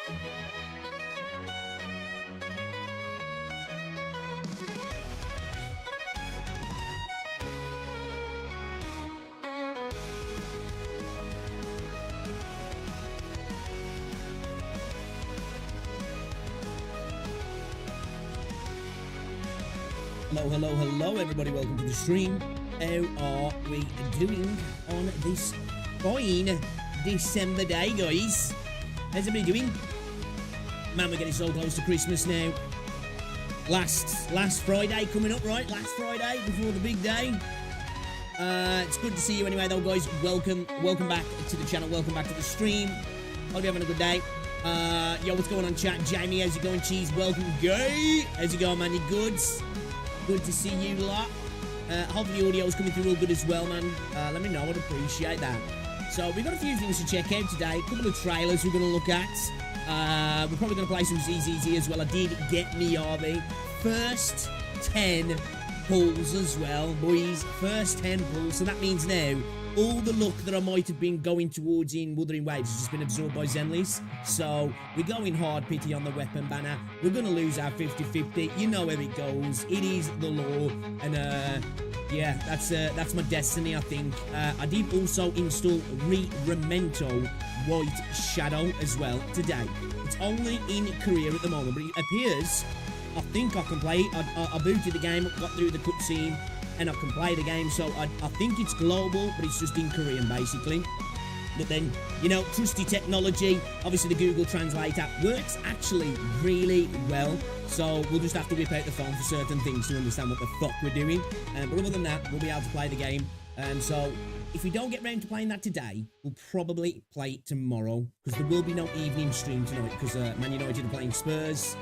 Hello, everybody. Welcome to the stream. How are we doing on this fine December day, guys? How's everybody doing? Man, we're getting so close to Christmas now. Last Friday coming up, right? Last Friday before the big day. It's good to see you anyway, though, guys. Welcome back to the channel. Welcome back to the stream. Hope you're having a good day. Yo, what's going on, chat? Jamie, how's it going? Cheese, welcome, gay. How's it going, man? You goods? Good to see you lot. Hopefully the audio's coming through all good as well, man. Let me know, I'd appreciate that. So we've got a few things to check out today. A couple of trailers we're going to look at. We're probably going to play some ZZZ as well. I did get me RV. First 10 pulls as well, boys. First 10 pulls. So that means now all the luck that I might have been going towards in Wuthering Waves has just been absorbed by Zenless. So we're going hard pity on the weapon banner. We're going to lose our 50-50. You know how it goes. It is the law. And yeah, that's my destiny, I think. I did also install Remento White Shadow as well today. It's only in Korea at the moment, but it appears I think I can play it. I booted the game, got through the cutscene, and I can play the game, so I think it's global, but it's just in Korean, basically. But then, you know, trusty technology, obviously the Google Translator works actually really well, so we'll just have to whip out the phone for certain things to understand what the fuck we're doing. But other than that, we'll be able to play the game. So if we don't get round to playing that today, we'll probably play it tomorrow, because there will be no evening stream tonight, because Man United are playing Spurs,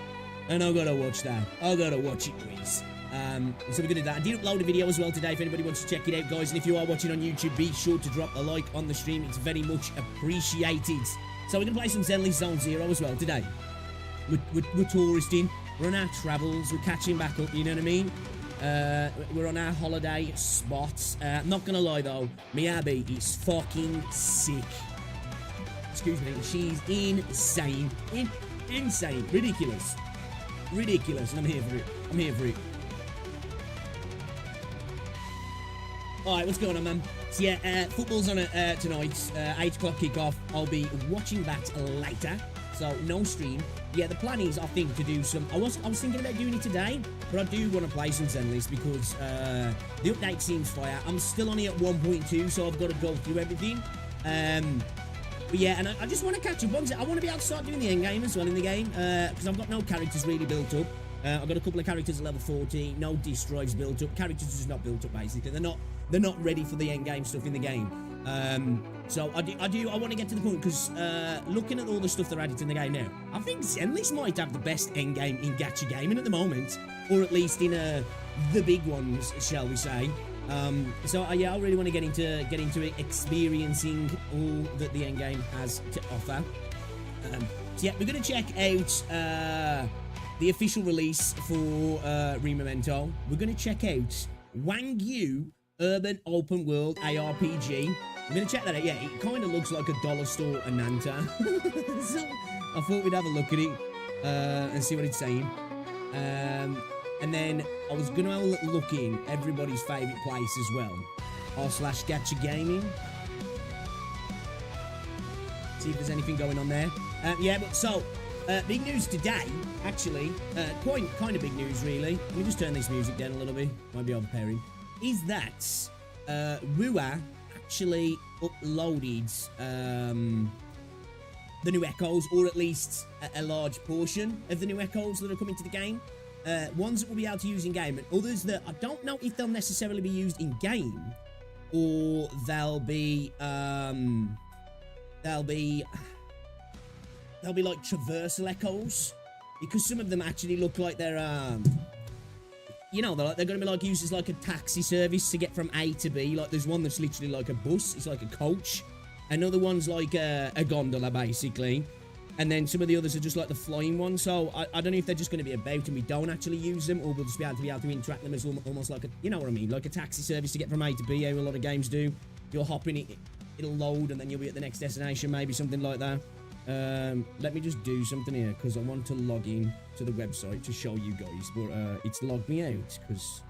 and I've got to watch that. I've got to watch it, please. So we're going to do that. I did upload a video as well today if anybody wants to check it out, guys. And if you are watching on YouTube, be sure to drop a like on the stream. It's very much appreciated. So we're going to play some Zenless Zone Zero as well today. We're touristing. We're on our travels. We're catching back up, you know what I mean? We're on our holiday spots. I'm not going to lie, though. Miyabi is fucking sick. Excuse me. She's insane. Insane. Ridiculous. Ridiculous. And I'm here for it. I'm here for it. Alright, what's going on, man? So yeah, football's on tonight, 8 o'clock kickoff. I'll be watching that later, so no stream. Yeah, the plan is, I think, to do some... I was thinking about doing it today, but I do want to play some Zenless because the update seems fire. I'm still only at 1.2, so I've got to go through everything. But yeah, and I just want to catch up on it. I want to be able to start doing the endgame as well in the game, because I've got no characters really built up. I've got a couple of characters at level 40, no disc drives built up. Characters are just not built up, basically. They're not ready for the end game stuff in the game. So I want to get to the point because looking at all the stuff they're added in the game now, I think Zenless might have the best end game in gacha gaming at the moment, or at least in the big ones, shall we say. So yeah, I really want to get into it, experiencing all that the end game has to offer. So yeah, we're gonna check out the official release for Rememento. We're going to check out Wangu Urban Open World ARPG. I'm going to check that out. Yeah, it kind of looks like a dollar store Ananta. So I thought we'd have a look at it and see what it's saying. And then I was going to have a little look in everybody's favourite place as well. r/gacha gaming. See if there's anything going on there. Yeah, but so... big news today, actually, kind of big news, really. Let me just turn this music down a little bit, might be overpowering. Is that WuWa actually uploaded the new echoes, or at least a large portion of the new echoes that are coming to the game. Ones that we'll be able to use in game, and others that I don't know if they'll necessarily be used in game, or they'll be like traversal echoes, because some of them actually look like they're you know, they're going to be like used as like a taxi service to get from A to B. Like there's one that's literally like a bus, it's like a coach. Another one's like a gondola, basically. And then some of the others are just like the flying ones. So I don't know if they're just going to be about and we don't actually use them, or we'll just be able to interact them as almost like a, you know what I mean, like a taxi service to get from A to B, how a lot of games do. You'll hop in it, it'll load, and then you'll be at the next destination, maybe something like that. Let me just do something here, because I want to log in to the website to show you guys, but it's logged me out, because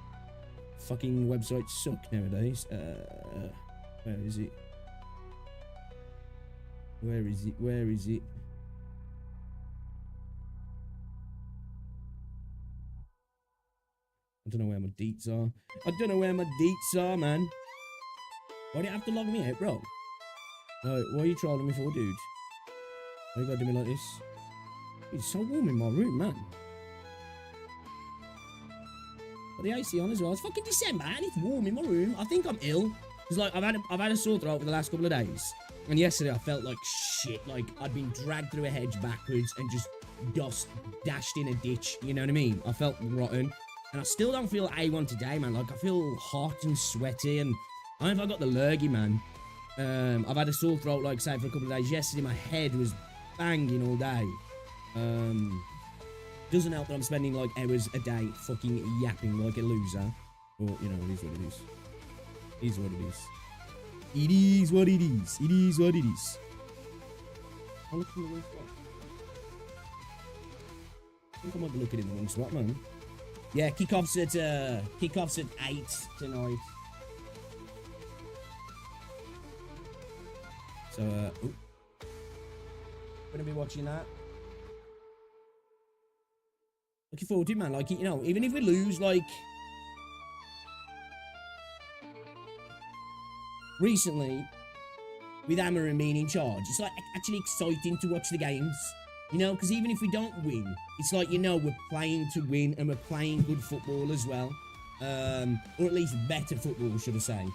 fucking websites suck nowadays. Where is it? Where is it? Where is it? I don't know where my deets are. I don't know where my deets are, man. Why do you have to log me out, bro? No, what are you trolling me for, dude? Why you gotta do me like this? It's so warm in my room, man. Got the AC on as well. It's fucking December, and it's warm in my room. I think I'm ill. Cause like I've had a sore throat for the last couple of days, and yesterday I felt like shit. Like I'd been dragged through a hedge backwards and just dashed in a ditch. You know what I mean? I felt rotten, and I still don't feel A1 today, man. Like I feel hot and sweaty, and I don't know if I got the lurgy, man. I've had a sore throat, like say, for a couple of days. Yesterday my head was banging all day. Doesn't help that I'm spending like hours a day fucking yapping like a loser. But you know, it is what it is. It is what it is. It is what it is. It is what it is. I'm looking in the wrong spot. I think I might be looking in the wrong spot, man. Yeah, kickoff's at 8 tonight. So gonna be watching that. Looking forward to it, man. Like, you know, even if we lose, like recently with Amarin being in charge, it's like actually exciting to watch the games, you know, because even if we don't win, it's like, you know, we're playing to win and we're playing good football as well, or at least better football, should I say.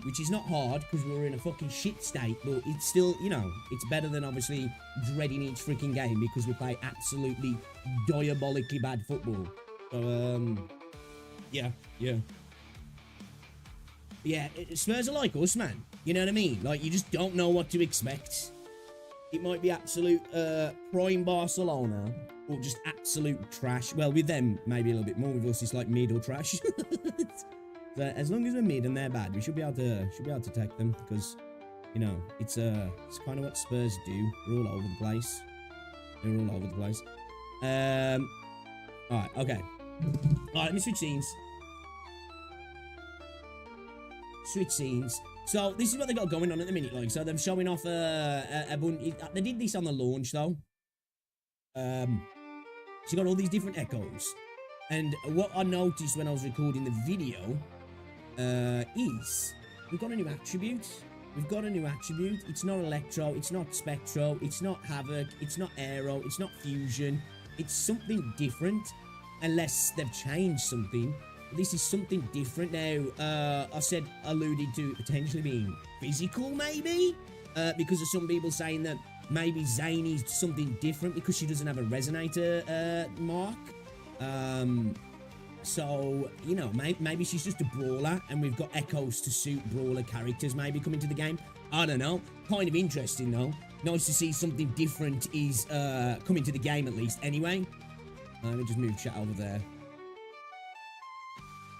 Which is not hard because we're in a fucking shit state, but it's still, you know, it's better than obviously dreading each freaking game because we play absolutely diabolically bad football. So, yeah. Yeah, Spurs are like us, man. You know what I mean? Like, you just don't know what to expect. It might be absolute prime Barcelona or just absolute trash. Well, with them, maybe a little bit more. With us, it's like mid or trash. So as long as we're mid and they're bad, we should be able to take them, because, you know, it's kind of what Spurs do. They're all over the place. They're all over the place. Alright, okay. Alright, let me switch scenes. Switch scenes. So this is what they got going on at the minute, like. So they're showing off a bunch. They did this on the launch though. So you got all these different echoes, and what I noticed when I was recording the video is we've got a new attribute. We've got a new attribute. It's not Electro, it's not Spectro, it's not Havoc, it's not Aero, it's not Fusion. It's something different, unless they've changed something. This is something different now. I said alluded to potentially being physical, maybe, because of some people saying that maybe Zany's something different because she doesn't have a resonator mark. So, you know, maybe she's just a brawler and we've got echoes to suit brawler characters maybe coming to the game. I don't know. Kind of interesting though. Nice to see something different is coming to the game at least anyway. Let me just move chat over there.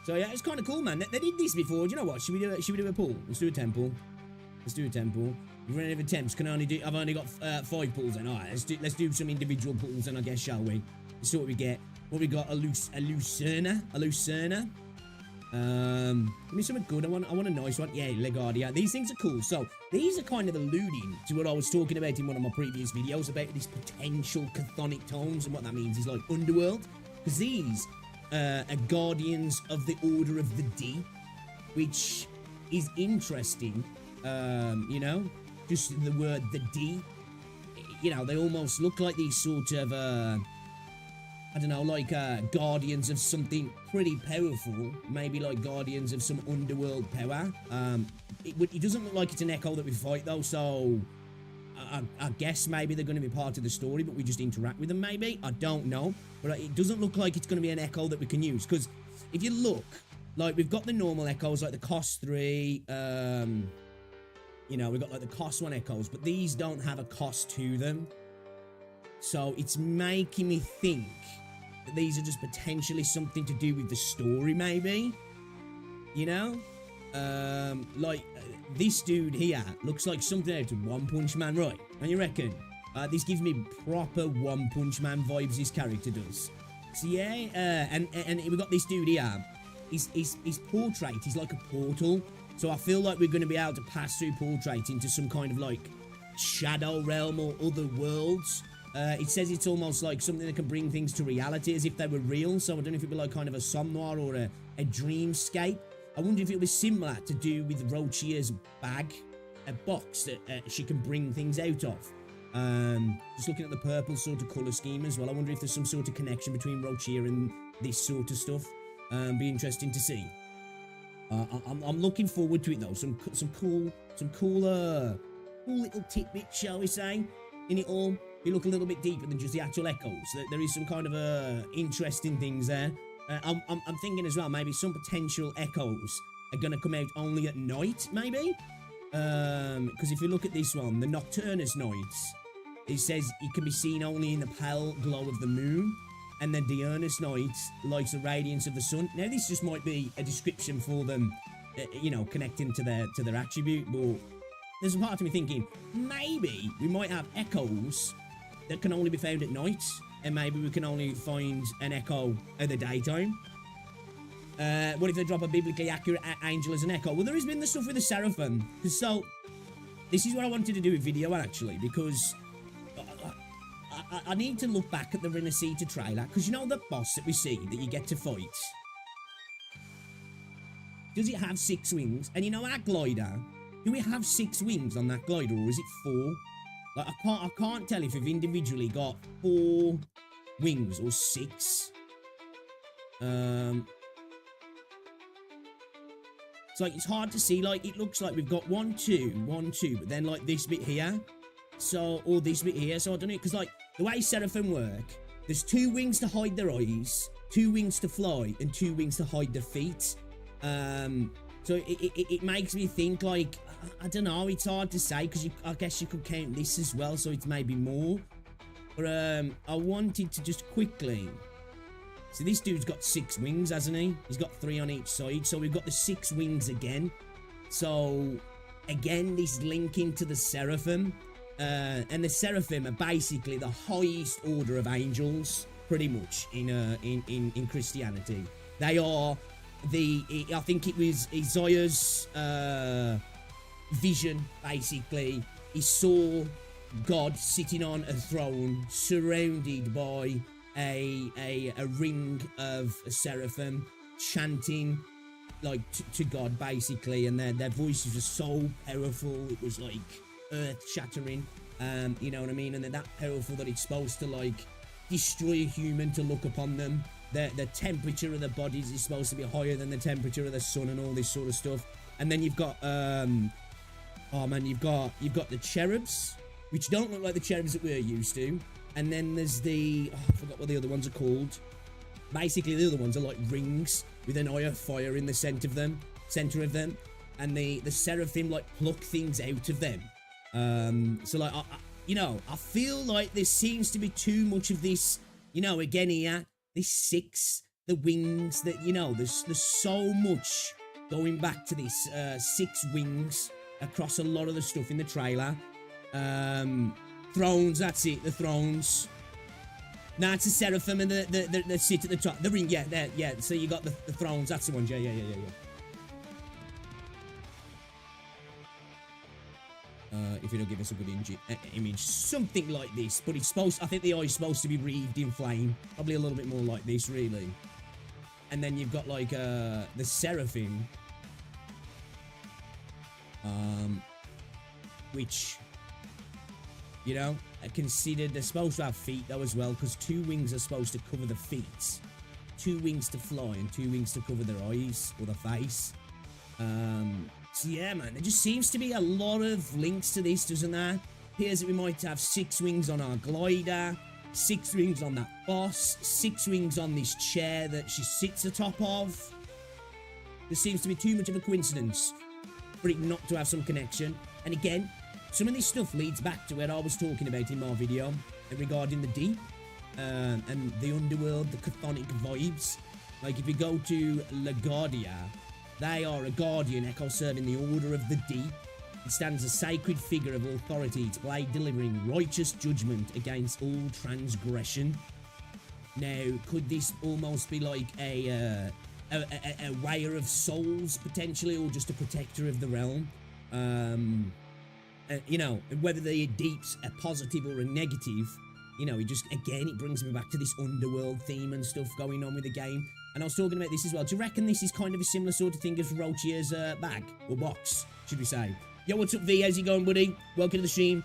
So yeah, it's kind of cool, man. They did this before. Do you know what? Should we do a pool? Let's do a temple. Let's do a temple. We've run out of attempts. I've only got 5 pools then. Alright, let's do some individual pools then, I guess, shall we? Let's see what we get. What we got? A Lucerna. Give me something good. I want a nice one. Yeah, Legardia. These things are cool. So these are kind of alluding to what I was talking about in one of my previous videos about these potential chthonic tones, and what that means is like Underworld, because these are Guardians of the Order of the D, which is interesting. You know, just the word the D. You know, they almost look like these sort of I don't know, like guardians of something pretty powerful, maybe like guardians of some underworld power. It doesn't look like it's an echo that we fight though, so I guess maybe they're going to be part of the story, but we just interact with them maybe. I don't know, but it doesn't look like it's going to be an echo that we can use, because if you look, like we've got the normal echoes like the cost 3, you know, we've got like the cost 1 echoes, but these don't have a cost to them. So it's making me think that these are just potentially something to do with the story, maybe. You know? Like, this dude here looks like something out of One Punch Man, right? And you reckon? This gives me proper One Punch Man vibes, this character does. So yeah, and we've got this dude here. His portrait is like a portal. So I feel like we're going to be able to pass through portrait into some kind of like shadow realm or other worlds. It says it's almost like something that can bring things to reality as if they were real. So I don't know if it'd be like kind of a somnoir or a dreamscape. I wonder if it was similar to do with Rochia's bag, a box that she can bring things out of. Just looking at the purple sort of colour scheme as well. I wonder if there's some sort of connection between Rochia and this sort of stuff. Be interesting to see. I'm looking forward to it though. Some cool little tidbits, shall we say, in it all. You look a little bit deeper than just the actual echoes. There is some kind of interesting things there. I'm thinking as well, maybe some potential echoes are gonna come out only at night, maybe. Because if you look at this one, the Nocturnus Nights, it says it can be seen only in the pale glow of the moon, and then Diurnus Nights likes the radiance of the sun. Now this just might be a description for them, you know, connecting to their attribute, but there's a part of me thinking maybe we might have echoes that can only be found at night, and maybe we can only find an echo at the daytime. What if they drop a biblically accurate angel as an echo? Well, there has been the stuff with the Seraphim. So, this is what I wanted to do with video, actually, because I need to look back at the Renacita trailer, because you know the boss that we see, that you get to fight? Does it have 6 wings? And you know our glider? Do we have 6 wings on that glider, or is it 4? Like, I can't tell if we've individually got 4 wings or 6. It's like, it's hard to see. Like, it looks like we've got 1, 2, 1, 2, but then like this bit here. So, or this bit here. So I don't know, because like the way Seraphim work, there's 2 wings to hide their eyes, 2 wings to fly, and 2 wings to hide their feet. So it makes me think, like, I don't know, it's hard to say, because I guess you could count this as well, so it's maybe more. But I wanted to just quickly... So this dude's got 6 wings, hasn't he? He's got 3 on each side, so we've got the 6 wings again. So, again, this linking to the Seraphim. And the Seraphim are basically the highest order of angels, pretty much, in Christianity. They are... I think it was Isaiah's vision, basically. He saw God sitting on a throne, surrounded by a ring of Seraphim, chanting like to God, basically, and their voices were so powerful, it was like earth-shattering, you know what I mean, and they're that powerful that it's supposed to like destroy a human to look upon them. The temperature of the bodies is supposed to be higher than the temperature of the sun and all this sort of stuff. And then you've got oh man, you've got the cherubs, which don't look like the cherubs that we're used to. And then there's the I forgot what the other ones are called. Basically the other ones are like rings with an eye of fire in the center of them, and the Seraphim like pluck things out of them. So like you know, I feel like there seems to be too much of this, you know, again here. This 6, the wings, that, you know, there's so much going back to this 6 wings across a lot of the stuff in the trailer. Thrones, that's it, the thrones. Nah, it's the Seraphim and the sit at the top. The ring, yeah, there, yeah. So you got the thrones, that's the one, yeah. If you don't give us a good image, something like this, but it's supposed, I think the eye's supposed to be wreathed in flame, probably a little bit more like this, really. And then you've got like the Seraphim, which, you know, are considered, they're supposed to have feet though as well, because 2 wings are supposed to cover the feet, 2 wings to fly, and 2 wings to cover their eyes or the face. So yeah, man, there just seems to be a lot of links to this, doesn't there? Appears that we might have 6 wings on our glider, 6 wings on that boss, 6 wings on this chair that she sits atop of. There seems to be too much of a coincidence for it not to have some connection. And again, some of this stuff leads back to where I was talking about in my video regarding the deep and the underworld, the chthonic vibes. Like if you go to LaGuardia, they are a guardian echo serving the order of the deep. It stands a sacred figure of authority, its blade delivering righteous judgment against all transgression. Now, could this almost be like a weigher of souls, potentially, or just a protector of the realm? You know, whether the deep's a positive or a negative, you know, it just, again, it brings me back to this underworld theme and stuff going on with the game. And I was talking about this as well. Do you reckon this is kind of a similar sort of thing as Rochia's bag, or box, should we say? Yo, what's up, V? How's it going, buddy? Welcome to the stream.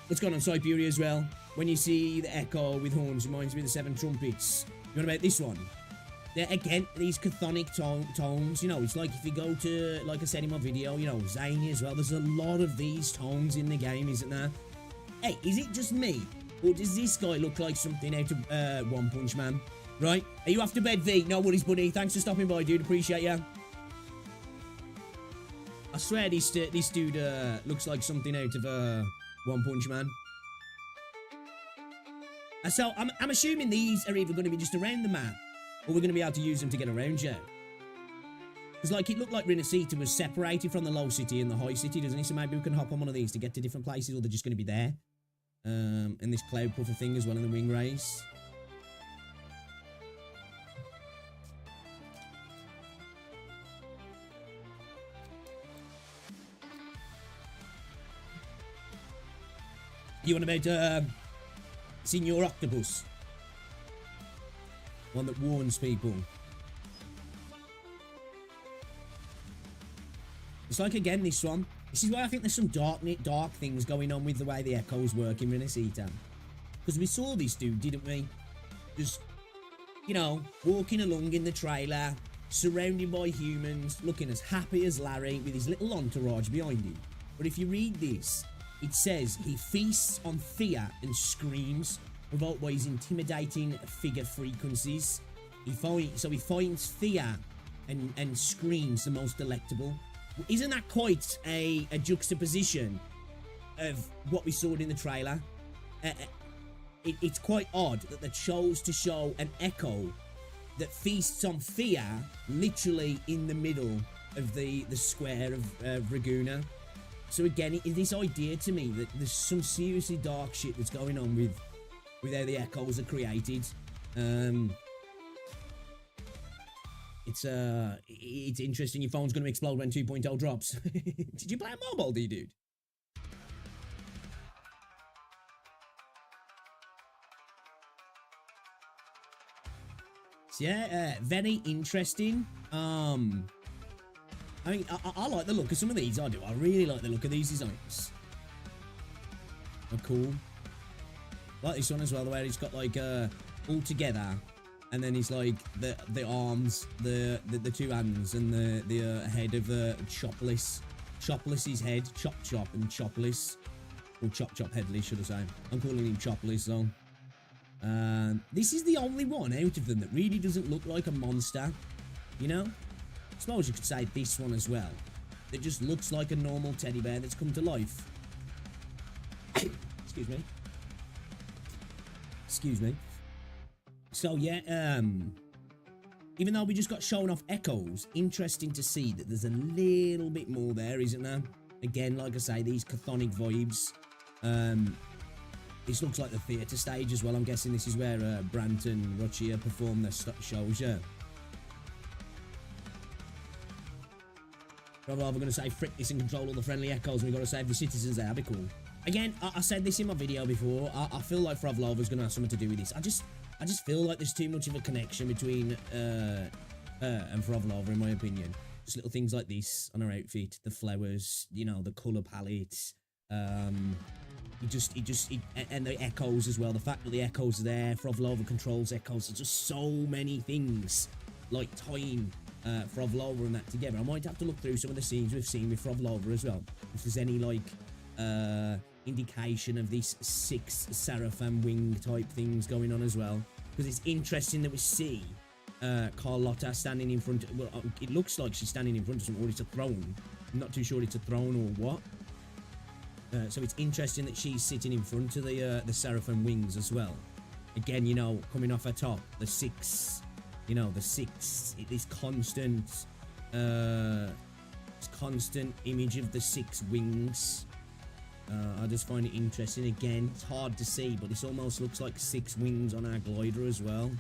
What's going on, Siberia as well? When you see the echo with horns, reminds me of the Seven Trumpets. You know about this one? They're, again, these chthonic tones, you know, it's like if you go to, like I said in my video, you know, Zany as well, there's a lot of these tones in the game, isn't there? Hey, is it just me? Or does this guy look like something out of One Punch Man? Right? Are you after bed, V? No worries, buddy. Thanks for stopping by, dude. Appreciate ya. I swear this dude looks like something out of One Punch Man. So I'm assuming these are either going to be just around the map, or we're going to be able to use them to get around, yeah. Because, like, it looked like Rinascita was separated from the low city and the high city, doesn't it? So maybe we can hop on one of these to get to different places, or they're just going to be there. And this cloud puffer thing as well in the wing race. You want about Senior Octopus? One that warns people. It's like, again, this one. This is why I think there's some dark things going on with the way the echoes work in Rinascita. Because we saw this dude, didn't we? Just, you know, walking along in the trailer, surrounded by humans, looking as happy as Larry with his little entourage behind him. But if you read this, it says he feasts on fear and screams, provoked by his intimidating figure frequencies. He finds fear and screams the most delectable. Isn't that quite a juxtaposition of what we saw in the trailer? It's quite odd that they chose to show an echo that feasts on fear literally in the middle of the square of Raguna. So again, this idea to me that there's some seriously dark shit that's going on with how the echoes are created. It's interesting. Your phone's going to explode when 2.0 drops. Did you play a mobile, dude? So yeah, very interesting. I mean, I like the look of some of these. I do. I really like the look of these designs. They're cool. I like this one as well, the way it's got like all together. And then he's like the arms, the two hands, and the head of Chopless. Chopless's head, Chop and Chopless, or Chop Headless, should I say? I'm calling him Chopless though. This is the only one out of them that really doesn't look like a monster, you know. I suppose you could say this one as well. That just looks like a normal teddy bear that's come to life. Excuse me. Excuse me. So yeah, even though we just got shown off echoes, interesting to see that there's a little bit more there, isn't there? Again, like I say, these chthonic vibes. This looks like the theatre stage as well. I'm guessing this is where Brant and Rochia perform their shows, yeah. Probably we're going to say frick this and control all the friendly echoes, and we've got to save the citizens there. That'd be cool. Again, I said this in my video before. I feel like Frovlova's going to have something to do with this. I just feel like there's too much of a connection between her and Frovlova, in my opinion. Just little things like this on her outfit, the flowers, you know, the colour palette, and the echoes as well. The fact that the echoes are there, Frovlova controls echoes. There's just so many things like tying Frovlova and that together. I might have to look through some of the scenes we've seen with Frovlova as well, if there's any like indication of these 6 Seraphim wing type things going on as well, because it's interesting that we see Carlotta standing in front of, well, it looks like she's standing in front of something, or it's a throne. I'm not too sure it's a throne or what. So it's interesting that she's sitting in front of the Seraphim wings as well. Again, you know, coming off her top, the 6, you know, the 6, this constant This constant image of the 6 wings. I just find it interesting. Again, it's hard to see, but this almost looks like 6 wings on our glider as well.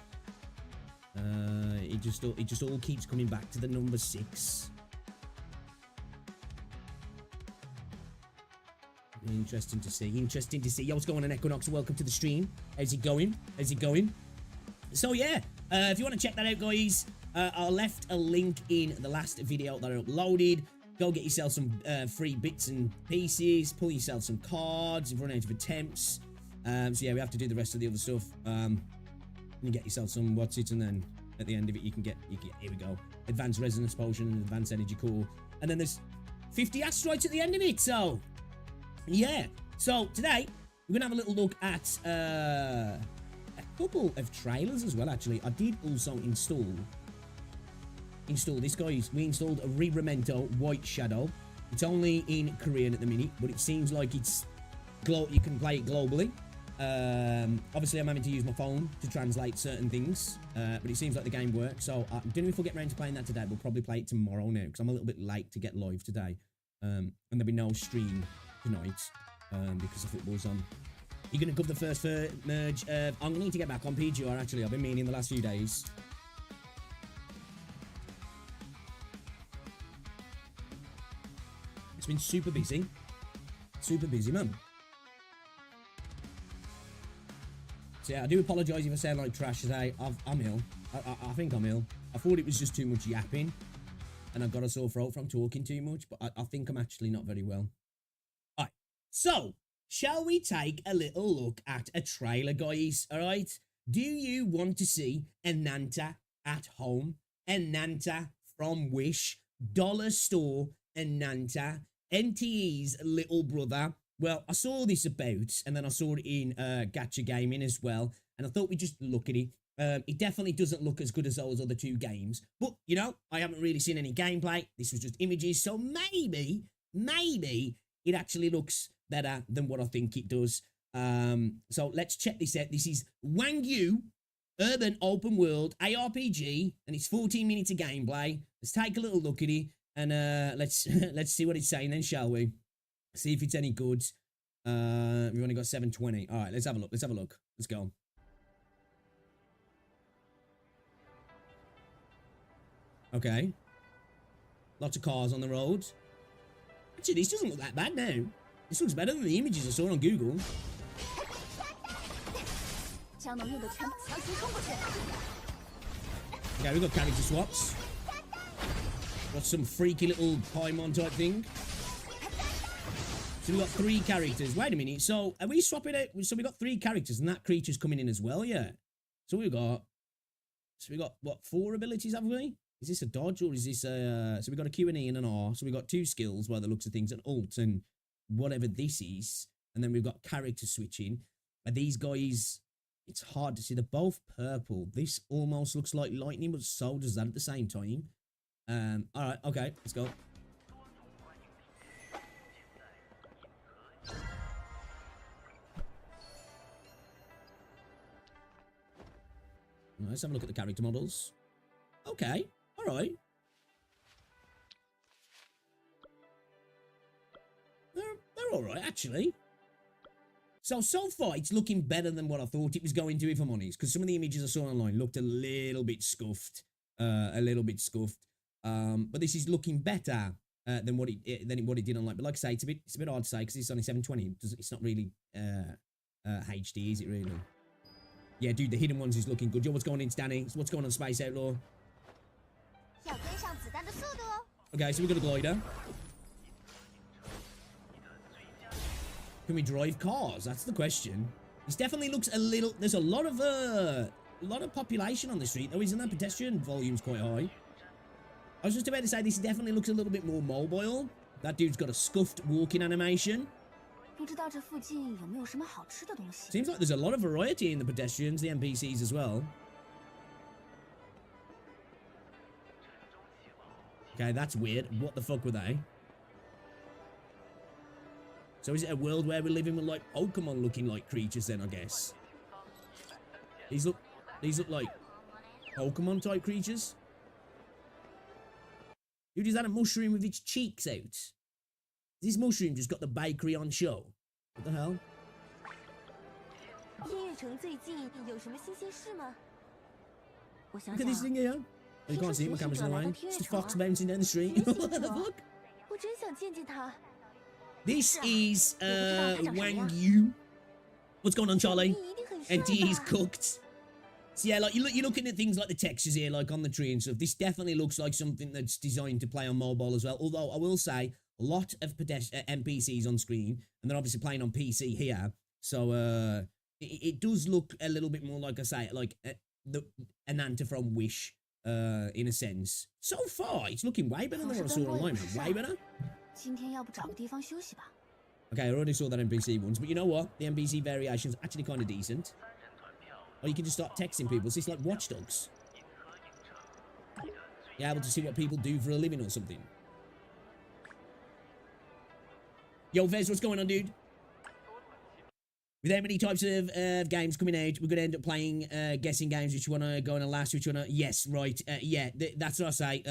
It just all keeps coming back to the number 6. Interesting to see. Interesting to see. Yo, what's going on, Equinox? Welcome to the stream. How's it going? How's it going? So yeah, if you want to check that out, guys, I left a link in the last video that I uploaded. Go get yourself some free bits and pieces. Pull yourself some cards. You've run out of attempts. So yeah, we have to do the rest of the other stuff. You get yourself some what's it, and then at the end of it, you can get here we go, advanced resonance potion and advanced energy core, and then there's 50 asteroids at the end of it. So yeah, so today we're gonna have a little look at a couple of trailers as well. Actually, I did also install this, guys. We installed a Remento White Shadow. It's only in Korean at the minute, but it seems like it's you can play it globally. Obviously I'm having to use my phone to translate certain things, but it seems like the game works. So I don't know if we'll get around to playing that today. We'll probably play it tomorrow now, because I'm a little bit late to get live today, and there'll be no stream tonight because the football's on. You're gonna cover the first merge. I'm gonna need to get back on PGR. Actually, I've been meaning the last few days. It's been super busy, man. So yeah, I do apologise if I sound like trash today. I'm ill. I think I'm ill. I thought it was just too much yapping, and I've got a sore throat from talking too much, but I think I'm actually not very well. Alright, so shall we take a little look at a trailer, guys? Alright, do you want to see Enanta at home? Enanta from Wish, Dollar Store Enanta, NTE's little brother. Well, I saw this about, and then I saw it in Gacha Gaming as well, and I thought we'd just look at it. It definitely doesn't look as good as those other 2 games, but, you know, I haven't really seen any gameplay. This was just images, so maybe it actually looks better than what I think it does. So let's check this out. This is Wangu Urban Open World ARPG, and it's 14 minutes of gameplay. Let's take a little look at it, and let's see what it's saying then, shall we? See if it's any good. We've only got 720. All right, let's have a look. Let's go. Okay. Lots of cars on the road. Actually, this doesn't look that bad now. This looks better than the images I saw on Google. Okay, we've got character swaps. Got some freaky little Paimon type thing. So we got 3 characters. Wait a minute. So are we swapping it? So we got 3 characters, and that creature's coming in as well, yeah. So we got what, 4 abilities, have we? Is this a dodge, or is this a? So we got a Q and E and an R. So we got 2 skills by the looks of things, an ult and whatever this is, and then we've got character switching. And these guys, it's hard to see. They're both purple. This almost looks like lightning, but so does that at the same time. All right, okay, let's go. Let's have a look at the character models. Okay, all right. They're all right, actually. So far, it's looking better than what I thought it was going to, if I'm honest, because some of the images I saw online looked a little bit scuffed. But this is looking better than what it did online. But like I say, it's a bit hard to say because it's only 720. It's not really HD, is it really? Yeah, dude, the hidden ones is looking good. Yo, what's going on, Danny? What's going on, Space Outlaw? Okay, so we've got a glider. Can we drive cars? That's the question. This definitely looks a little. There's a lot of population on the street, though, isn't there? Pedestrian volume's quite high. I was just about to say this definitely looks a little bit more mobile. That dude's got a scuffed walking animation. Seems like there's a lot of variety in the pedestrians, the NPCs as well. Okay, that's weird. What the fuck were they? So is it a world where we're living with like Pokemon looking like creatures then, I guess? These look like Pokemon type creatures. Dude, is that a mushroom with its cheeks out? This mushroom just got the bakery on show. What the hell? Look at this thing here. Oh, you can't see it, my camera's in the way. It's the fox bouncing down the street. What the fuck? This is Wangu. What's going on, Charlie? And tea is cooked. So yeah, like you're looking at things like the textures here, like on the tree and stuff. This definitely looks like something that's designed to play on mobile as well. Although I will say, a lot of NPCs on screen, and they're obviously playing on PC here. So it does look a little bit more, like I say, like an Anta from Wish, in a sense. So far, it's looking way better than what I saw online, man. Way better. Okay, I already saw that NPC once, but you know what? The NPC variation's actually kind of decent. Or you can just start texting people. It's just like Watch Dogs. You're able to see what people do for a living or something. Yo, Vez, what's going on, dude? With how many types of games coming out, we're going to end up playing guessing games. Which one to go on last? Which one? Yes, right. Yeah, that's what I say.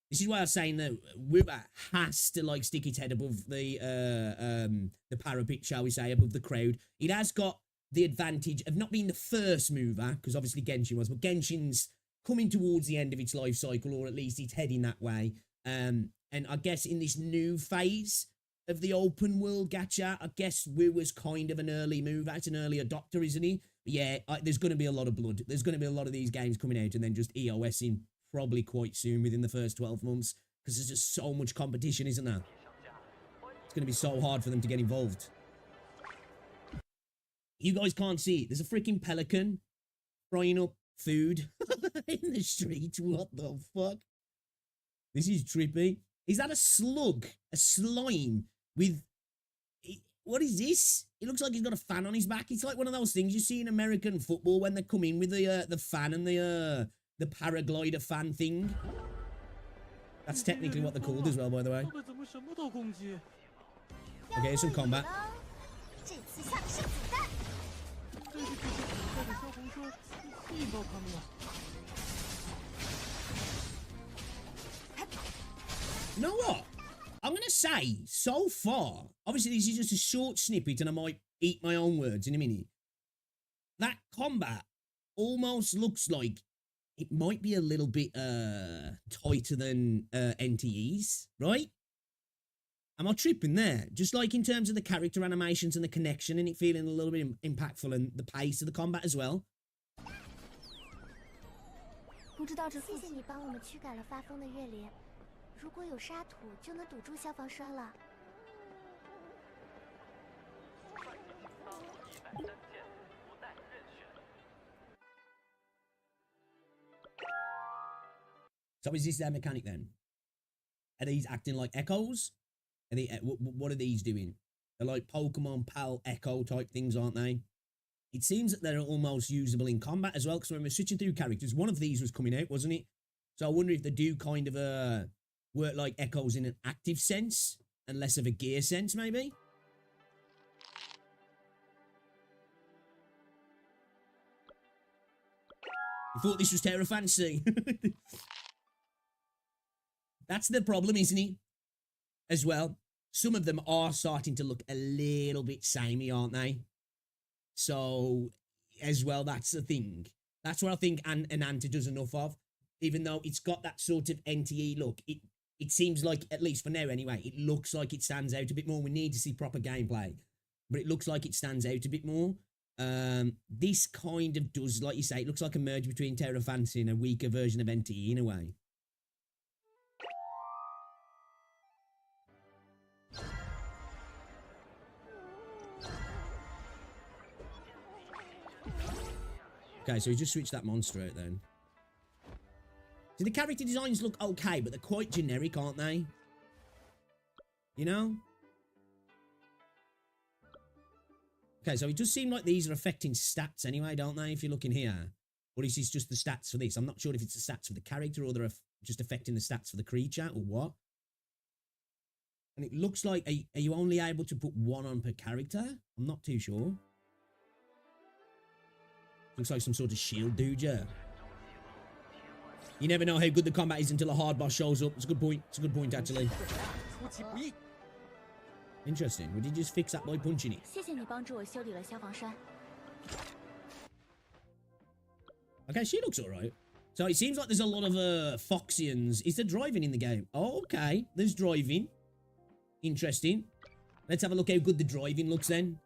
This is why I was saying that WuWa has to like stick its head above the parapet, shall we say, above the crowd. It has got the advantage of not being the first mover, because obviously Genshin was, but Genshin's coming towards the end of its life cycle, or at least it's heading that way. And I guess in this new phase of the open world gacha, I guess WuWa's kind of an early mover. It's an early adopter, isn't he? But yeah, there's going to be a lot of blood. There's going to be a lot of these games coming out and then just EOSing probably quite soon, within the first 12 months, because there's just so much competition, isn't there? It's going to be so hard for them to get involved. You guys can't see it. There's a freaking pelican frying up food in the street. What the fuck? This is trippy. Is that a slug? A slime with... What is this? It looks like he's got a fan on his back. It's like one of those things you see in American football when they come in with the fan and the paraglider fan thing. That's technically what they're called as well, by the way. Okay, some combat. You know what? I'm going to say, so far, obviously this is just a short snippet and I might eat my own words in a minute. That combat almost looks like it might be a little bit tighter than NTE's, right? Am I tripping there? Just like in terms of the character animations and the connection and it feeling a little bit impactful and the pace of the combat as well. So is this their mechanic then? Are these acting like echoes? Are they, what are these doing? They're like Pokemon Pal Echo type things, aren't they? It seems that they're almost usable in combat as well, because when we're switching through characters, one of these was coming out, wasn't it? So I wonder if they do kind of work like echoes in an active sense and less of a gear sense, maybe? You thought this was Terra Fantasy? That's the problem, isn't it? As well. Some of them are starting to look a little bit samey, aren't they? So, as well, that's the thing. That's what I think Anta does enough of. Even though it's got that sort of NTE look, it seems like, at least for now anyway, it looks like it stands out a bit more. We need to see proper gameplay. But it looks like it stands out a bit more. This kind of does, like you say, it looks like a merge between Terra Fantasy and a weaker version of NTE in a way. Okay, so we just switched that monster out then. So the character designs look okay, but they're quite generic, aren't they? You know? Okay, so it does seem like these are affecting stats anyway, don't they? If you're looking here. Or is this just the stats for this? I'm not sure if it's the stats for the character or they're just affecting the stats for the creature or what. And it looks like, are you only able to put one on per character? I'm not too sure. Looks like some sort of shield dude, yeah. You never know how good the combat is until a hard boss shows up. It's a good point. It's a good point, actually. Interesting. Would you just fix that by punching it? Okay, she looks alright. So it seems like there's a lot of Foxians. Is there driving in the game? Oh, okay. There's driving. Interesting. Let's have a look how good the driving looks then.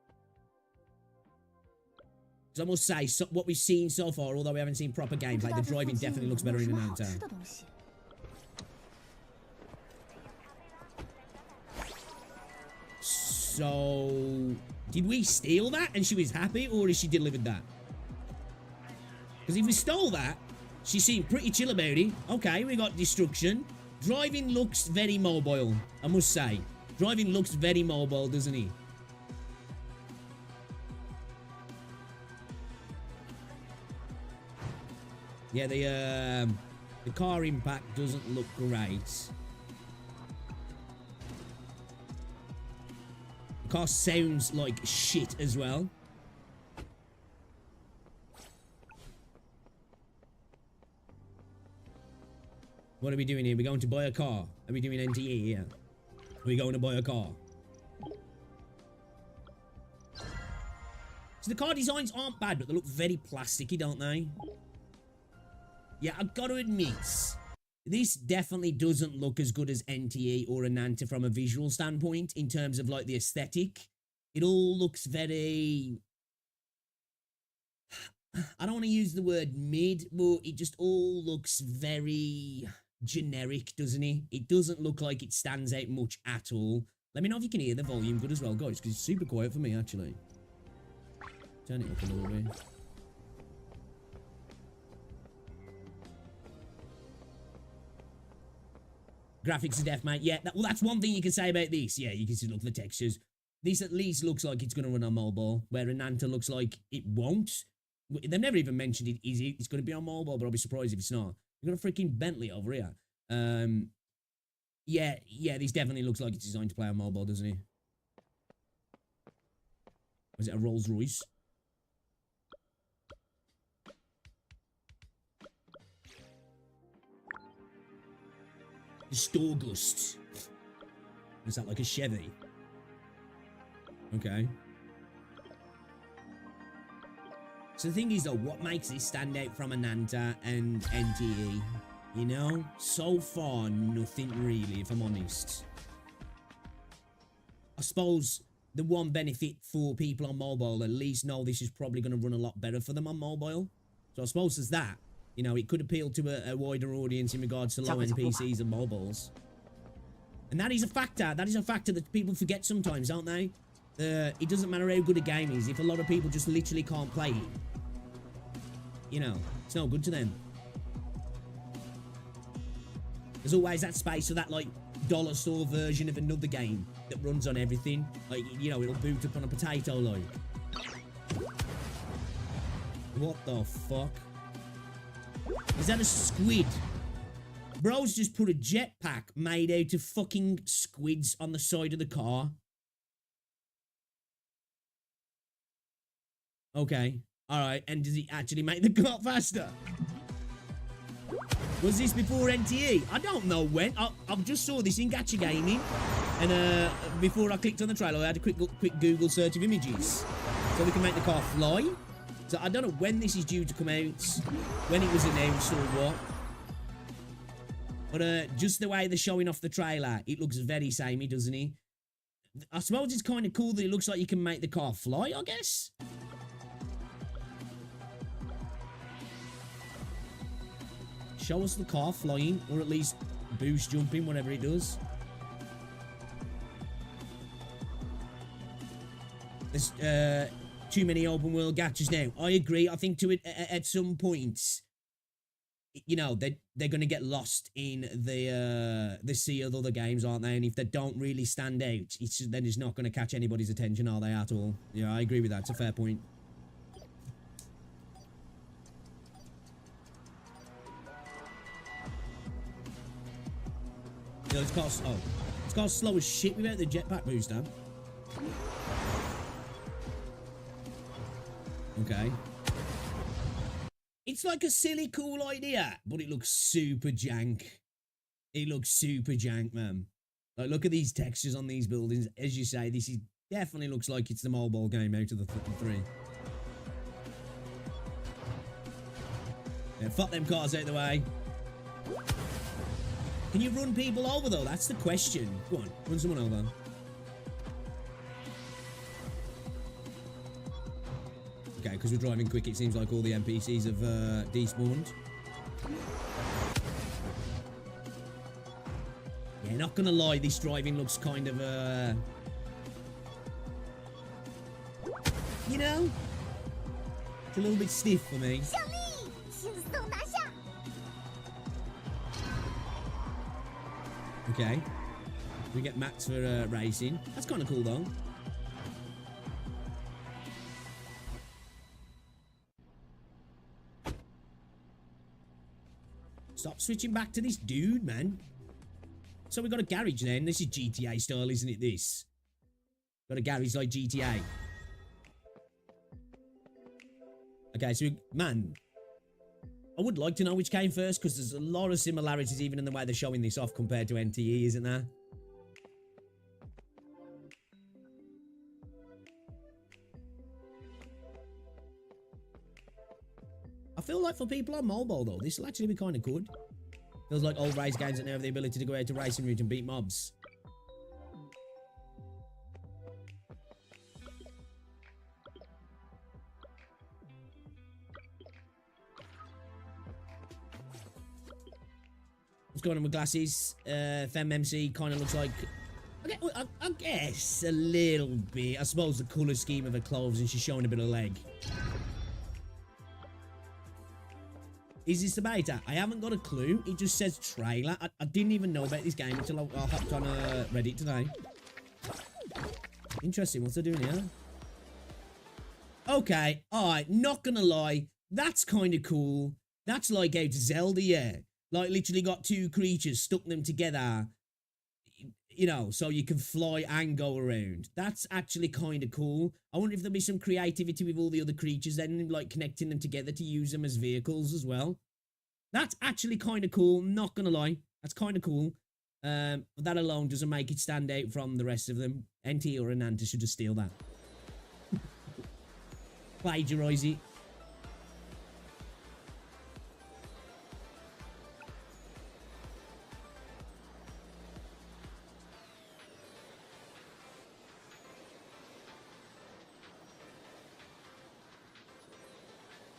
Because I must say, what we've seen so far, although we haven't seen proper gameplay, the driving definitely looks better in Ananta. So, did we steal that and she was happy, or is she delivered that? Because if we stole that, she seemed pretty chill about it. Okay, we got destruction. Driving looks very mobile, I must say. Driving looks very mobile, doesn't he? Yeah, the car impact doesn't look great. The car sounds like shit as well. What are we doing here? We're going to buy a car. Are we doing NTE here? Are we going to buy a car? So the car designs aren't bad, but they look very plasticky, don't they? Yeah, I've got to admit, this definitely doesn't look as good as NTE or Ananta from a visual standpoint in terms of like the aesthetic. It all looks very... I don't want to use the word mid, but it just all looks very generic, doesn't it? It doesn't look like it stands out much at all. Let me know if you can hear the volume good as well, guys, because it's super quiet for me, actually. Turn it up a little bit. Graphics are death, mate. Yeah, well, that's one thing you can say about this. Yeah, you can see, look, the textures. This at least looks like it's going to run on mobile, where Ananta looks like it won't. They've never even mentioned it. It's going to be on mobile, but I'll be surprised if it's not. We've got a freaking Bentley over here. Yeah, this definitely looks like it's designed to play on mobile, doesn't it? Was it a Rolls Royce? The Storgust. Is that like a Chevy? Okay. So the thing is though, what makes this stand out from Ananta and NTE? You know? So far, nothing really, if I'm honest. I suppose the one benefit for people on mobile, at least know this is probably going to run a lot better for them on mobile. So I suppose there's that. You know, it could appeal to a wider audience in regards to low-end PCs and mobiles. And that is a factor. That is a factor that people forget sometimes, aren't they? It doesn't matter how good a game is. If a lot of people just literally can't play it, you know, it's no good to them. There's always that space for that, like, dollar store version of another game that runs on everything. Like, you know, it'll boot up on a potato, like. What the fuck? Is that a squid? Bro's just put a jetpack made out of fucking squids on the side of the car. Okay. Alright, and does it actually make the car faster? Was this before NTE? I don't know when. I just saw this in Gacha Gaming. And before I clicked on the trailer, I had a quick Google search of images. So we can make the car fly. So I don't know when this is due to come out, when it was announced or what. But just the way they're showing off the trailer, it looks very samey, doesn't it? I suppose it's kind of cool that it looks like you can make the car fly, I guess. Show us the car flying, or at least boost jumping, whatever it does. There's too many open world gachas now. I agree. I think to it at some point, you know, they're going to get lost in the sea of other games, aren't they? And if they don't really stand out, they're just not going to catch anybody's attention, are they, at all? Yeah, I agree with that. It's a fair point. You know, this car's slow as shit without the jetpack booster. Okay. It's like a silly cool idea, but it looks super jank. It looks super jank, man. Like, look at these textures on these buildings. As you say, this is definitely looks like it's the mobile game out of the three. Yeah, fuck them cars out of the way. Can you run people over, though? That's the question. Go on, run someone over. Okay, because we're driving quick, it seems like all the NPCs have despawned. Yeah, not gonna lie, this driving looks kind of, you know, it's a little bit stiff for me. Okay, we get mats for racing. That's kind of cool, though. Stop switching back to this dude, man. So we got a garage then. This is GTA style, isn't it, this? Got a garage like GTA. Okay, so, man, I would like to know which came first, because there's a lot of similarities even in the way they're showing this off compared to NTE, isn't there? I feel like for people on mobile, though, this will actually be kind of good. Feels like old race games that now have the ability to go out to racing route and beat mobs. What's going on with glasses? FemMC kind of looks like... I guess a little bit. I suppose the colour scheme of her clothes and she's showing a bit of leg. Is this the beta? I haven't got a clue. It just says trailer. I didn't even know about this game until I hopped on Reddit today. Interesting. What's they doing here? Okay. Alright. Not gonna lie. That's kind of cool. That's like out of Zelda, yeah. Like literally got two creatures, stuck them together. You know, so you can fly and go around. That's actually kind of cool. I wonder if there'll be some creativity with all the other creatures then, like connecting them together to use them as vehicles as well. That's actually kind of cool, not gonna lie. That's kind of cool. But that alone doesn't make it stand out from the rest of them. NT or Ananta should just steal that. Plagiarise it.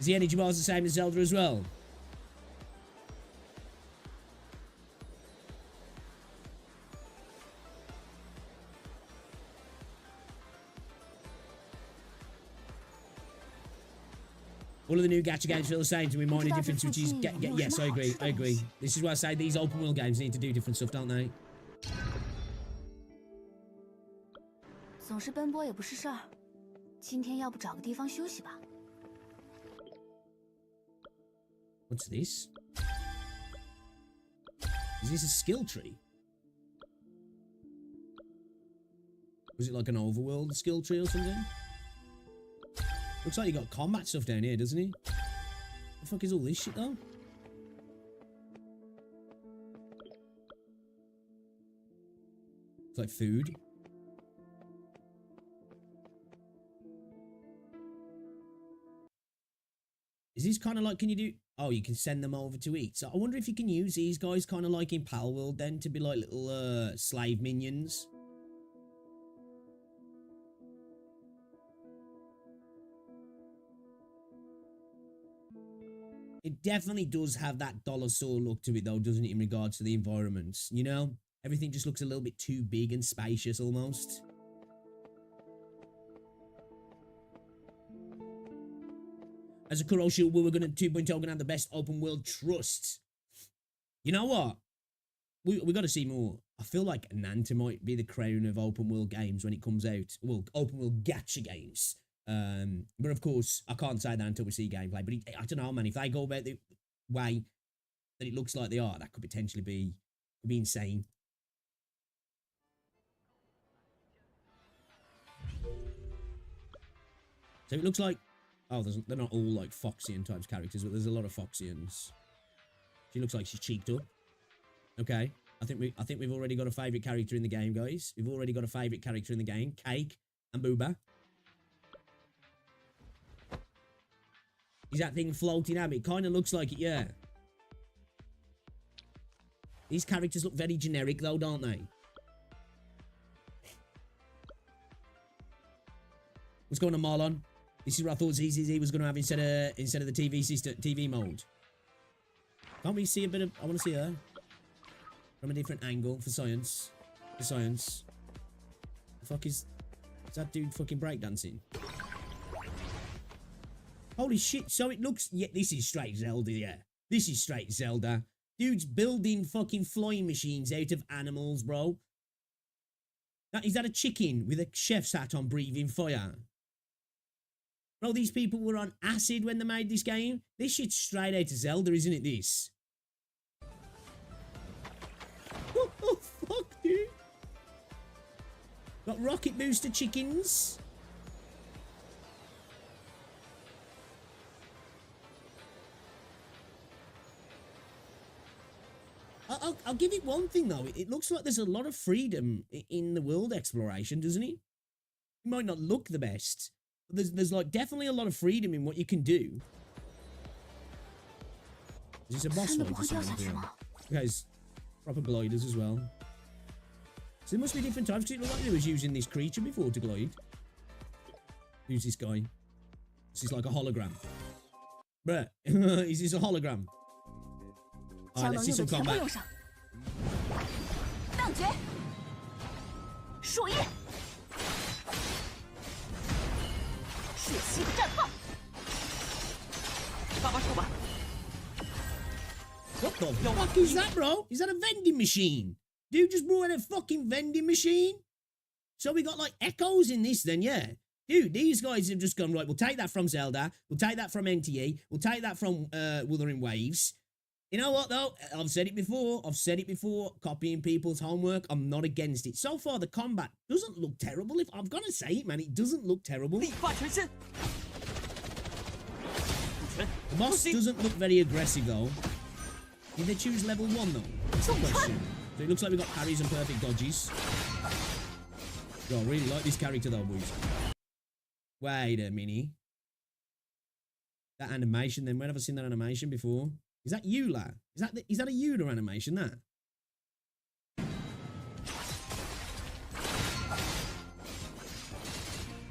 Is the energy bars the same as Zelda as well? All of the new gacha games feel the same to me, minor difference, which is... yes, I agree. This is why I say these open world games need to do different stuff, don't they? 总是奔波也不是事儿，今天要不找个地方休息吧。 What's this? Is this a skill tree? Was it like an overworld skill tree or something? Looks like you got combat stuff down here, doesn't he? The fuck is all this shit though? It's like food. Is this kind of like, can you do... Oh, you can send them over to eat. So I wonder if you can use these guys kind of like in Pal World then to be like little slave minions. It definitely does have that dollar store look to it though, doesn't it, in regards to the environments, you know? Everything just looks a little bit too big and spacious almost. As a Kuroshu, we were going to 2.0 going to have the best open world trust. You know what? We got to see more. I feel like Ananta might be the crown of open world games when it comes out. Well, open world gacha games. But of course, I can't say that until we see gameplay. But I don't know, man. If they go about the way that it looks like they are, that could potentially be insane. So it looks like Oh, they're not all like Foxian types characters, but there's a lot of Foxians. She looks like she's cheeked up. Okay. I think we've already got a favourite character in the game, guys. We've already got a favourite character in the game. Cake and Booba. Is that thing floating up? It kind of looks like it, yeah. These characters look very generic though, don't they? What's going on, Marlon? This is what I thought ZZZ was going to have instead of the TV mode. Can't we see a bit of... I want to see her. From a different angle for science. For science. The fuck is that dude fucking breakdancing? Holy shit. So it looks... Yeah, this is straight Zelda, yeah. This is straight Zelda. Dude's building fucking flying machines out of animals, bro. Is that a chicken with a chef's hat on breathing fire? Bro, these people were on acid when they made this game. This shit's straight out of Zelda, isn't it, this? What the fuck, dude? Got rocket booster chickens. I'll give it one thing, though. It looks like there's a lot of freedom in the world exploration, doesn't it? It might not look the best. There's like definitely a lot of freedom in what you can do. Is this a boss fight or something? Okay, it's proper gliders as well. So there must be different types, because it looked like they was using this creature before to glide. Who's this guy? This is like a hologram. Bruh, is this a hologram? Alright, let's see some combat. What the fuck is that, bro? Is that a vending machine? Dude just brought in a fucking vending machine? So we got like echoes in this then, yeah. Dude, these guys have just gone, right, we'll take that from Zelda, we'll take that from NTE, we'll take that from Wuthering Waves. You know what, though? I've said it before, copying people's homework, I'm not against it. So far, the combat doesn't look terrible. If I've got to say it, man, it doesn't look terrible. The boss doesn't look very aggressive, though. Did they choose level 1, though? That's the question. So it looks like we've got parries and perfect dodges. Yo, I really like this character, though, boys. Wait a minute. That animation, then. Where have I seen that animation before? Is that Eula? Is that a Eula animation, that?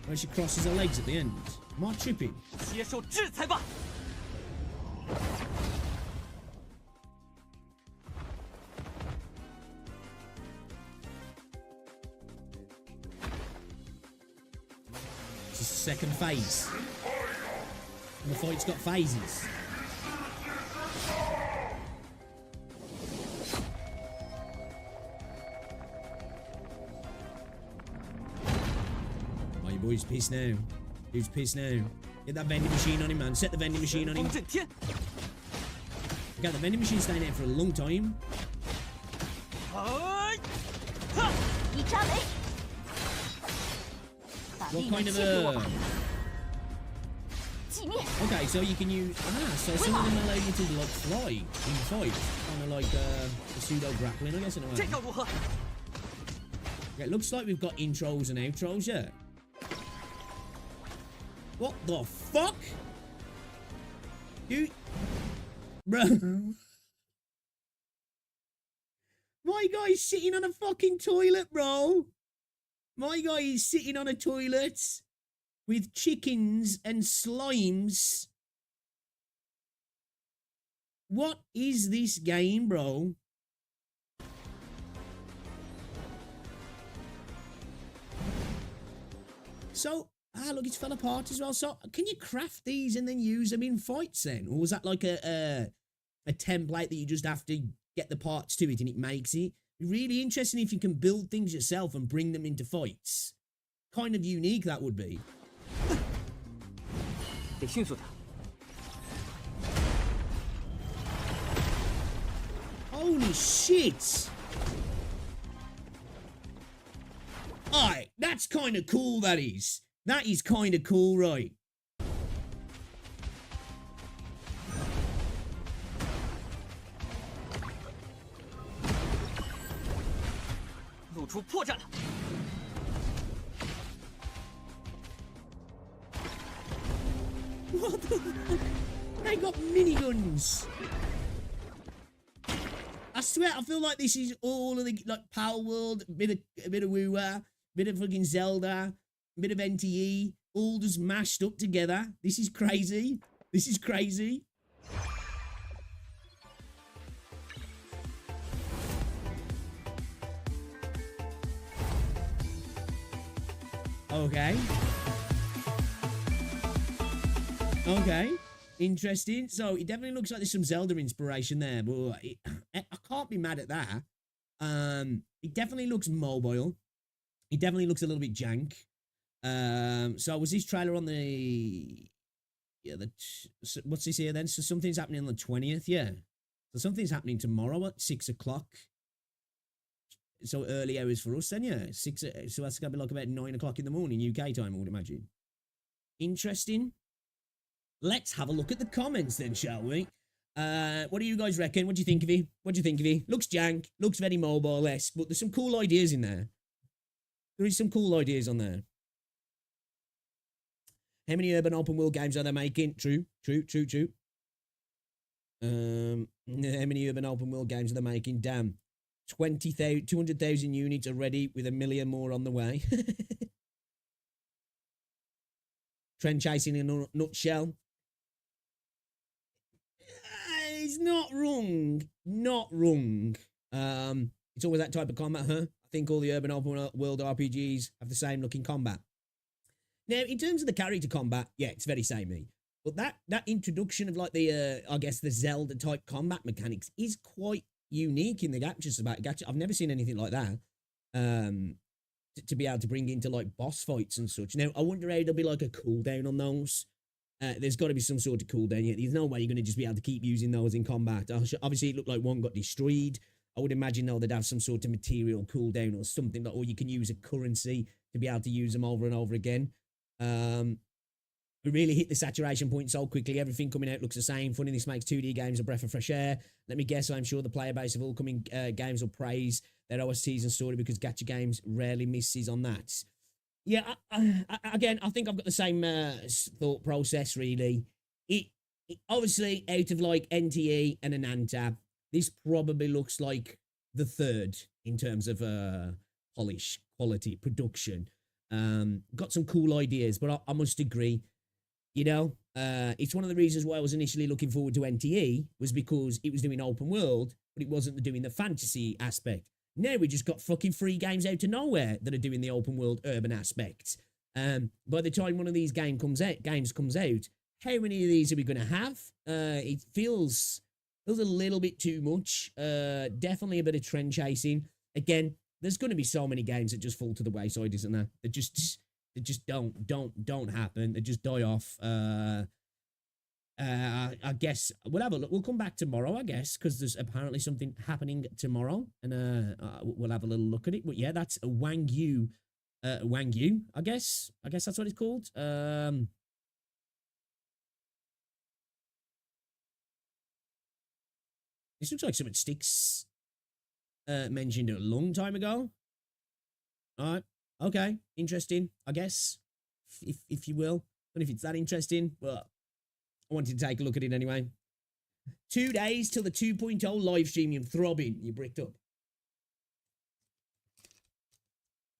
Where she crosses her legs at the end. Am I tripping? This is the second phase. And the fight's got phases. Boy's pissed now. Dude's pissed now. Get that vending machine on him, man. Set the vending machine on him. Okay, the vending machine's staying there for a long time. What kind of a... Okay, so you can use... so some of them allow you to, like, fly in fight. Kind of like a pseudo-grappling, I guess, in a way. Okay, it looks like we've got intros and outros, yeah. What the fuck? Dude. Bro. My guy's sitting on a fucking toilet, bro. My guy is sitting on a toilet with chickens and slimes. What is this game, bro? So... look, it's fell apart as well. So, can you craft these and then use them in fights then? Or was that like a template that you just have to get the parts to it and it makes it? Really interesting if you can build things yourself and bring them into fights. Kind of unique that would be. Holy shit! Alright, that's kind of cool, that is. That is kind of cool, right? 出破绽了。What the fuck? They got miniguns. I swear, I feel like this is all of the like Power World, a bit of WuWa, bit of fucking Zelda, a bit of NTE, all just mashed up together. This is crazy. This is crazy. Okay. Okay. Interesting. So it definitely looks like there's some Zelda inspiration there, but I can't be mad at that. It definitely looks mobile. It definitely looks a little bit jank. So was this trailer on the what's this here then? So something's happening on the 20th, yeah. So something's happening tomorrow at 6 o'clock. So early hours for us then, yeah. So that's gonna be like about 9 o'clock in the morning UK time, I would imagine. Interesting. Let's have a look at the comments then, shall we? What do you guys reckon? What do you think of it? What do you think of it? Looks jank, looks very mobile-esque, but there's some cool ideas in there. There is some cool ideas on there. How many urban open world games are they making? True. How many urban open world games are they making? Damn. 200,000 units already with 1 million more on the way. Trend chasing in a nutshell. It's not wrong. Not wrong. It's always that type of combat, huh? I think all the urban open world RPGs have the same looking combat. Now, in terms of the character combat, yeah, it's very samey. But that introduction of like the, I guess the Zelda type combat mechanics is quite unique in the gacha. I've never seen anything like that. To be able to bring into like boss fights and such. Now, I wonder how there'll be like a cooldown on those. There's got to be some sort of cooldown. Yeah, there's no way you're going to just be able to keep using those in combat. Obviously, it looked like one got destroyed. I would imagine though they'd have some sort of material cooldown or something like, or you can use a currency to be able to use them over and over again. We really hit the saturation point so quickly. Everything coming out looks the same. Funny, this makes 2D games a breath of fresh air. Let me guess, I'm sure the player base of all coming games will praise their OSTs and story because gacha games rarely misses on that. Yeah, again, I think I've got the same thought process, really. It obviously, out of like NTE and Ananta, this probably looks like the third in terms of polish, quality, production. Got some cool ideas, but I must agree, you know, it's one of the reasons why I was initially looking forward to NTE was because it was doing open world, but it wasn't doing the fantasy aspect. Now we just got fucking 3 games out of nowhere that are doing the open world urban aspects. By the time one of these games comes out, how many of these are we going to have? It feels a little bit too much. Definitely a bit of trend chasing. Again, there's going to be so many games that just fall to the wayside, isn't there? They just don't happen. They just die off. I guess we'll have a look. We'll come back tomorrow, I guess, because there's apparently something happening tomorrow, and we'll have a little look at it. But yeah, that's a Wangu, I guess. I guess that's what it's called. This looks like something Sticks mentioned a long time ago. All right, okay, interesting, I guess, if you will. But if it's that interesting, but I wanted to take a look at it anyway. 2 days till the 2.0 live stream. You're throbbing. You bricked up.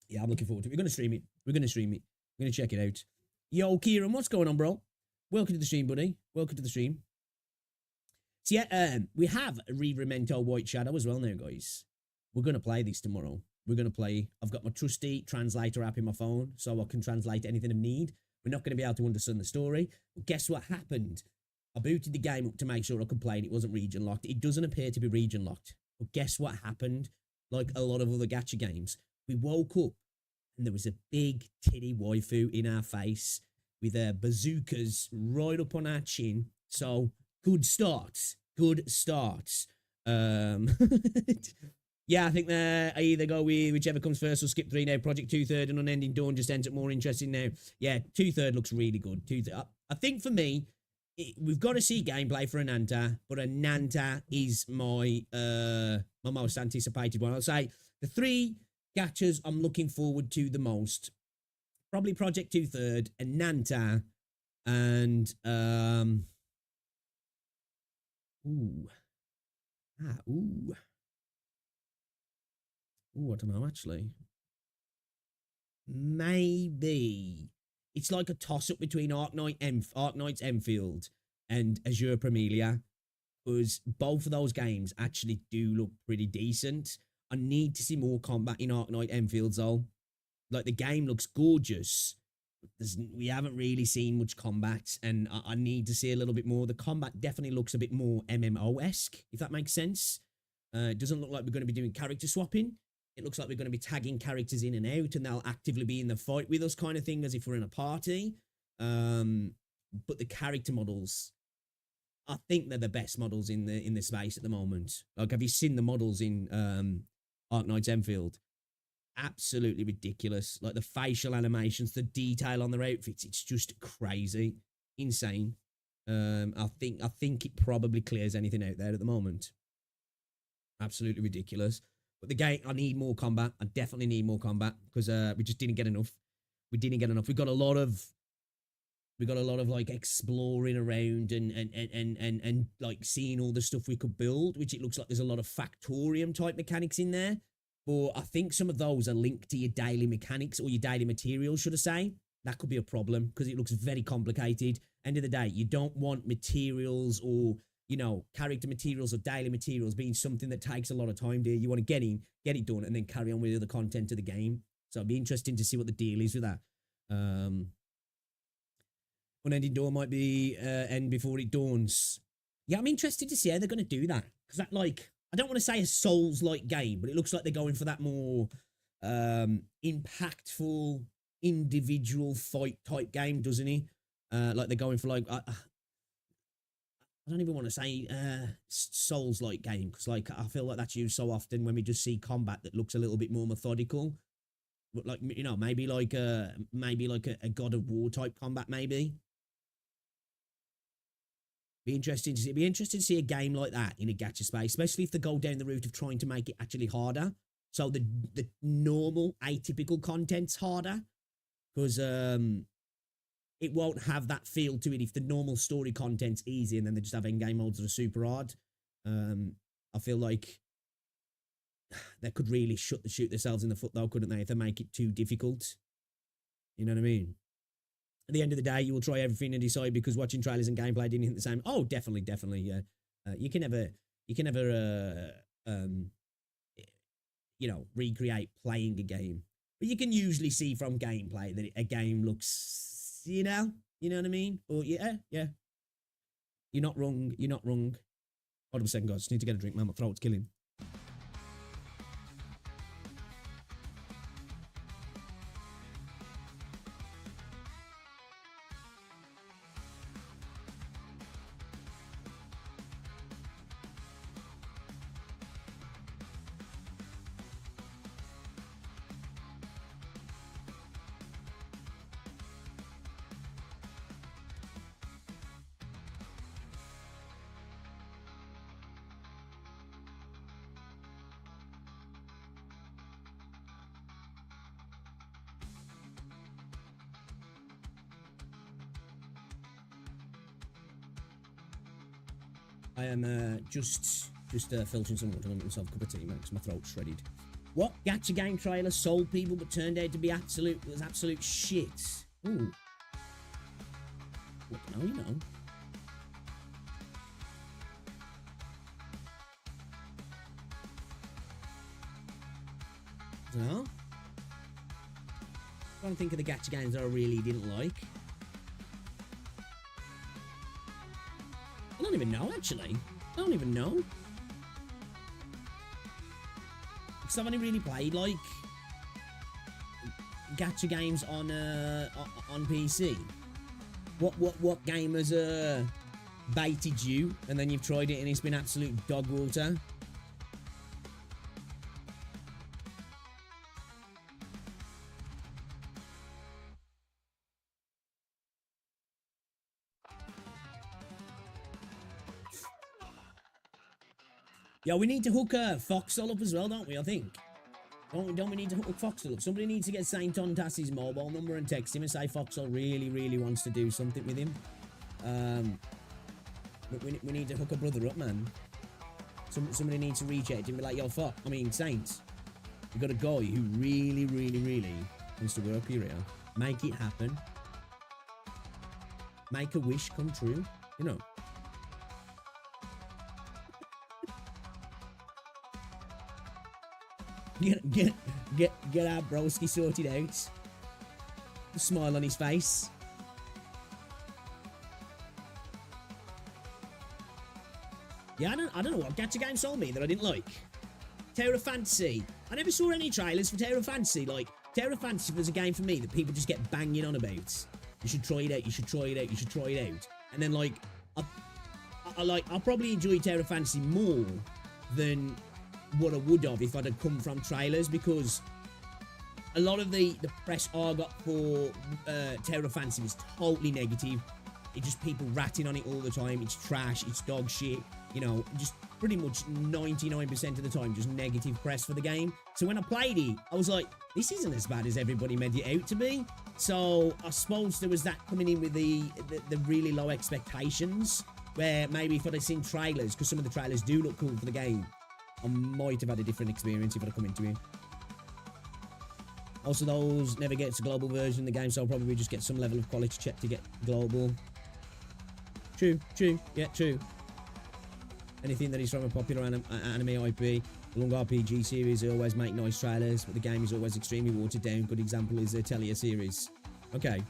Yeah, I'm looking forward to it. We're going to stream it. We're going to check it out. Yo, Kieran, what's going on, bro? Welcome to the stream, buddy. Welcome to the stream. So yeah, we have a Remento White Shadow as well now, guys. We're going to play this tomorrow. We're going to play. I've got my trusty translator app in my phone, so I can translate anything I need. We're not going to be able to understand the story. But guess what happened? I booted the game up to make sure I could play and it wasn't region locked. It doesn't appear to be region locked. But guess what happened? Like a lot of other gacha games, we woke up and there was a big titty waifu in our face with bazookas right up on our chin. So good starts. Good starts. Yeah, I think I either go with whichever comes first or skip 3 now. Project 2/3 and Unending Dawn just ends up more interesting now. Yeah, 2/3 looks really good. I think for me, we've got to see gameplay for Ananta, but Ananta is my my most anticipated one. I'll say the 3 gachas I'm looking forward to the most. Probably Project 2/3 and Nanta and ooh. Ooh, I don't know actually. Maybe it's like a toss-up between Arknight's Enfield and Azure Primelia, because both of those games actually do look pretty decent. I need to see more combat in Arknight Enfield though. Like, the game looks gorgeous. We haven't really seen much combat, and I need to see a little bit more. The combat definitely looks a bit more MMO-esque, if that makes sense. It doesn't look like we're going to be doing character swapping. It looks like we're going to be tagging characters in and out, and they'll actively be in the fight with us, kind of thing, as if we're in a party. But the character models, I think they're the best models in the space at the moment. Like, have you seen the models in Arknight's Enfield? Absolutely ridiculous. Like, the facial animations, the detail on their outfits, it's just crazy, insane. I think it probably clears anything out there at the moment. Absolutely ridiculous. But the game, I need more combat. I definitely need more combat, because we just didn't get enough. We didn't get enough. We got a lot of like exploring around and like seeing all the stuff we could build, which it looks like there's a lot of Factorium type mechanics in there. But I think some of those are linked to your daily mechanics, or your daily materials, should I say. That could be a problem, because it looks very complicated. End of the day, you don't want materials or, you know, character materials or daily materials being something that takes a lot of time, do you? You want to get it done, and then carry on with the other content of the game. So it'd be interesting to see what the deal is with that. Unending Dawn might be end before it dawns. Yeah, I'm interested to see how they're going to do that, because that, like, I don't want to say a Souls-like game, but it looks like they're going for that more impactful individual fight type game, doesn't he? Like, they're going for, like, I don't even want to say Souls-like game, because, like, I feel like that's used so often when we just see combat that looks a little bit more methodical. But, like, you know, maybe like a God of War type combat, maybe. Be interesting to see a game like that in a gacha space, especially if they go down the route of trying to make it actually harder. So the normal atypical content's harder, because it won't have that feel to it if the normal story content's easy and then they just have endgame modes that are super hard. I feel like they could really shoot themselves in the foot though, couldn't they, if they make it too difficult? You know what I mean? At the end of the day, you will try everything and decide, because watching trailers and gameplay didn't hit the same. Oh, definitely, yeah. You can never, you know, recreate playing a game, but you can usually see from gameplay that a game looks, you know what I mean? Or yeah. You're not wrong. Hold on a second, guys. Just need to get a drink, man. My throat's killing. I am just filtering some water on myself, a cup of tea, man, because my throat's shredded. What gacha game trailer sold people but turned out to be absolute shit? Ooh. What the hell, you know? I don't know. I'm trying to think of the gacha games that I really didn't like. I don't even know, actually. I don't even know. Because I've only really played, like, gacha games on PC. What game has baited you, and then you've tried it and it's been absolute dog water? Yeah, we need to hook Foxhole up as well, don't we, I think? Don't we need to hook Foxel up? Somebody needs to get Saint Tontass's mobile number and text him and say Foxel really wants to do something with him. But we need to hook a brother up, man. Somebody needs to reach out to him and be like, yo, Saint, we got a guy who really wants to work here. Make it happen. Make a wish come true, you know. Get our broski sorted out. A smile on his face. Yeah, I don't know what gacha game sold me that I didn't like. Terra Fantasy. I never saw any trailers for Terra Fantasy. Like, Terra Fantasy was a game for me that people just get banging on about. You should try it out, you should try it out, you should try it out. And then, like, I'll probably enjoy Terra Fantasy more than what I would have if I'd have come from trailers, because a lot of the press I got for Terra Fantasy was totally negative. It's just people ratting on it all the time. It's trash, it's dog shit, you know, just pretty much 99% of the time just negative press for the game. So when I played it, I was like, this isn't as bad as everybody made it out to be. So I suppose there was that coming in with the really low expectations, where maybe if I'd have seen trailers, because some of the trailers do look cool for the game, I might have had a different experience if I'd have come into it. Also, those never get to global version of the game, so I'll probably just get some level of quality check to get global. True, yeah, true. Anything that is from a popular anime IP, the long RPG series, they always make nice trailers, but the game is always extremely watered down. Good example is the Telia series. Okay.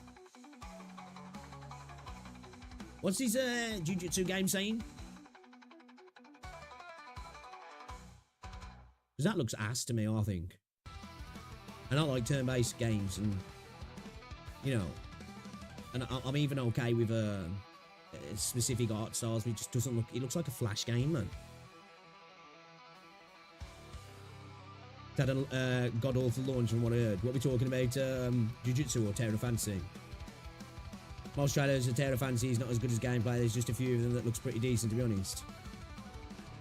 What's his Jujutsu game saying? Because that looks ass to me, I think. And I like turn-based games, and, you know, and I'm even okay with specific art styles, but it just doesn't look, it looks like a Flash game, man. That god-awful launch from what I heard. What are we talking about, Jujutsu or Terra Fantasy? Most trailers of Terra Fantasy is not as good as gameplay. There's just a few of them that looks pretty decent, to be honest.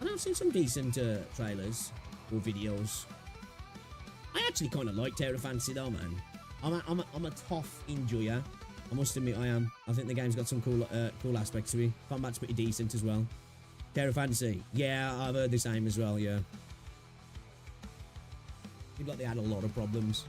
And I've seen some decent trailers or videos. I actually kind of like Terra Fantasy though, man. I'm a tough enjoyer. I must admit I am. I think the game's got some cool aspects to it. Combat's pretty decent as well. Terra Fantasy. Yeah, I've heard the same as well, yeah. Seems like they had a lot of problems.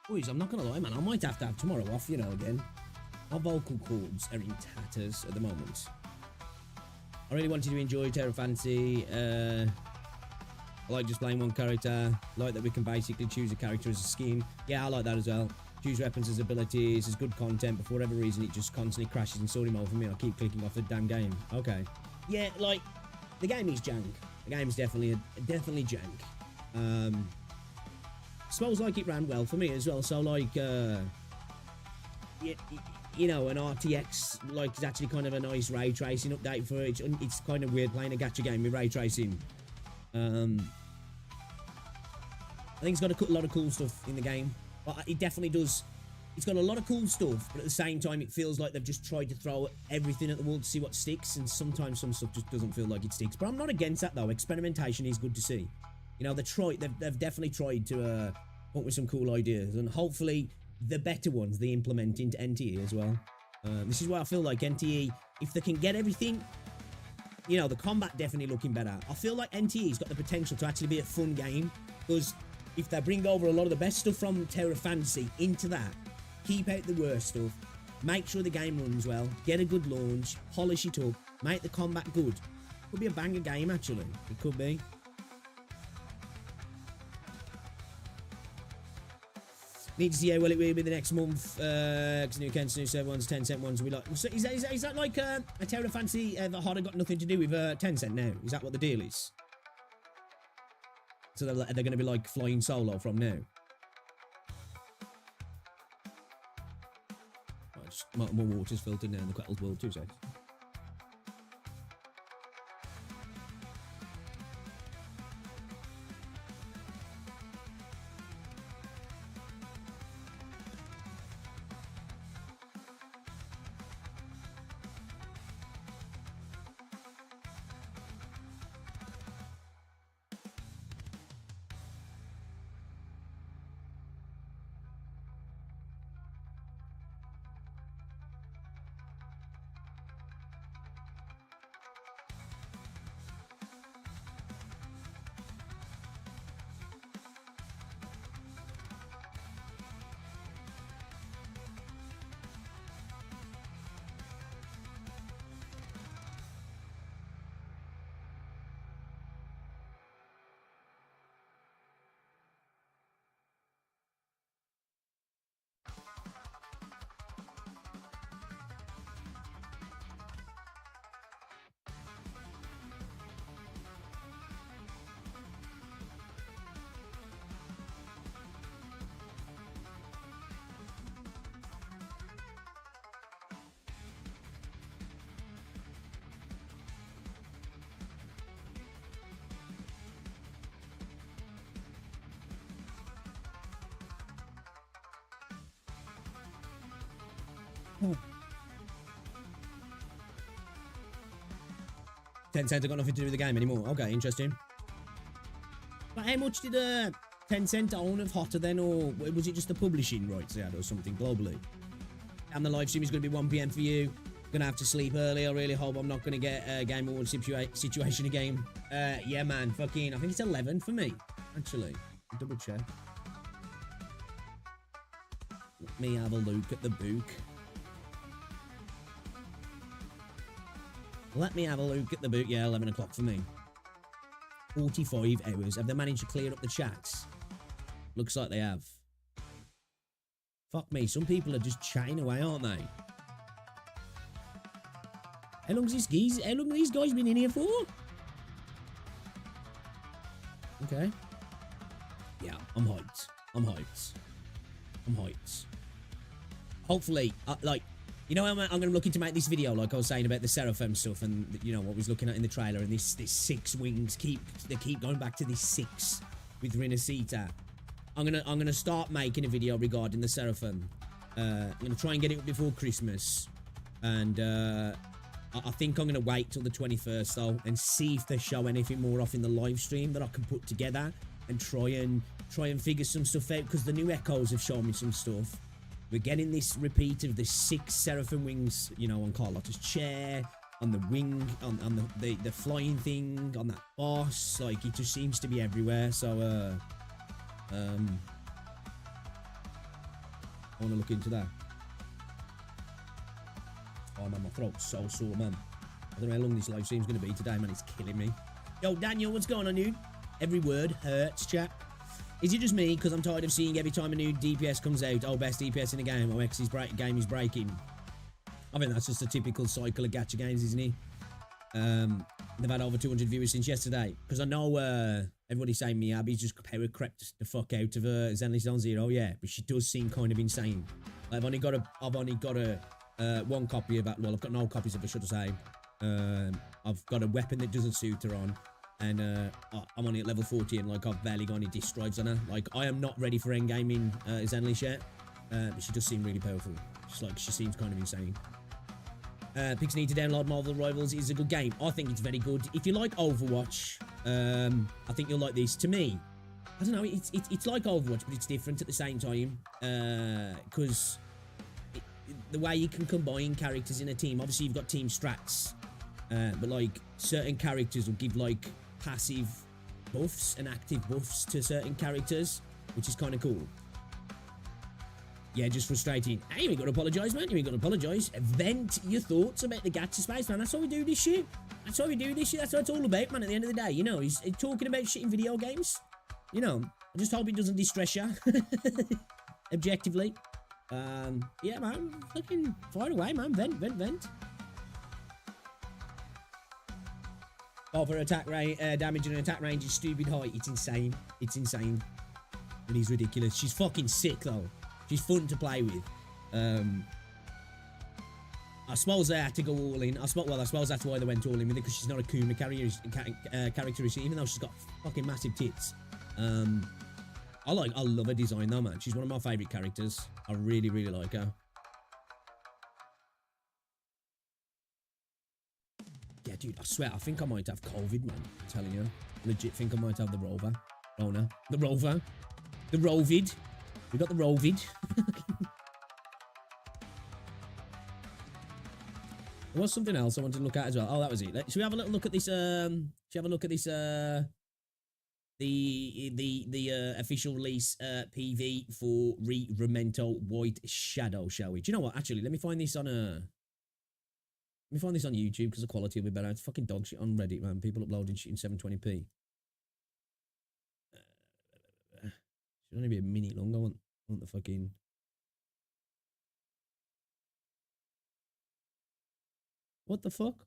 Boys, I'm not gonna lie, man. I might have to have tomorrow off, you know, again. My vocal cords are in tatters at the moment. I really wanted to enjoy Terra Fantasy. I like just playing one character. I like that we can basically choose a character as a skin. Yeah, I like that as well. Choose weapons as abilities, as good content, but for whatever reason, it just constantly crashes in story mode for me. I keep clicking off the damn game. Okay. Yeah, like, the game is jank. The game is definitely jank. Suppose like it ran well for me as well, so like you know, an RTX like is actually kind of a nice ray tracing update for it. It's kind of weird playing a gacha game with ray tracing. I think it's got a lot of cool stuff in the game, but it definitely does. It's got a lot of cool stuff, but at the same time it feels like they've just tried to throw everything at the wall to see what sticks, and sometimes some stuff just doesn't feel like it sticks. But I'm not against that though. Experimentation is good to see. You know, they've definitely tried to come up with some cool ideas, and hopefully the better ones they implement into NTE as well. This is why I feel like NTE, if they can get everything, you know, the combat definitely looking better. I feel like NTE's got the potential to actually be a fun game, because if they bring over a lot of the best stuff from Terra Fantasy into that, keep out the worst stuff, make sure the game runs well, get a good launch, polish it up, make the combat good. Could be a banger game, actually. It could be. Need to see how well it will be the next month. Because new Genshin, new server ones, Tencent ones will be like. So is that like a Terra Fantasy that Hotter got nothing to do with Tencent now? Is that what the deal is? So they're going to be like flying solo from now. Oh, just more water's filtered now in the Quettle's world, 2 seconds. Tencent have got nothing to do with the game anymore. Okay, interesting. But how much did Tencent own of Hotter then, or was it just the publishing rights they had or something globally? And the live stream is going to be 1 PM for you. Gonna have to sleep early. I really hope I'm not going to get a Game Awards situation again. Yeah, man. Fucking, I think it's 11 for me, actually. Double check. Let me have a look at the book. Let me have a look at the boot. Yeah, 11 o'clock for me. 45 hours. Have they managed to clear up the chats? Looks like they have. Fuck me. Some people are just chatting away, aren't they? How long have these guys been in here for? Okay. Yeah, I'm hyped. I'm hyped. I'm hyped. Hopefully, you know, I'm going to look into make this video, like I was saying about the Seraphim stuff, and you know what I was looking at in the trailer, and this 6 wings they keep going back to this 6 with Rinasita. I'm gonna start making a video regarding the Seraphim. I'm gonna try and get it before Christmas, and I think I'm gonna wait till the 21st though, and see if they show anything more off in the live stream that I can put together and try and figure some stuff out, because the new Echoes have shown me some stuff. We're getting this repeat of the 6 Seraphim wings, you know, on Carlotta's chair, on the wing, on the flying thing, on that boss. Like, it just seems to be everywhere. So, I want to look into that. Oh, man, my throat's so sore, man. I don't know how long this live stream's going to be today, man. It's killing me. Yo, Daniel, what's going on, dude? Every word hurts, chat. Is it just me? Because I'm tired of seeing every time a new DPS comes out, oh, best DPS in the game, oh, X's game is breaking. I think that's just a typical cycle of gacha games, isn't it? They've had over 200 viewers since yesterday. Because I know everybody's saying Miyabi's just power crept the fuck out of Zenless Zone Zero, yeah. But she does seem kind of insane. Like, I've only got a 1 copy of that. Well, I've got no copies of it, should I say. I've got a weapon that doesn't suit her on. And I'm only at level 40, and like I've barely got any disc drives on her. Like, I am not ready for endgame in Zenless yet, but she does seem really powerful. Just like, she seems kind of insane. Pigs need to download Marvel Rivals. Is a good game. I think it's very good. If you like Overwatch, I think you'll like this. To me, I don't know. It's like Overwatch, but it's different at the same time. Because the way you can combine characters in a team. Obviously, you've got team strats, but like certain characters will give like passive buffs and active buffs to certain characters, which is kind of cool. Yeah, just frustrating. Hey, you ain't got to apologise, man. You ain't got to apologise. Vent your thoughts about the gacha space, man. That's why we do this shit. That's why we do this shit. That's what it's all about, man, at the end of the day. You know, he's talking about shit in video games. You know, I just hope it doesn't distress you. Objectively. Yeah, man. Fucking fire away, man. Vent. Oh, for attack damage and attack range is stupid high. It's insane. It's insane. It is ridiculous. She's fucking sick, though. She's fun to play with. I suppose they had to go all in. I suppose that's why they went all in with it, because she's not a Kuma character, even though she's got fucking massive tits. I love her design though, man. She's one of my favourite characters. I really, really like her. Yeah, dude, I swear, I think I might have COVID, man. I'm telling you. Legit think I might have the rover. Rona. The rover. The rovid. We got the rovid. There was something else I wanted to look at as well. Oh, that was it. Should we have a little look at this? Should we have a look at this? The official release PV for Remento White Shadow, shall we? Do you know what? Actually, let me find this on YouTube, because the quality will be better. It's fucking dog shit on Reddit, man. People uploading shit in 720p. Should only be a minute long. I want the fucking. What the fuck?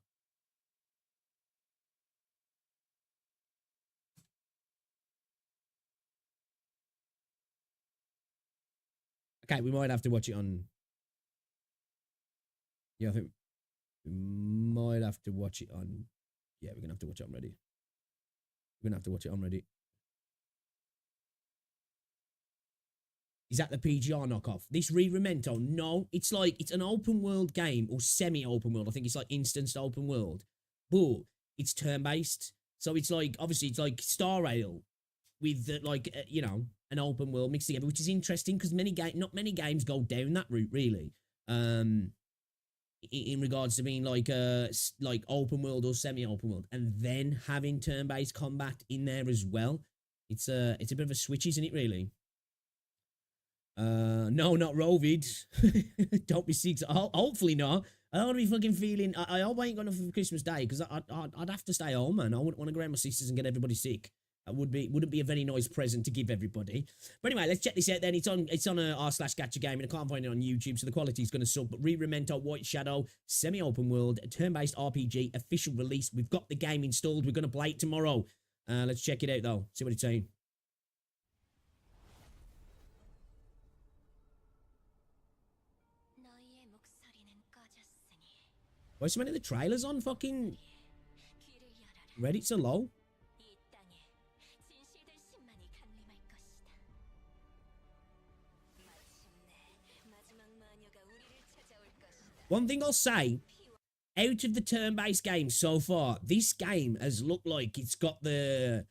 Okay, we might have to watch it on. Yeah, I think we might have to watch it on. Yeah, we're gonna have to watch it on Reddit. We're gonna have to watch it on Reddit. Is that the PGR knockoff? This Remento? No, it's an open world game, or semi-open world. I think it's like instanced open world, but it's turn-based. So it's like, obviously, it's like Star Rail with you know, an open world mixed together, which is interesting because not many games go down that route, really. In regards to being like open world or semi-open world, and then having turn-based combat in there as well. It's a bit of a switch, isn't it, really? No, not Rovid. Don't be sick. Hopefully not. I don't want to be fucking feeling. I hope I ain't got enough for Christmas Day, because I'd have to stay home, man. I wouldn't want to go around my sisters and get everybody sick. That wouldn't be a very nice present to give everybody. But anyway, let's check this out then. It's on r/gacha gaming. I can't find it on YouTube, so the quality is going to suck. But Remento White Shadow, semi-open world, turn-based RPG, official release. We've got the game installed. We're going to play it tomorrow. Let's check it out though. See what it's saying. Why so many of the trailers on fucking Reddit so low? One thing I'll say, out of the turn-based games so far, this game has looked like it's got the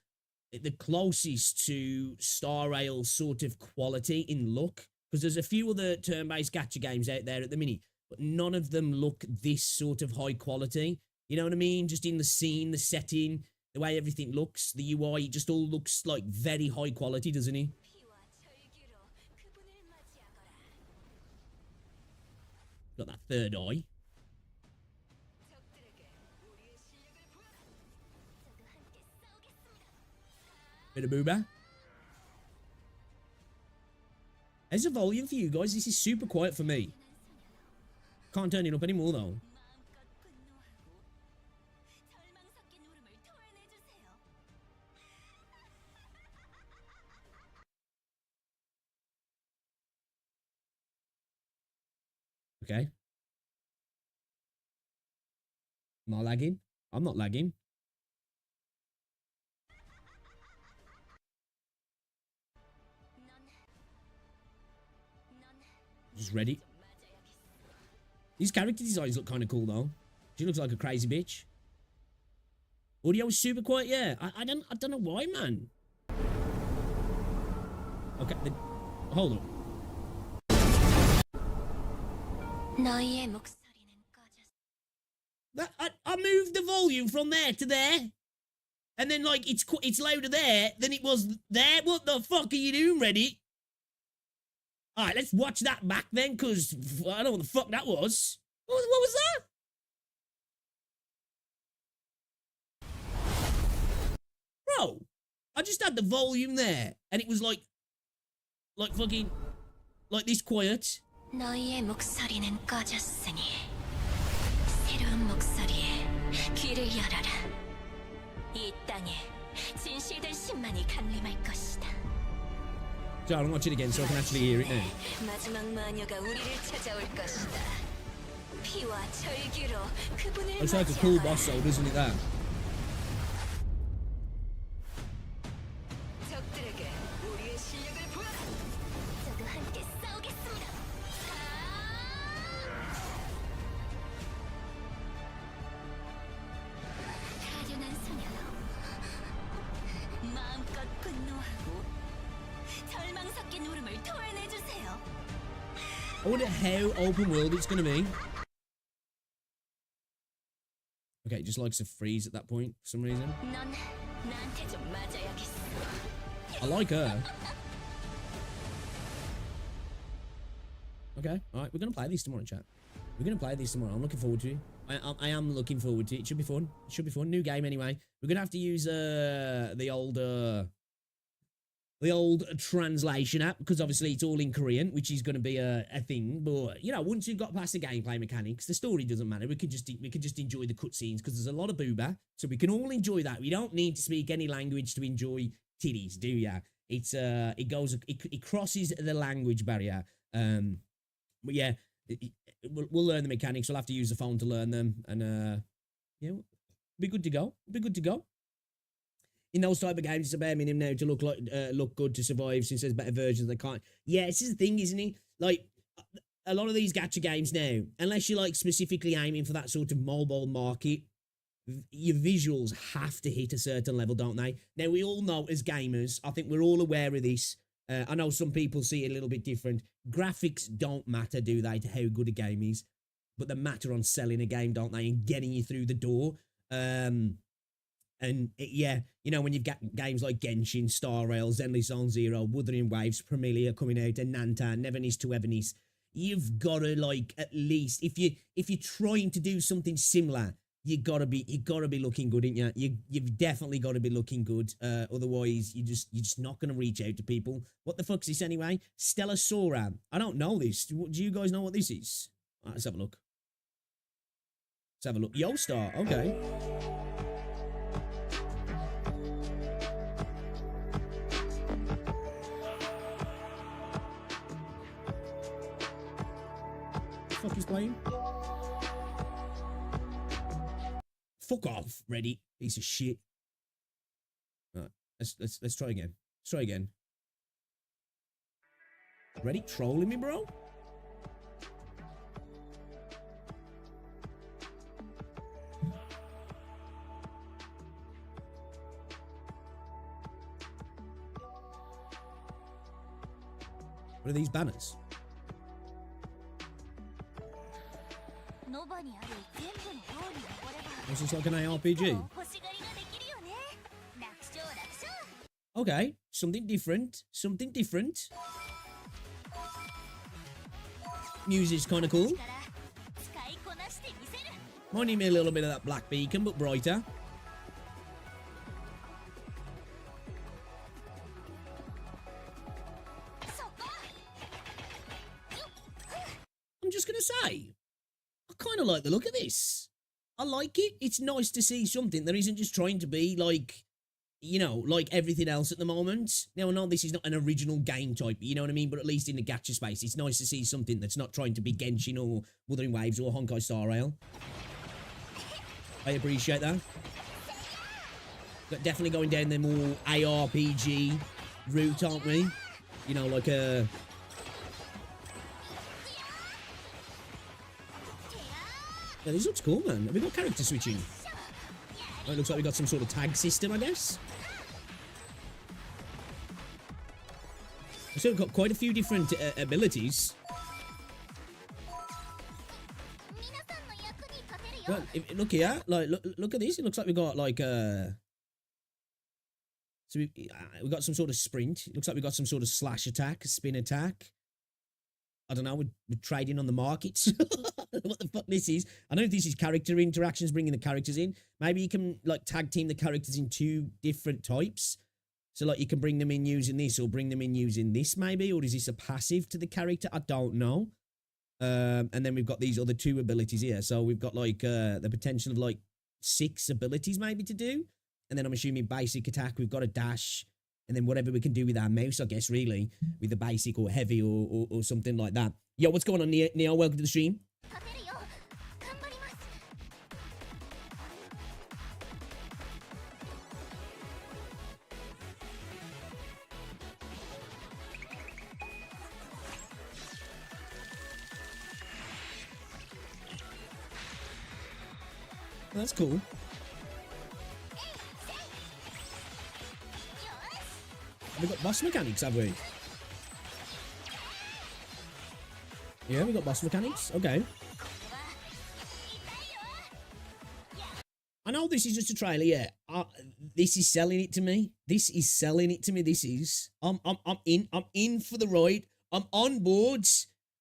closest to Star Rail sort of quality in look. Because there's a few other turn-based gacha games out there at the minute, but none of them look this sort of high quality. You know what I mean? Just in the scene, the setting, the way everything looks, the UI, it just all looks like very high quality, doesn't it? Got that third eye. Bit of booba. There's a volume for you guys. This is super quiet for me. Can't turn it up anymore though. Okay. Am I lagging? I'm not lagging. Just ready. These character designs look kind of cool though. She looks like a crazy bitch. Audio is super quiet, yeah. I don't know why, man. Okay, hold on. I moved the volume from there to there, and then like it's louder there than it was there. What the fuck are you doing, Reddit? All right, let's watch that back then, because I don't know what the fuck that was. What was that? Bro, I just had the volume there, and it was like fucking, like this quiet. 너희의 목소리는 꺼졌으니 새로운 목소리에 귀를 열어라. 이 땅에 진실된 신만이 강림할 것이다. So I'll watch it again so I can actually hear it now. 마지막 마녀가 우리를 찾아올 것이다. 피와 절규로 그분을 Looks like a cool boss though, doesn't it, that? 적들에게 우리의 실력을 보여라. 저도 함께 싸우겠습니다. 가련한 소녀, 마음껏 분노하고 절망 섞인 울음을 토해내주세요. I wonder how open world it's gonna be. Okay, it just likes to freeze at that point for some reason. 넌 나한테 좀 맞아야겠어. I like her. Okay, alright, we're gonna play this tomorrow, chat. We're gonna play this tomorrow. I'm looking forward to it. I am looking forward to it. It should be fun. It should be fun. New game anyway. We're gonna have to use the old translation app, because obviously it's all in Korean, which is going to be a thing. But you know, once you've got past the gameplay mechanics, the story doesn't matter. We can just enjoy the cutscenes, because there's a lot of booba, so we can all enjoy that. We don't need to speak any language to enjoy titties, do ya? It's it crosses the language barrier. But yeah, we'll learn the mechanics. We'll have to use the phone to learn them, and yeah, we'll be good to go. Be good to go. In those type of games, it's a bare minimum now to look good to survive, since there's better versions they can't. Yeah, this is the thing, isn't it? Like, a lot of these gacha games now, unless you're like specifically aiming for that sort of mobile market, your visuals have to hit a certain level, don't they? Now, we all know as gamers, I think we're all aware of this. I know some people see it a little bit different. Graphics don't matter, do they, to how good a game is? But they matter on selling a game, don't they, and getting you through the door. And yeah, you know, when you've got games like Genshin, Star Rail, Zenless Zone Zero, Wuthering Waves, Premilia coming out, and Nanta, Nevernis to Evernis, you've got to, like, at least, if you're trying to do something similar, you gotta be looking good, ain't you? You've definitely got to be looking good. Otherwise, you're just not gonna reach out to people. What the fuck's this anyway? Stella Sora. I don't know this. Do you guys know what this is? Right, let's have a look. Let's have a look. Yo Star. Okay. Fuck is playing? Fuck off, ready, piece of shit. Right, let's try again. Let's try again. Ready? Trolling me, bro? What are these banners? This is like an ARPG. Okay, something different. Something different. Music's kind of cool. Reminding me a little bit of that Black Beacon, but brighter. I'm just gonna say, I kind of like the look of this. I like it. It's nice to see something that isn't just trying to be like, you know, like everything else at the moment. Now, I know this is not an original game type, you know what I mean? But at least in the gacha space, it's nice to see something that's not trying to be Genshin or Wuthering Waves or Honkai Star Rail. I appreciate that. But definitely going down the more ARPG route, aren't we? You know, like a... Yeah, this looks cool, man. Have we got character switching? Oh, it looks like we got some sort of tag system, I guess. So we've got quite a few different abilities. Well, look here, like look at this. It looks like we got like so we got some sort of sprint. It looks like we got some sort of slash attack, spin attack. I don't know, we're trading on the markets. What the fuck this is. I don't know if this is character interactions, bringing the characters in. Maybe you can like tag team the characters in 2 different types. So like you can bring them in using this or bring them in using this maybe, or is this a passive to the character? I don't know. And then we've got these other 2 abilities here. So we've got like the potential of like 6 abilities maybe to do. And then I'm assuming basic attack, we've got a dash, and then whatever we can do with our mouse, I guess, really, with the basic or heavy or something like that. Yo, what's going on, Neo? Welcome to the stream. That's cool. We've got boss mechanics, have we? Yeah, we got boss mechanics. Okay. I know this is just a trailer, yeah. This is selling it to me. This is selling it to me. This is. I'm in for the ride. I'm on board.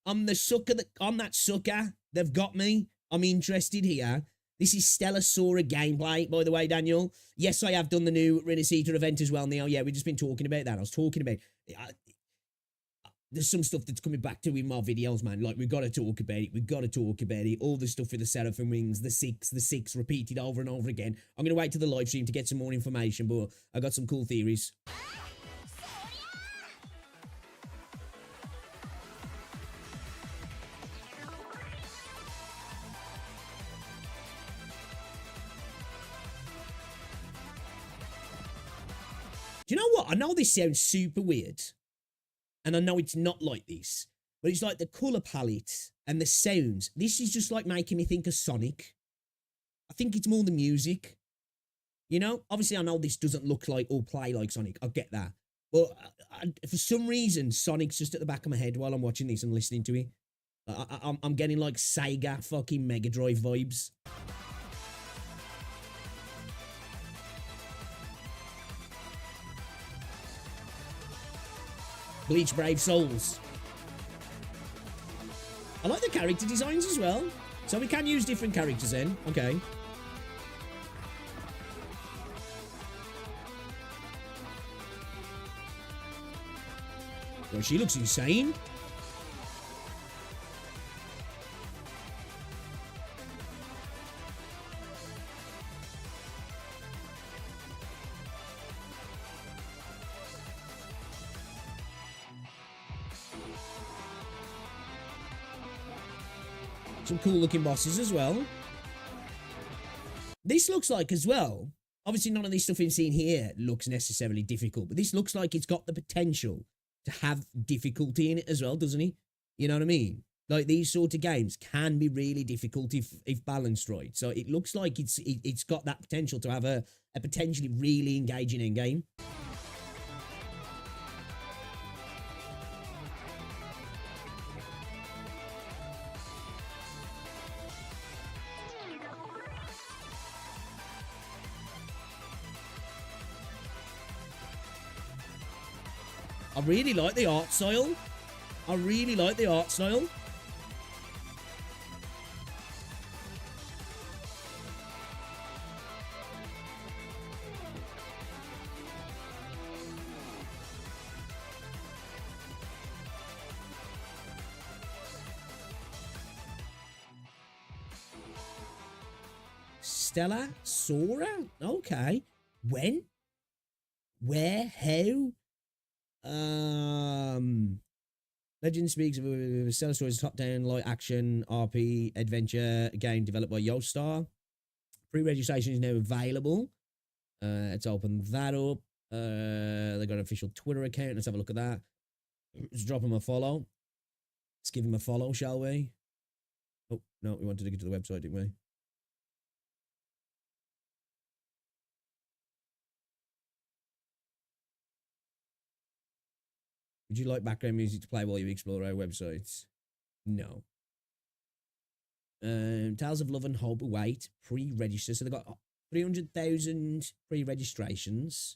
I'm the sucker I'm that sucker. They've got me. I'm interested here. This is Stella Sora gameplay, by the way, Daniel. Yes, I have done the new Renacita event as well, Neo. Yeah, we've just been talking about that. I was talking about... there's some stuff that's coming back to in my videos, man. Like, we've got to talk about it. We've got to talk about it. All the stuff with the Seraphim rings, the six repeated over and over again. I'm going to wait to the live stream to get some more information, but I got some cool theories. Do you know what? I know this sounds super weird, and I know it's not like this, but it's like the colour palette and the sounds. This is just like making me think of Sonic. I think it's more the music. You know? Obviously, I know this doesn't look like or play like Sonic. I get that. But for some reason, Sonic's just at the back of my head while I'm watching this and listening to it. I'm getting like Sega fucking Mega Drive vibes. Bleach Brave Souls. I like the character designs as well. So we can use different characters then. Okay. Well, she looks insane. Some cool looking bosses as well. This looks like as well, obviously none of this stuff we've seen here looks necessarily difficult, but this looks like it's got the potential to have difficulty in it as well, doesn't it? You know what I mean? Like these sort of games can be really difficult if balanced right. So it looks like it's got that potential to have a potentially really engaging end game. I really like the art style. I really like the art style. Stella Sora? Okay. When? Where? How? Legend speaks of Stella Sora is a top-down light action RP adventure game developed by Yostar. Pre-registration is now available. Let's open that up. They got an official Twitter account. Let's have a look at that. Let's drop him a follow. Let's give him a follow, shall we? Oh, no, we wanted to get to the website, didn't we? Would you like background music to play while you explore our websites? No. Tales of Love and Hope await pre-register. So they've got 300,000 pre-registrations.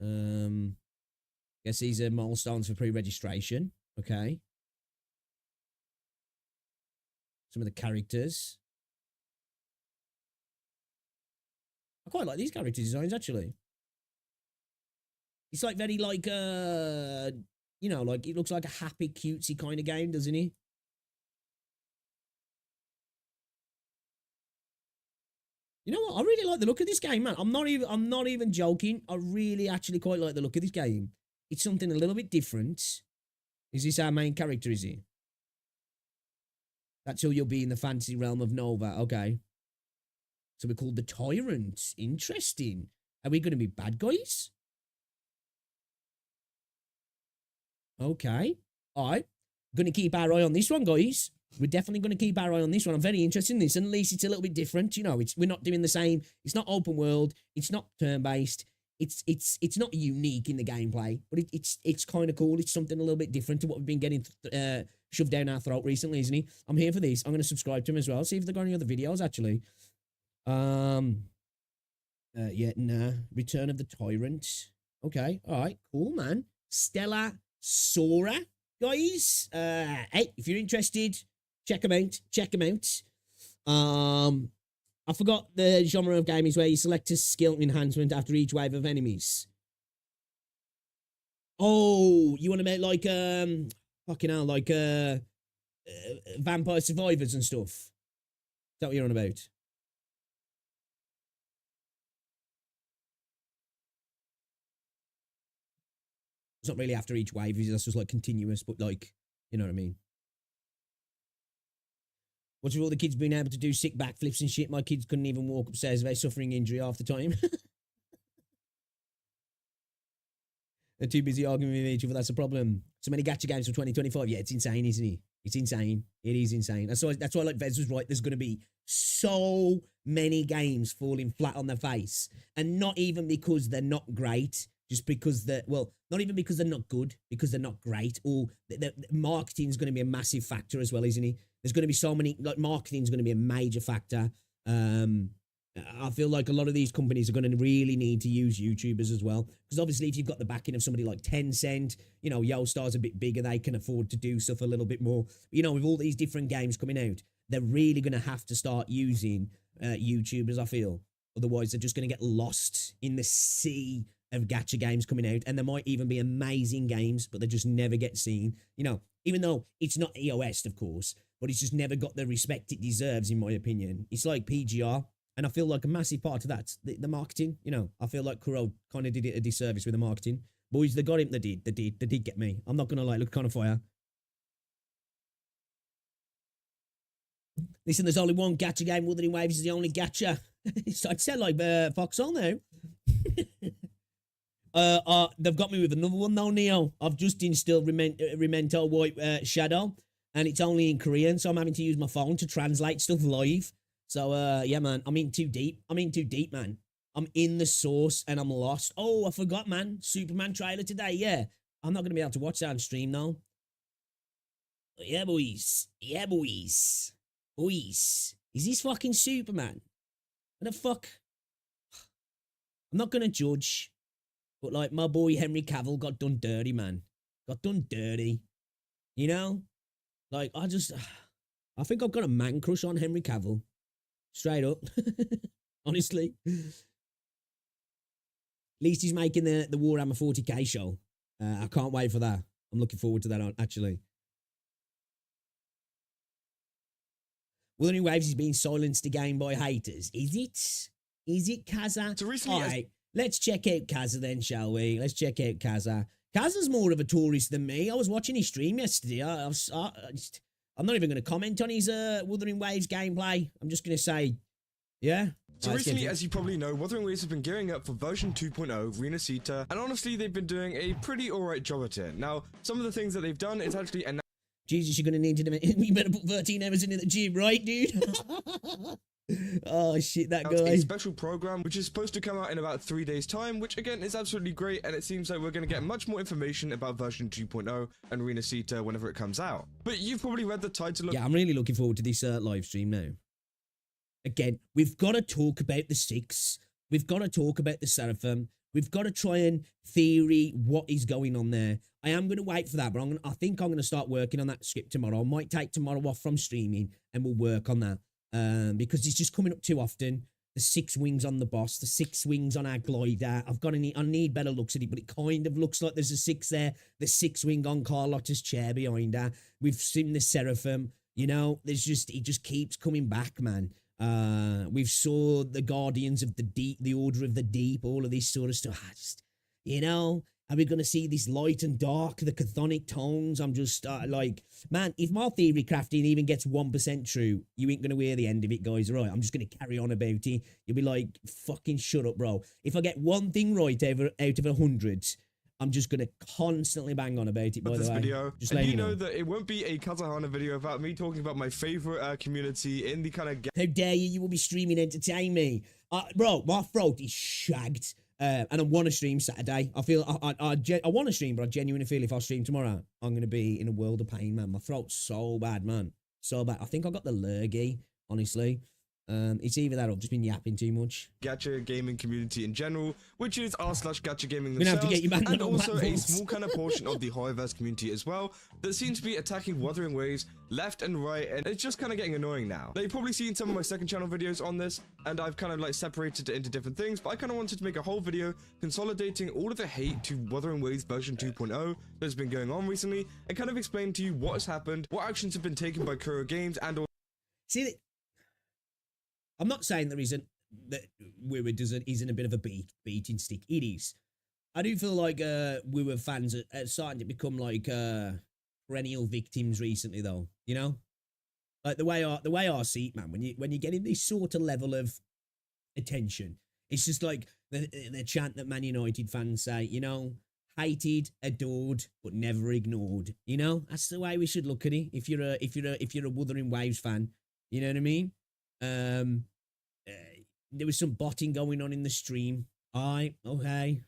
Guess these are milestones for pre-registration. Okay. some of the characters. I quite like these character designs, actually. It's like very like, you know, like it looks like a happy, cutesy kind of game, doesn't it? You know what? I really like the look of this game, man. I'm not even joking. I really actually quite like the look of this game. It's something a little bit different. Is this our main character, is he? That's who you'll be in the fantasy realm of Nova. Okay. So we're called the Tyrants. Interesting. Are we going to be bad guys? Okay. All right. Going to keep our eye on this one, guys. We're definitely going to keep our eye on this one. I'm very interested in this. And at least it's a little bit different. You know, we're not doing the same. It's not open world. It's not turn-based. It's not unique in the gameplay, but it's kind of cool. It's something a little bit different to what we've been getting shoved down our throat recently, isn't it? I'm here for this. I'm going to subscribe to him as well. See if they've got any other videos, actually. Yeah, nah. Return of the Tyrant. Okay. All right. Cool, man. Stella Sora, guys. Hey, if you're interested, check them out. Check them out. I forgot the genre of game is where you select a skill enhancement after each wave of enemies. Oh, you want to make like fucking hell, like Vampire Survivors and stuff. Is that what you're on about? It's not really after each wave, that's just like continuous, but like, you know what I mean? What's with all the kids being able to do sick backflips and shit? My kids couldn't even walk upstairs without suffering injury half the time. They're too busy arguing with each other, that's a problem. So many gacha games for 2025. Yeah, it's insane, isn't it? It's insane. It is insane. That's why like Vez was right. There's going to be so many games falling flat on their face. And not even because they're not great. Just because they're, well, not even because they're not good, because they're not great. Or the marketing is going to be a massive factor as well, isn't it? There's going to be so many, like marketing is going to be a major factor. I feel like a lot of these companies are going to really need to use YouTubers as well. Because obviously if you've got the backing of somebody like Tencent, you know, Yostar's a bit bigger, they can afford to do stuff a little bit more. But, you know, with all these different games coming out, they're really going to have to start using YouTubers, I feel. Otherwise, they're just going to get lost in the sea of gacha games coming out. And there might even be amazing games, but they just never get seen. You know, even though it's not EOS, of course, but it's just never got the respect it deserves, in my opinion. It's like PGR. And I feel like a massive part of that's the marketing. You know, I feel like Kuro kind of did it a disservice with the marketing. Boys, they got him. They did get me. I'm not going to lie, look kind of fire. Listen, there's only one gacha game. Wuthering Waves is the only gacha. So I'd say like Foxhole now. They've got me with another one though, Neo. I've just installed Remento White Shadow. And it's only in Korean, so I'm having to use my phone to translate stuff live. So, yeah, man, I'm in too deep. Man. I'm in the sauce and I'm lost. Oh, I forgot, man. Superman trailer today, yeah. I'm not going to be able to watch that on stream now. Yeah, boys. Yeah, boys. Boys. Is this fucking Superman? What the fuck? I'm not going to judge. But, like, my boy Henry Cavill got done dirty, man. Got done dirty. You know? Like, I think I've got a man crush on Henry Cavill. Straight up. Honestly. At least he's making the Warhammer 40k show. I can't wait for that. I'm looking forward to that, actually. Wuthering Waves is being silenced again by haters. Is it? Is it, Kaza? So recently, all right, let's check out Kaza then, shall we? Let's check out Kaza. Kaza's more of a tourist than me. I was watching his stream yesterday. I'm not even going to comment on his Wuthering Waves gameplay. I'm just going to say, yeah. So recently, as you probably know, Wuthering Waves have been gearing up for version 2.0 of Renacita, and honestly, they've been doing a pretty alright job at it. Now, some of the things that they've done is actually... Jesus, you're going to need to... You better put 13 hours in the gym, right, dude? Oh, shit, that guy. A special program, which is supposed to come out in about 3 days' time, which, again, is absolutely great, and it seems like we're going to get much more information about version 2.0 and Renacita whenever it comes out. But you've probably read the title of... Yeah, I'm really looking forward to this live stream now. Again, we've got to talk about the 6. We've got to talk about the Seraphim. We've got to try and theory what is going on there. I am going to wait for that, but I think I'm going to start working on that script tomorrow. I might take tomorrow off from streaming and we'll work on that because it's just coming up too often. The 6 wings on the boss, the 6 wings on our glider. I need better looks at it, but it kind of looks like there's a 6 there. The 6 wing on Carlotta's chair behind her. We've seen the Seraphim. You know, it just keeps coming back, man. We've saw the Guardians of the Deep, the Order of the Deep, all of this sort of stuff. You know, are we going to see this light and dark, the chthonic tones? I'm just like, man, if my theory crafting even gets 1% true, you ain't going to hear the end of it, guys. Right? I'm just going to carry on about it. You'll be like, fucking shut up, bro. If I get one thing right out of 100, I'm just going to constantly bang on about it, by the way. Video. Just and let you know that it won't be a Kazahana video about me talking about my favorite community in the kind of... How dare you? You will be streaming entertain me. Bro, my throat is shagged. And I want to stream Saturday. I feel I want to stream, but I genuinely feel if I stream tomorrow, I'm going to be in a world of pain, man. My throat's so bad, man. So bad. I think I got the lurgy, honestly. It's either that or I've just been yapping too much. Gacha gaming community in general, which is r/gacha gaming We're gonna have to themselves, get you back and on also that a voice. small kind of portion of the Horrorverse community as well, that seems to be attacking Wuthering Waves left and right, and it's just kind of getting annoying now. Now, you've probably seen some of my second channel videos on this, and I've kind of like separated it into different things, but I kind of wanted to make a whole video consolidating all of the hate to Wuthering Waves version 2.0 that's been going on recently, and kind of explain to you what has happened, what actions have been taken by Kuro Games, and all. See, I'm not saying there isn't that WuWa isn't a bit of a beating stick. It is. I do feel like WuWa fans are starting to become like perennial victims recently, though. You know, like the way I see it, man. When you get in this sort of level of attention, it's just like the chant that Man United fans say. You know, hated, adored, but never ignored. You know, that's the way we should look at it. If you're a Wuthering Waves fan, you know what I mean. There was some botting going on in the stream. Okay.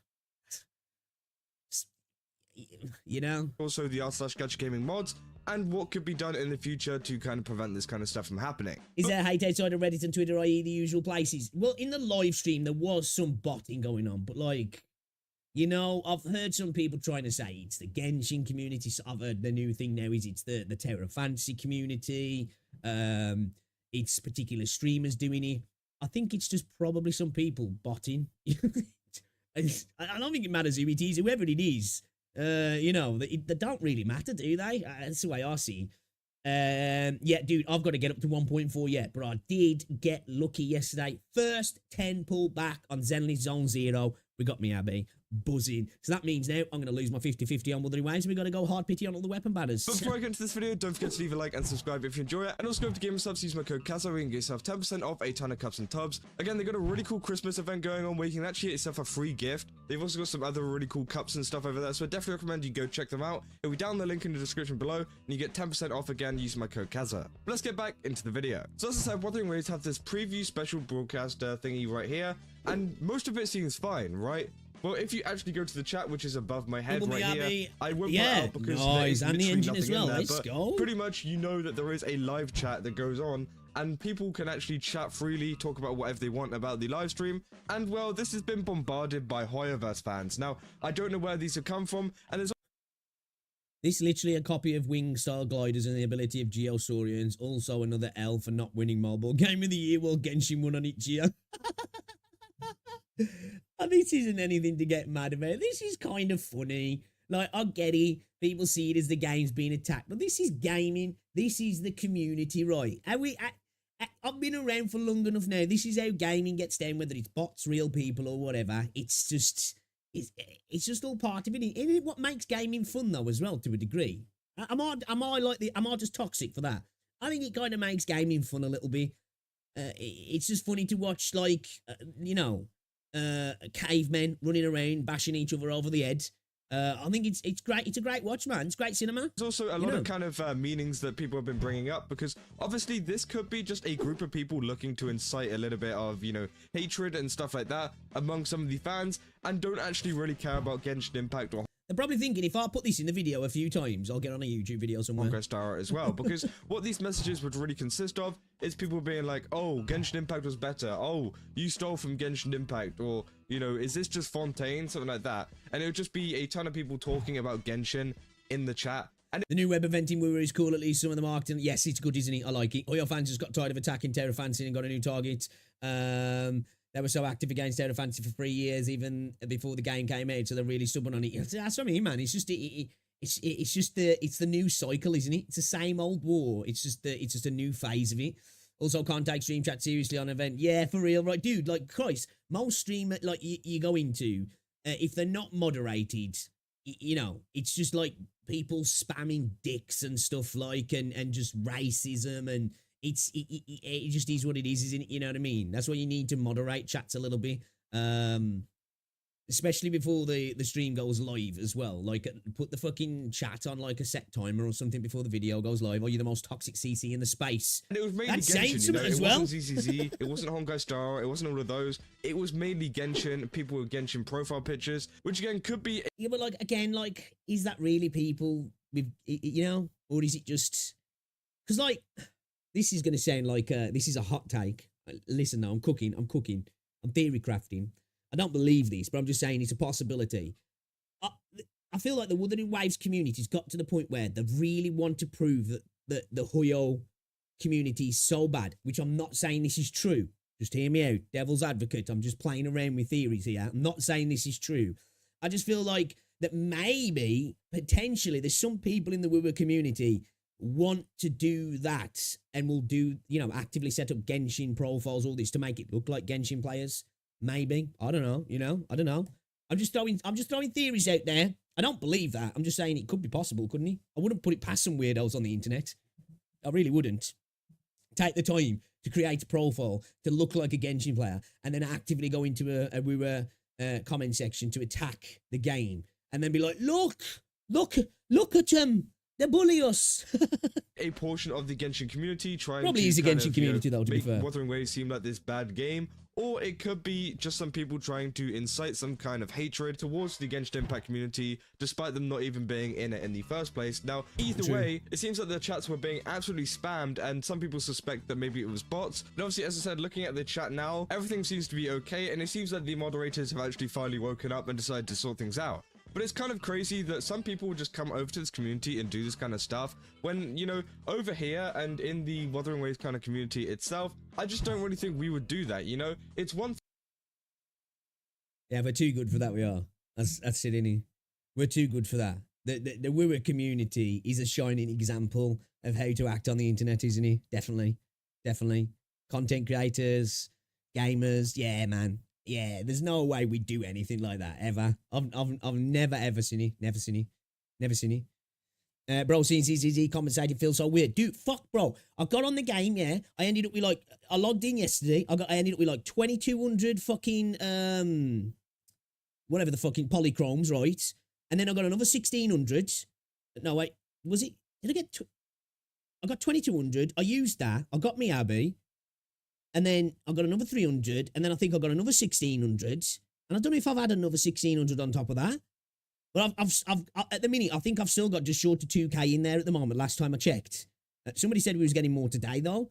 You know. Also the r/gacha gaming mods, and what could be done in the future to kind of prevent this kind of stuff from happening. Is there hate outside of Reddit and Twitter, i.e. the usual places? Well, in the live stream, there was some botting going on, but like, you know, I've heard some people trying to say it's the Genshin community. So I've heard the new thing now is it's the Terra Fantasy community. It's particular streamers doing it. I think it's just probably some people botting. I don't think it matters who it is, whoever it is. You know, they don't really matter, do they? That's the way I see it. Yeah, dude, I've got to get up to 1.4 yet, but I did get lucky yesterday. First 10 pull back on Zenless Zone Zero. We got me, Abby. Buzzing. So that means now I'm going to lose my 50-50 on Wuthering Waves, and we've got to go hard pity on all the weapon banners. But before I get into this video, don't forget to leave a like and subscribe if you enjoy it, and also go to Gamer Subs, use my code KAZA, where you can get yourself 10% off a ton of cups and tubs. Again, they've got a really cool Christmas event going on where you can actually get yourself a free gift. They've also got some other really cool cups and stuff over there, so I definitely recommend you go check them out. It'll be down the link in the description below, and you get 10% off again using my code KAZA. But let's get back into the video. So as I said, Wuthering Waves have this preview special broadcaster thingy right here, and most of it seems fine, right? Well, if you actually go to the chat, which is above my head right here, I won't put it out because there is literally nothing in there, but pretty much you know that there is a live chat that goes on, and people can actually chat freely, talk about whatever they want about the live stream, and well, this has been bombarded by Horrorverse fans. Now, I don't know where these have come from, and there's... This is literally a copy of Wing-style gliders and the ability of Geosaurians, also another L for not winning Mobile Game of the Year while Genshin won on each year. And this isn't anything to get mad about. This is kind of funny. Like, I get it. People see it as the game's being attacked. But this is gaming. This is the community, right? I've been around for long enough now. This is how gaming gets down, whether it's bots, real people, or whatever. It's just all part of it. Isn't it what makes gaming fun, though, as well, to a degree? Am I just toxic for that? I think it kind of makes gaming fun a little bit. It's just funny to watch, like, you know, cavemen running around bashing each other over the head. I think it's great. It's a great watch, man. It's great cinema. There's also a lot of kind of meanings that people have been bringing up, because obviously this could be just a group of people looking to incite a little bit of, you know, hatred and stuff like that among some of the fans, and don't actually really care about Genshin Impact or... They're probably thinking, if I put this in the video a few times, I'll get on a YouTube video somewhere. Honkai Star as well, because what these messages would really consist of is people being like, oh, Genshin Impact was better, oh, you stole from Genshin Impact, or, you know, is this just Fontaine, something like that. And it would just be a ton of people talking about Genshin in the chat. And the new web event in WuWa is cool, at least some of the marketing. Yes, it's good, isn't it? I like it. All your fans just got tired of attacking Terra Fancy and got a new target. They were so active against Terra Fancy for 3 years, even before the game came out, so they're really stubborn on it. That's what I mean, man. It's just it's the new cycle, isn't it? It's the same old war. It's just a new phase of it. Also, can't take stream chat seriously on an event. Yeah, for real, right, dude? Like, Christ, most stream like you go into, if they're not moderated, you know, it's just like people spamming dicks and stuff like, and just racism, and it just is what it is, isn't it? You know what I mean? That's why you need to moderate chats a little bit, especially before the stream goes live as well. Like, put the fucking chat on like a set timer or something before the video goes live. Or you're the most toxic CC in the space. And it was mainly That's Genshin, you know? as It well. wasn't ZZZ, it wasn't Honkai Star, it wasn't all of those. It was mainly Genshin, people with Genshin profile pictures, which again could be... Yeah, but like, again, like, is that really people with, you know, or is it just, because like, this is going to sound like, this is a hot take. Listen now, I'm cooking, I'm theory crafting. I don't believe this, but I'm just saying it's a possibility. I feel like the Wuthering Waves community's got to the point where they really want to prove that the Huyo community is so bad, which I'm not saying this is true. Just hear me out. Devil's advocate. I'm just playing around with theories here. I'm not saying this is true. I just feel like that maybe, potentially, there's some people in the WuWa community want to do that and will do, you know, actively set up Genshin profiles, all this to make it look like Genshin players. Maybe. I don't know, you know? I don't know. I'm just throwing theories out there. I don't believe that. I'm just saying it could be possible, couldn't he? I wouldn't put it past some weirdos on the internet. I really wouldn't. Take the time to create a profile to look like a Genshin player and then actively go into a WuWa comment section to attack the game and then be like, look at them. They bully us. a portion of the Genshin community trying Probably to is a kind Genshin of, community, though, to be make fair. Wuthering Waves seem like this bad game, or it could be just some people trying to incite some kind of hatred towards the Genshin Impact community, despite them not even being in it in the first place. Now, either True. way, it seems like the chats were being absolutely spammed, and some people suspect that maybe it was bots. But obviously, as I said, looking at the chat now, everything seems to be okay, and it seems like the moderators have actually finally woken up and decided to sort things out. But it's kind of crazy that some people would just come over to this community and do this kind of stuff when, you know, over here and in the Wuthering Waves kind of community itself, I just don't really think we would do that, you know? It's one Yeah, we're too good for that, we are. That's it, innit? We're too good for that. The WuWa community is a shining example of how to act on the internet, isn't he? Definitely. Content creators, gamers, yeah, man. Yeah, there's no way we'd do anything like that, ever. I've never, ever seen it. Never seen it. Bro, seeing ZZZ compensated feels so weird. Dude, fuck, bro. I got on the game, yeah. I ended up with like, I logged in yesterday. I ended up with like 2,200 fucking, whatever the fucking polychromes, right? And then I got another 1,600. No, wait, was it? Did I get, I got 2,200. I used that. I got me Abby. And then I got another 300. And then I think I got another 1,600. And I don't know if I've had another 1,600 on top of that. But I've at the minute, I think I've still got just short of 2k in there at the moment, last time I checked. Somebody said we was getting more today, though.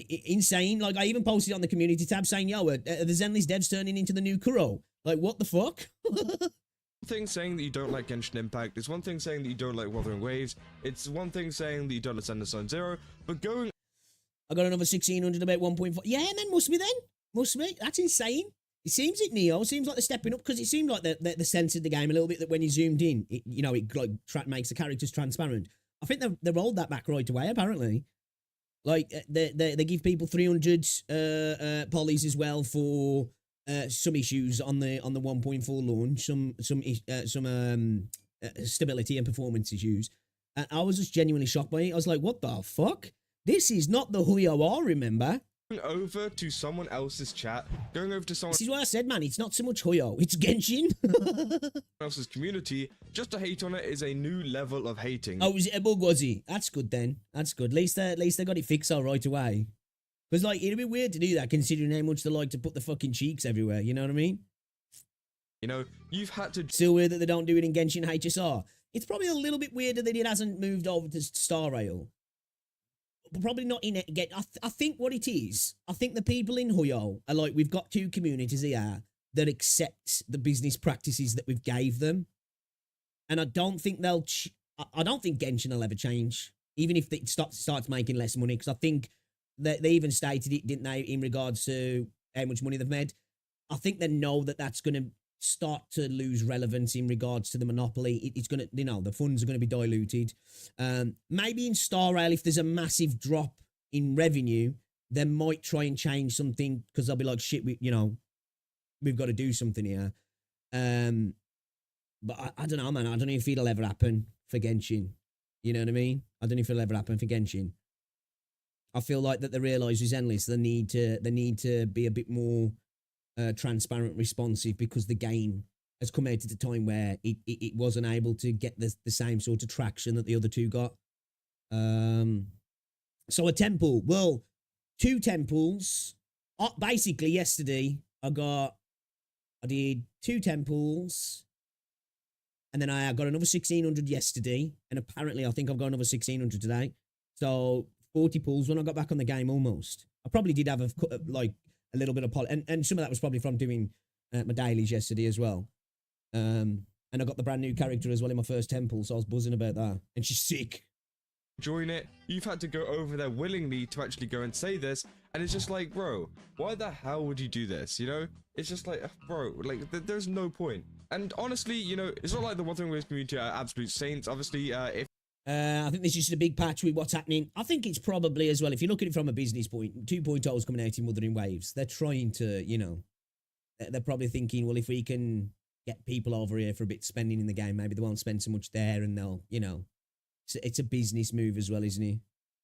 Insane. Like, I even posted on the community tab saying, yo, the Zenless devs turning into the new Kuro. Like, what the fuck? thing saying that you don't like Genshin Impact. It's one thing saying that you don't like Wuthering Waves. It's one thing saying that you don't like Zenless Zone Zero. But going... I got another 1,600, about 1.4. Yeah, man, must be then. Must be. That's insane. It seems it, Neo. It seems like they're stepping up, because it seemed like they censored the game a little bit, that when you zoomed in, it, you know, it like makes the characters transparent. I think they rolled that back right away, apparently. Like, they give people 300 polys as well for some issues on the 1.4 launch, some stability and performance issues. And I was just genuinely shocked by it. I was like, what the fuck? This is not the WuWa, remember? Over to someone else's chat, going over to someone This is what I said, man. It's not so much WuWa, it's Genshin. else's community just to hate on it is a new level of hating. Oh, was it a bug, was he? That's good then. That's good. At least they got it fixed all right away. Because, like, it'd be weird to do that, considering how much they like to put the fucking cheeks everywhere, you know what I mean? You know, you've had to Still weird that they don't do it in Genshin HSR. It's probably a little bit weirder that it hasn't moved over to Star Rail. But probably not in it again. I think what it is, I think the people in Huyo are like, we've got two communities here that accept the business practices that we've gave them. And I don't think I don't think Genshin will ever change, even if it starts making less money, because I think that they even stated it, didn't they, in regards to how much money they've made. I think they know that that's going to start to lose relevance in regards to the monopoly. It's going to, you know, the funds are going to be diluted. Maybe in Star Rail, if there's a massive drop in revenue, they might try and change something, because they'll be like, shit, we've got to do something here. But I don't know, man. I don't know if it'll ever happen for Genshin. You know what I mean? I don't know if it'll ever happen for Genshin. I feel like that they realise with Zenless, they need to be a bit more transparent, responsive, because the game has come out at a time where it wasn't able to get the same sort of traction that the other two got. So a temple, well, 2 temples. Basically, yesterday I did 2 temples, and then I got another 1600 yesterday, and apparently I think I've got another 1600 today. So 40 pulls when I got back on the game almost. I probably did have a little bit of and some of that was probably from doing my dailies yesterday as well. And I got the brand new character as well in my first temple, so I was buzzing about that. And she's sick. join it. You've had to go over there willingly to actually go and say this, and it's just like, bro, why the hell would you do this? You know, it's just like, bro, like there's no point. And honestly, you know, it's not like the Wuthering Waves community are absolute saints. Obviously, if I think this is just a big patch with what's happening. I think it's probably as well, if you look at it from a business point, 2.0 is coming out in Wuthering Waves. They're trying to, you know, they're probably thinking, well, if we can get people over here for a bit spending in the game, maybe they won't spend so much there, and they'll, you know, it's a business move as well, isn't it?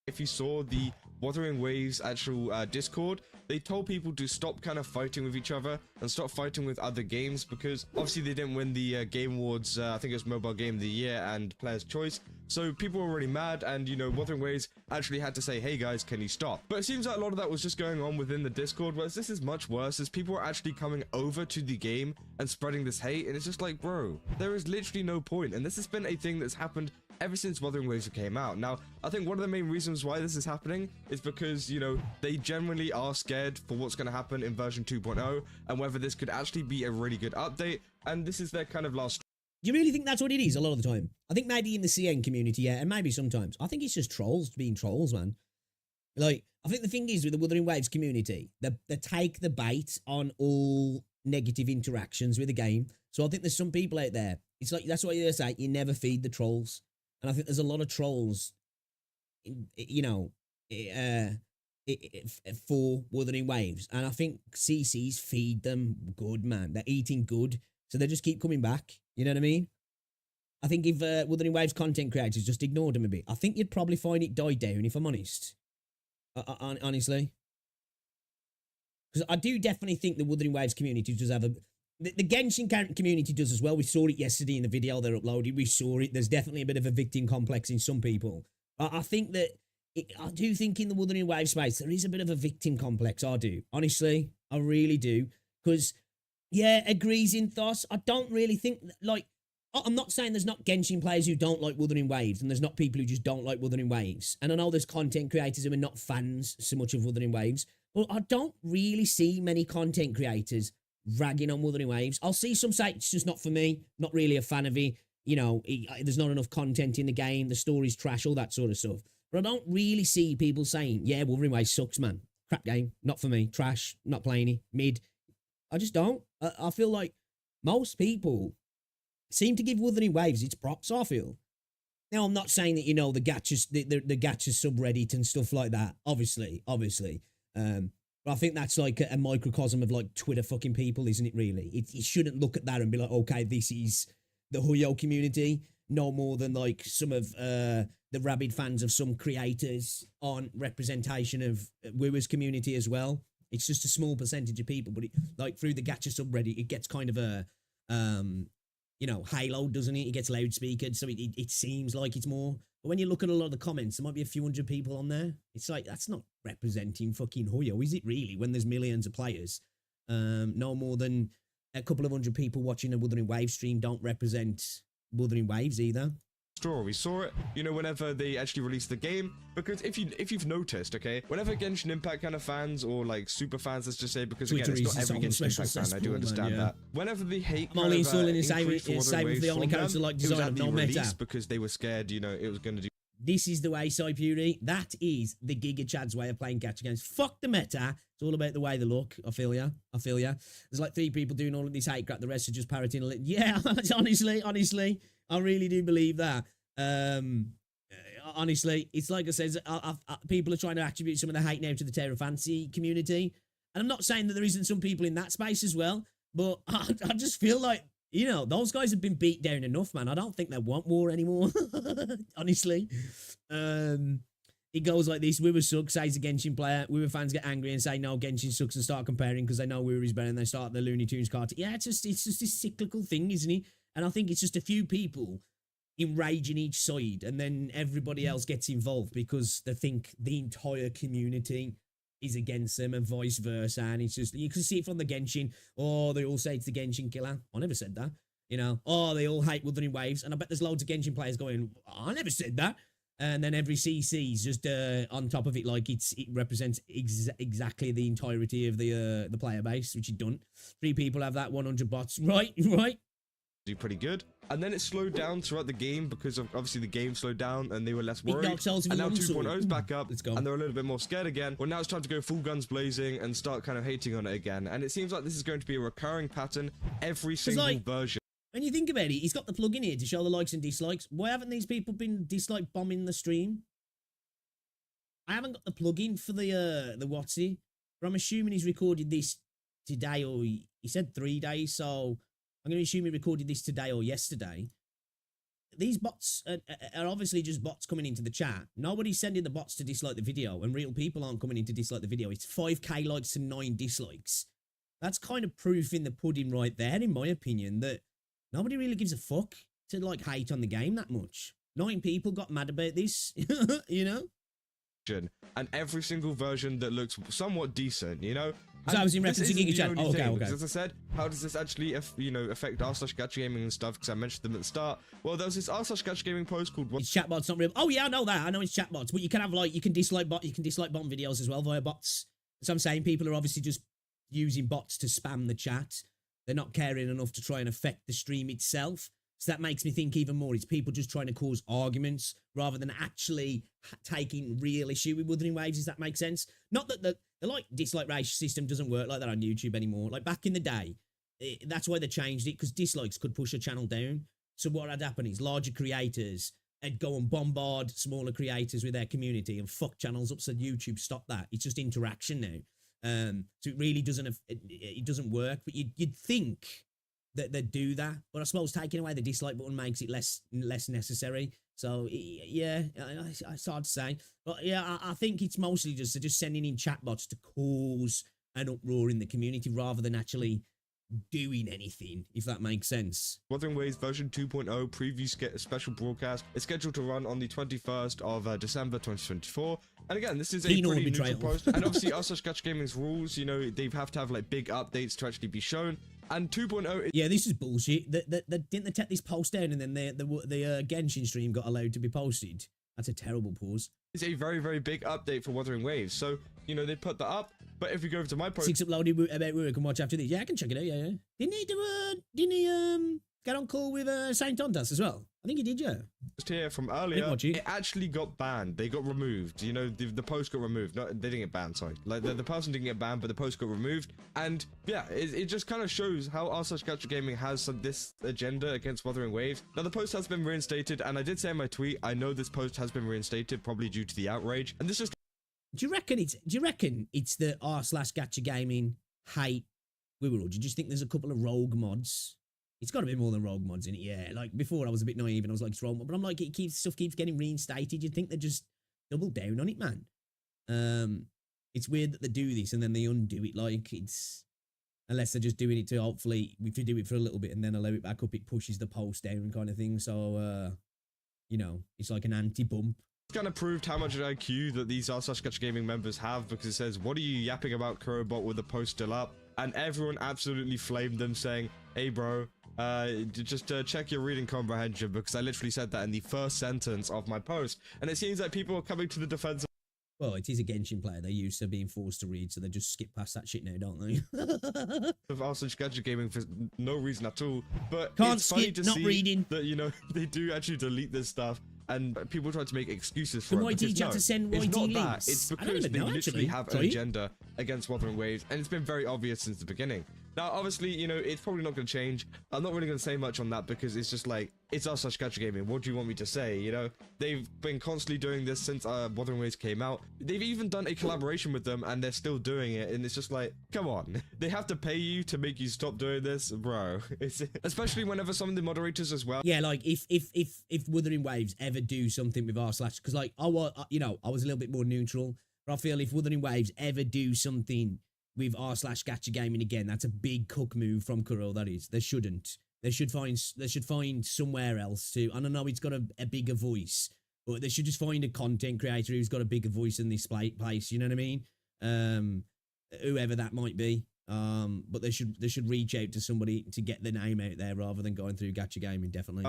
If you saw the Wuthering Waves actual Discord, they told people to stop kind of fighting with each other and stop fighting with other games, because obviously they didn't win the Game Awards, I think it was Mobile Game of the Year and Player's Choice, so people were already mad, and you know, Wuthering Waves actually had to say, hey guys, can you stop? But it seems like a lot of that was just going on within the Discord, whereas this is much worse, as people are actually coming over to the game and spreading this hate, and it's just like, bro, there is literally no point, and this has been a thing that's happened ever since Wuthering Waves came out. Now, I think one of the main reasons why this is happening is because, you know, they generally are scared for what's going to happen in version 2.0 and whether this could actually be a really good update, and this is their kind of last. Do you really think that's what it is a lot of the time? I think maybe in the CN community, yeah, and maybe sometimes. I think it's just trolls being trolls, man. Like, I think the thing is with the Wuthering Waves community, they take the bait on all negative interactions with the game. So I think there's some people out there, it's like, that's what they say, you never feed the trolls. And I think there's a lot of trolls, you know, for Wuthering Waves. And I think CCs feed them good, man. They're eating good. So they just keep coming back. You know what I mean? I think if Wuthering Waves content creators just ignored them a bit, I think you'd probably find it died down, if I'm honest. Honestly. Because I do definitely think the Wuthering Waves community does have a... The Genshin community does as well. We saw it yesterday in the video they uploaded. We saw it. There's definitely a bit of a victim complex in some people. I think that... I do think in the Wuthering Waves space, there is a bit of a victim complex. I do. Honestly, I really do. Because, yeah, agrees in thoughts. I don't really think... Like, I'm not saying there's not Genshin players who don't like Wuthering Waves, and there's not people who just don't like Wuthering Waves. And I know there's content creators who are not fans so much of Wuthering Waves. But I don't really see many content creators ragging on Wuthering Waves. I'll see some say it's just not for me, not really a fan of it, you know, there's not enough content in the game, the story's trash, all that sort of stuff. But I don't really see people saying, yeah, Wuthering Waves sucks, man. Crap game, not for me, trash, not playing it, mid. I just don't. I feel like most people seem to give Wuthering Waves its props, I feel. Now, I'm not saying that, you know, the gachas, the gacha subreddit and stuff like that, obviously. But I think that's like a microcosm of like Twitter fucking people, isn't it really? It shouldn't look at that and be like, okay, this is the Huyo community, no more than like some of the rabid fans of some creators on representation of WuWa's community as well. It's just a small percentage of people, but it, like through the gacha subreddit, it gets kind of a, you know, halo, doesn't it? It gets loudspeakered, so it seems like it's more. But when you look at a lot of the comments, there might be a few hundred people on there. It's like, that's not representing fucking Huyo, is it really? When there's millions of players, no more than a couple of hundred people watching a Wuthering Waves stream don't represent Wuthering Waves either. We saw it, you know, whenever they actually released the game, because if you've noticed, okay, whenever Genshin Impact kind of fans or like super fans, let's just say, because again, it's not every Genshin Impact fan, I do understand that. Whenever the hate I'm only installing the same with the only character like design of no meta, because they were scared, you know, it was going to do. This is the way, Saipuri. That is the Giga Chad's way of playing gacha games. Fuck the meta. It's all about the way they look. I feel ya. There's like 3 people doing all of this hate crap. The rest are just parroting a little. Yeah, honestly, I really do believe that. Honestly, it's like I said, people are trying to attribute some of the hate now to the Terra Fancy community. And I'm not saying that there isn't some people in that space as well, but I just feel like, you know, those guys have been beat down enough, man. I don't think they want war anymore, honestly. It goes like this. WuWa sucks, says a Genshin player. WuWa fans get angry and say, no, Genshin sucks, and start comparing because they know WuWa is better, and they start the Looney Tunes cartoon. Yeah, it's just this cyclical thing, isn't it? And I think it's just a few people enraging each side, and then everybody else gets involved because they think the entire community is against them and vice versa. And it's just, you can see it from the Genshin. Oh, they all say it's the Genshin killer. I never said that. You know, oh, they all hate Wuthering Waves. And I bet there's loads of Genshin players going, I never said that. And then every CC is just on top of it, like it represents exactly the entirety of the player base, which it don't. 3 people have that, 100 bots. Right. Do pretty good, and then it slowed down throughout the game because of obviously the game slowed down and they were less worried. And now 2.0 is back up, and they're a little bit more scared again. Well, now it's time to go full guns blazing and start kind of hating on it again. And it seems like this is going to be a recurring pattern every single version. When you think about it, he's got the plug in here to show the likes and dislikes. Why haven't these people been dislike bombing the stream? I haven't got the plug-in for the Watsy, but I'm assuming he's recorded this today, or he said 3 days, so I'm going to assume he recorded this today or yesterday. These bots are obviously just bots coming into the chat. Nobody's sending the bots to dislike the video, and real people aren't coming in to dislike the video. It's 5k likes and 9 dislikes. That's kind of proof in the pudding right there, in my opinion, that nobody really gives a fuck to, like, hate on the game that much. 9 people got mad about this, you know? And every single version that looks somewhat decent, you know? So I was in reference to Giga Chat. Oh, okay. As I said, how does this actually, affect r/gacha gaming and stuff? Because I mentioned them at the start. Well, there was this r/gacha gaming post called. It's chatbots, not real. Oh yeah, I know that. I know it's chatbots, but you can have you can dislike bomb videos as well via bots. So I'm saying people are obviously just using bots to spam the chat. They're not caring enough to try and affect the stream itself. So that makes me think even more. It's people just trying to cause arguments rather than actually taking real issue with Wuthering Waves. Does that make sense? Not that the dislike ratio system doesn't work like that on YouTube anymore. Like back in the day, that's why they changed it, because dislikes could push a channel down. So what had happened is larger creators would go and bombard smaller creators with their community and fuck channels up. So YouTube stopped that. It's just interaction now. So it really doesn't work. But you'd think that they'd do that, but I suppose taking away the dislike button makes it less necessary. So yeah, it's hard to say, but yeah, I think it's mostly just they're just sending in chatbots to cause an uproar in the community rather than actually doing anything, if that makes sense. Wuthering Waves version 2.0 preview special broadcast is scheduled to run on the 21st of December 2024. And again, this is a pretty neutral post. And obviously, r/gacha gaming's rules, you know, they have to have like big updates to actually be shown. And 2.0 yeah, this is bullshit. Didn't they take this post down and then the Genshin stream got allowed to be posted? That's a terrible pause. It's a very, very big update for Wuthering Waves. So, you know, they put that up. But if we go over to my post... 6 uploaded about WuWa can watch after this. Yeah, I can check it out, yeah. Didn't he get on call with Saint Tontas as well? I think he did, yeah. Just here from earlier, it actually got banned. They got removed. You know, the post got removed. No, they didn't get banned, sorry. Like, the person didn't get banned, but the post got removed. And, yeah, it just kind of shows how r/gacha gaming has this agenda against Wuthering Waves. Now, the post has been reinstated, and I did say in my tweet, I know this post has been reinstated, probably due to the outrage. And this just... Do you reckon it's the r/gacha gaming hate WuWa, or do you just think there's a couple of rogue mods? It's got to be more than rogue mods in it, yeah. Like before, I was a bit naive and I was like, it's rogue mod, but I'm like, stuff keeps getting reinstated. You'd think they just double down on it, man. It's weird that they do this and then they undo it. Like it's, unless they're just doing it to hopefully, if you do it for a little bit and then allow it back up, it pushes the post down kind of thing. So, you know, it's like an anti-bump. Kind of proved how much IQ that these r/gacha gaming members have, because it says, what are you yapping about, Kurobot, with the post still up? and everyone absolutely flamed them, saying, hey bro, just check your reading comprehension, because I literally said that in the first sentence of my post. And it seems like people are coming to the defense. Well, it is a Genshin player. They're used to being forced to read, so they just skip past that shit now, don't they? Of Arslan Gadget Gaming for no reason at all. But Can't it's funny skip, to not see reading. that, you know, they do actually delete this stuff, and people try to make excuses for The it. YT Because chat to send YT it's not links. that. It's I don't because even they know, literally actually. have an Sorry? agenda against Wuthering Waves, and it's been very obvious since the beginning. Now, obviously, you know, it's probably not going to change. I'm not really going to say much on that, because it's just like, it's Gacha Gaming. What do you want me to say? You know, they've been constantly doing this since Wuthering Waves came out. They've even done a collaboration with them, and they're still doing it. And it's just like, come on. They have to pay you to make you stop doing this, bro. It's especially whenever some of the moderators as well. Yeah, like if Wuthering Waves ever do something with r/, because like I was, you know, I was a little bit more neutral, but I feel if Wuthering Waves ever do something with r/Gacha Gaming again, that's a big cook move from Kuro. That is, they shouldn't. They should find somewhere else to. I don't know, he's got a bigger voice, but they should just find a content creator who's got a bigger voice in this place. You know what I mean? Whoever that might be. But they should reach out to somebody to get their name out there rather than going through Gacha Gaming, definitely.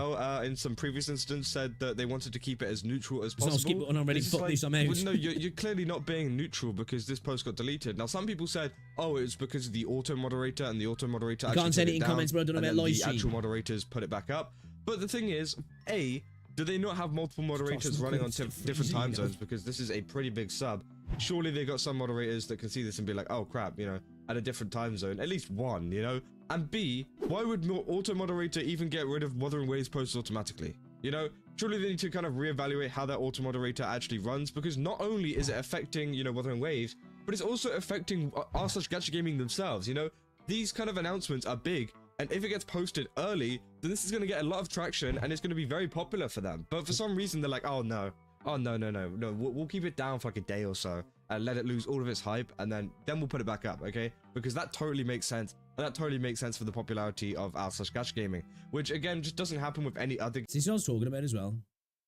In some previous instance said that they wanted to keep it as neutral as possible. So I'll skip button already. Fuck this, I'm out. Well, no, you're clearly not being neutral, because this post got deleted. Now, some people said, oh, it's because of the auto moderator, and the auto moderator actually can't send it in down, comments, bro. I don't know and about then live the stream. actual moderators put it back up. But the thing is, A, do they not have multiple moderators running on different time zones? Because this is a pretty big sub. Surely they got some moderators that can see this and be like, oh crap, you know, at a different time zone, at least one, you know? And B, why would auto moderator even get rid of Wuthering Waves posts automatically? You know, surely they need to kind of reevaluate how that auto moderator actually runs, because not only is it affecting, you know, Wuthering Waves, but it's also affecting r/Gacha Gaming themselves, you know? These kind of announcements are big, and if it gets posted early, then this is going to get a lot of traction, and it's going to be very popular for them. But for some reason, they're like, oh no, we'll keep it down for like a day or so and let it lose all of its hype, and then we'll put it back up, okay? Because that totally makes sense, and that totally makes sense for the popularity of r/Gacha Gaming, which again just doesn't happen with any other. This is what I was talking about as well.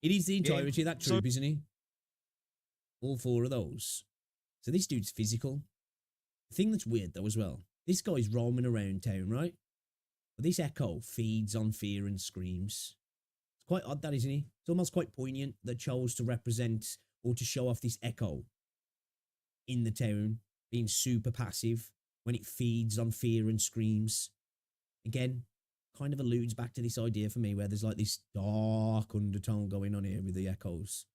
It is the entirety of that troop, isn't he? All four of those. So this dude's physical. The thing that's weird though as well, this guy's roaming around town, right? But this echo feeds on fear and screams. It's quite odd, that, isn't he? It's almost quite poignant that chose to represent or to show off this echo in the town, being super passive when it feeds on fear and screams. Again, kind of alludes back to this idea for me where there's like this dark undertone going on here with the echoes.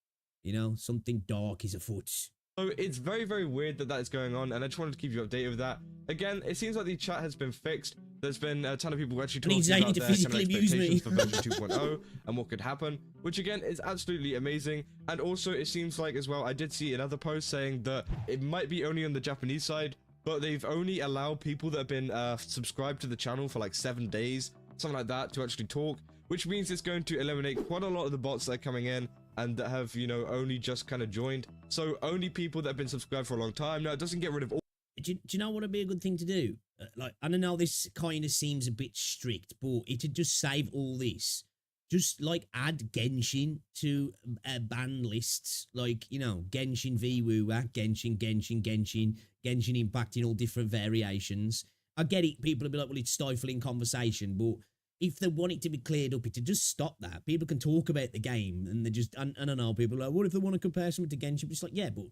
You know, something dark is afoot. So it's very, very weird that is going on, and I just wanted to keep you updated with that. Again, it seems like the chat has been fixed. There's been a ton of people actually talking about their kind of expectations for version 2.0 and what could happen, which again is absolutely amazing. And also it seems like as well, I did see another post saying that it might be only on the Japanese side, but they've only allowed people that have been subscribed to the channel for like 7 days, something like that, to actually talk, which means it's going to eliminate quite a lot of the bots that are coming in and that have, you know, only just kind of joined. So only people that have been subscribed for a long time. Now, it doesn't get rid of all. Do you know what would be a good thing to do? Like, I don't know, this kind of seems a bit strict, but it'd just save all this. Just, like, add Genshin to ban lists. Like, you know, Genshin v WuWa, Genshin Impact in all different variations. I get it, people will be like, well, it's stifling conversation, but if they want it to be cleared up, it'd just stop that. People can talk about the game, and they just, I don't know, people are like, what if they want to compare something to Genshin? It's like, yeah, but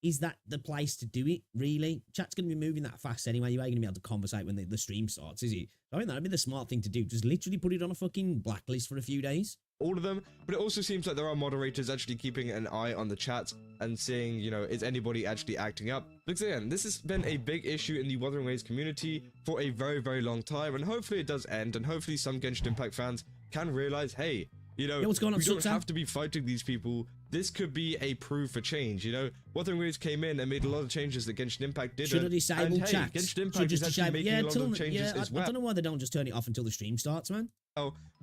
is that the place to do it, really? Chat's going to be moving that fast anyway. You ain't going to be able to conversate when the stream starts, is it? I think that'd be the smart thing to do. Just literally put it on a fucking blacklist for a few days. All of them, but it also seems like there are moderators actually keeping an eye on the chat and seeing, you know, is anybody actually acting up? Because again, this has been a big issue in the Wuthering Waves community for a very, very long time, and hopefully it does end, and hopefully some Genshin Impact fans can realize, hey, you know, what's going on, we don't have to be fighting these people. This could be a proof for change, you know? Wuthering Waves came in and made a lot of changes that Genshin Impact didn't. Should have disabled chat. Genshin Impact is actually making a lot of changes as well. I don't know why they don't just turn it off until the stream starts, man.